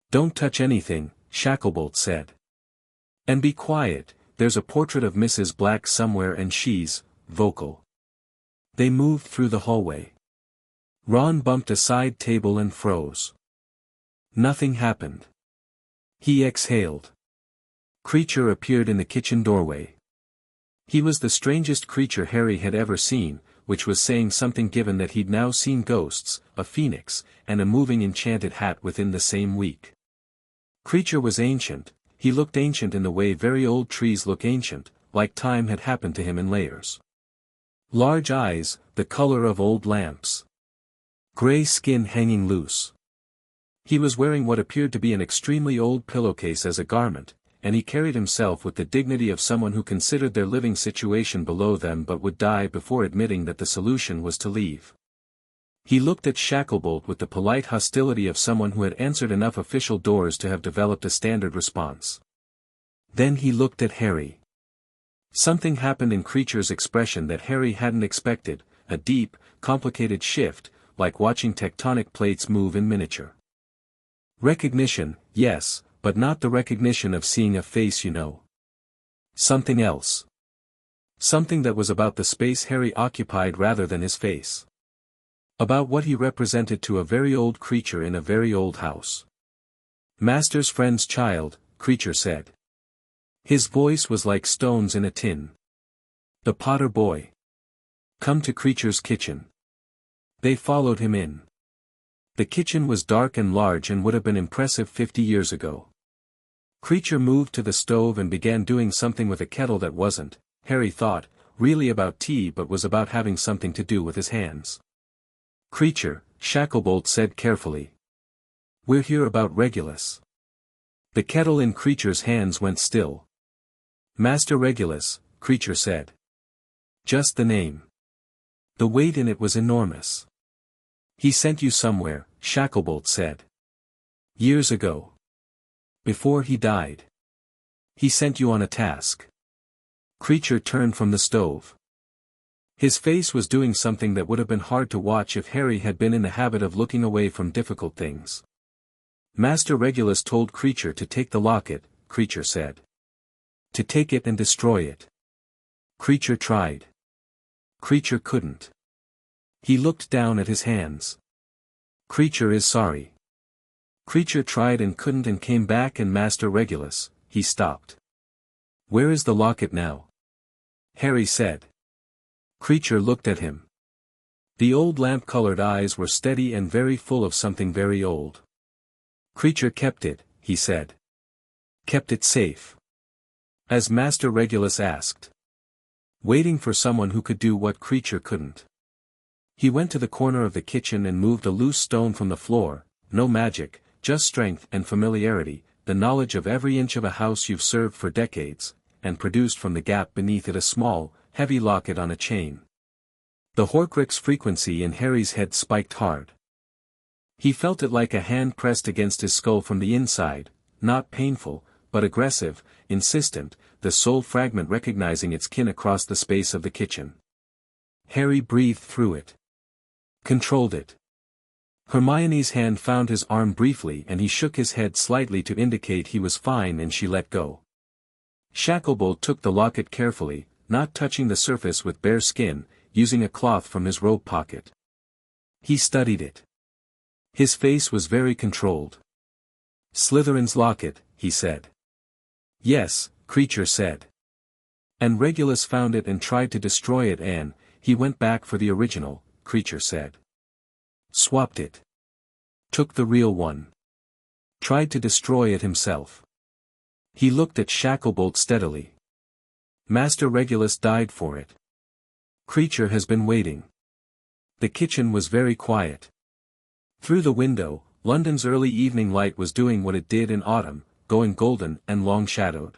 Don't touch anything, Shacklebolt said. And be quiet, there's a portrait of Mrs. Black somewhere and she's vocal. They moved through the hallway. Ron bumped a side table and froze. Nothing happened. He exhaled. Creature appeared in the kitchen doorway. He was the strangest creature Harry had ever seen, which was saying something given that he'd now seen ghosts, a phoenix, and a moving enchanted hat within the same week. Creature was ancient, he looked ancient in the way very old trees look ancient, like time had happened to him in layers. Large eyes, the color of old lamps. Gray skin hanging loose. He was wearing what appeared to be an extremely old pillowcase as a garment, and he carried himself with the dignity of someone who considered their living situation below them but would die before admitting that the solution was to leave. He looked at Shacklebolt with the polite hostility of someone who had answered enough official doors to have developed a standard response. Then he looked at Harry. Something happened in Creature's expression that Harry hadn't expected, a deep, complicated shift, like watching tectonic plates move in miniature. Recognition, yes, but not the recognition of seeing a face you know. Something else. Something that was about the space Harry occupied rather than his face. About what he represented to a very old creature in a very old house. Master's friend's child, creature said. His voice was like stones in a tin. The Potter boy. Come to creature's kitchen. They followed him in. The kitchen was dark and large and would have been impressive 50 years ago. Creature moved to the stove and began doing something with a kettle that wasn't, Harry thought, really about tea but was about having something to do with his hands. Creature, Shacklebolt said carefully. We're here about Regulus. The kettle in Creature's hands went still. Master Regulus, Creature said. Just the name. The weight in it was enormous. He sent you somewhere, Shacklebolt said. Years ago. Before he died. He sent you on a task. Creature turned from the stove. His face was doing something that would have been hard to watch if Harry had been in the habit of looking away from difficult things. Master Regulus told Creature to take the locket, Creature said. To take it and destroy it. Creature tried. Creature couldn't. He looked down at his hands. Creature is sorry. Creature tried and couldn't and came back and Master Regulus, he stopped. Where is the locket now? Harry said. Creature looked at him. The old lamp-colored eyes were steady and very full of something very old. Creature kept it, he said. Kept it safe. As Master Regulus asked. Waiting for someone who could do what Creature couldn't. He went to the corner of the kitchen and moved a loose stone from the floor, no magic, just strength and familiarity, the knowledge of every inch of a house you've served for decades, and produced from the gap beneath it a small, heavy locket on a chain. The Horcrux frequency in Harry's head spiked hard. He felt it like a hand pressed against his skull from the inside, not painful, but aggressive, insistent, the soul fragment recognizing its kin across the space of the kitchen. Harry breathed through it. Controlled it. Hermione's hand found his arm briefly and he shook his head slightly to indicate he was fine and she let go. Shacklebolt took the locket carefully, not touching the surface with bare skin, using a cloth from his robe pocket. He studied it. His face was very controlled. Slytherin's locket, he said. Yes, Creature said. And Regulus found it and tried to destroy it and, he went back for the original, Creature said. Swapped it. Took the real one. Tried to destroy it himself. He looked at Shacklebolt steadily. Master Regulus died for it. Creature has been waiting. The kitchen was very quiet. Through the window, London's early evening light was doing what it did in autumn, going golden and long-shadowed.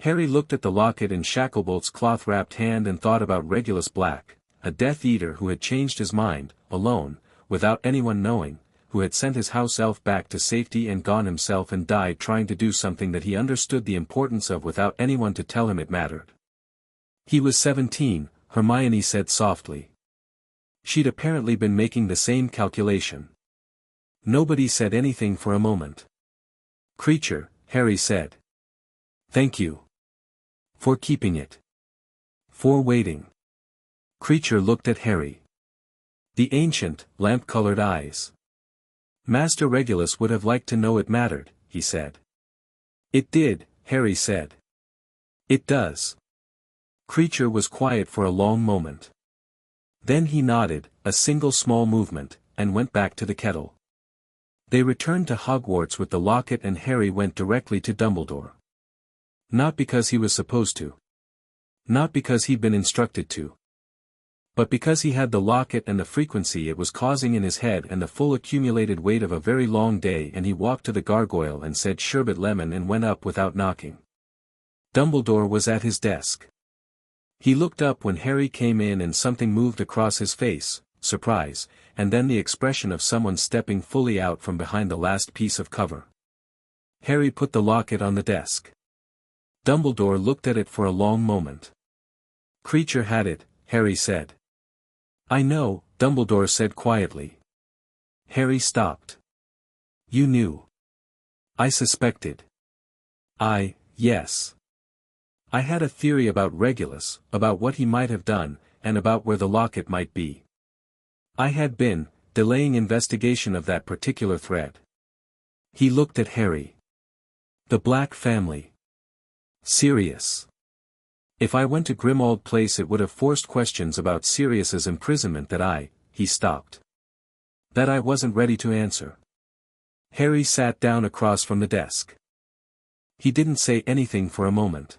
Harry looked at the locket in Shacklebolt's cloth-wrapped hand and thought about Regulus Black, a Death Eater who had changed his mind, alone, without anyone knowing, who had sent his house elf back to safety and gone himself and died trying to do something that he understood the importance of without anyone to tell him it mattered. He was 17, Hermione said softly. She'd apparently been making the same calculation. Nobody said anything for a moment. Creature, Harry said. Thank you. For keeping it. For waiting. Creature looked at Harry. The ancient, lamp-colored eyes. Master Regulus would have liked to know it mattered, he said. It did, Harry said. It does. Creature was quiet for a long moment. Then he nodded, a single small movement, and went back to the kettle. They returned to Hogwarts with the locket and Harry went directly to Dumbledore. Not because he was supposed to. Not because he'd been instructed to. But because he had the locket and the frequency it was causing in his head and the full accumulated weight of a very long day and he walked to the gargoyle and said sherbet lemon and went up without knocking. Dumbledore was at his desk. He looked up when Harry came in and something moved across his face, surprise, and then the expression of someone stepping fully out from behind the last piece of cover. Harry put the locket on the desk. Dumbledore looked at it for a long moment. Creature had it, Harry said. I know, Dumbledore said quietly. Harry stopped. You knew. I suspected. Yes. I had a theory about Regulus, about what he might have done, and about where the locket might be. I had been, delaying investigation of that particular thread. He looked at Harry. The Black family. Sirius. If I went to Grimmauld Place it would have forced questions about Sirius's imprisonment he stopped. That I wasn't ready to answer. Harry sat down across from the desk. He didn't say anything for a moment.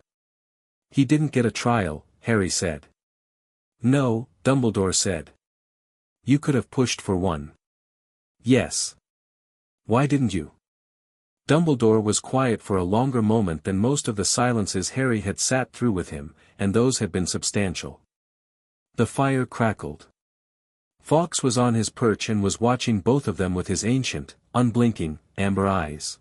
He didn't get a trial, Harry said. No, Dumbledore said. You could have pushed for one. Yes. Why didn't you? Dumbledore was quiet for a longer moment than most of the silences Harry had sat through with him, and those had been substantial. The fire crackled. Fawkes was on his perch and was watching both of them with his ancient, unblinking, amber eyes.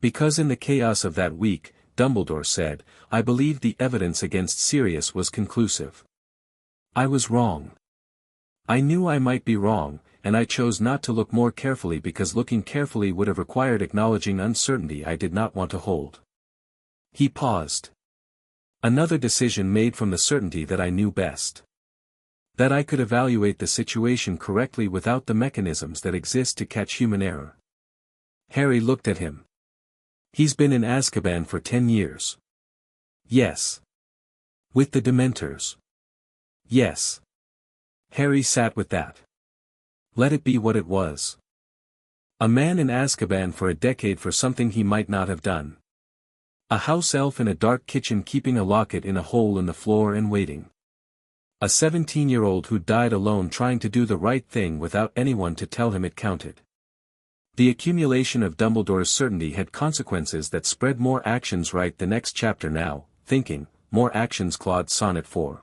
Because in the chaos of that week, Dumbledore said, I believed the evidence against Sirius was conclusive. I was wrong. I knew I might be wrong, and I chose not to look more carefully because looking carefully would have required acknowledging uncertainty I did not want to hold. He paused. Another decision made from the certainty that I knew best. That I could evaluate the situation correctly without the mechanisms that exist to catch human error. Harry looked at him. He's been in Azkaban for 10 years. Yes. With the Dementors. Yes. Harry sat with that. Let it be what it was. A man in Azkaban for a decade for something he might not have done. A house elf in a dark kitchen keeping a locket in a hole in the floor and waiting. A 17-year-old who died alone trying to do the right thing without anyone to tell him it counted. The accumulation of Dumbledore's certainty had consequences that spread more actions. Write the next chapter now, thinking, more actions. Claude Sonnet 4.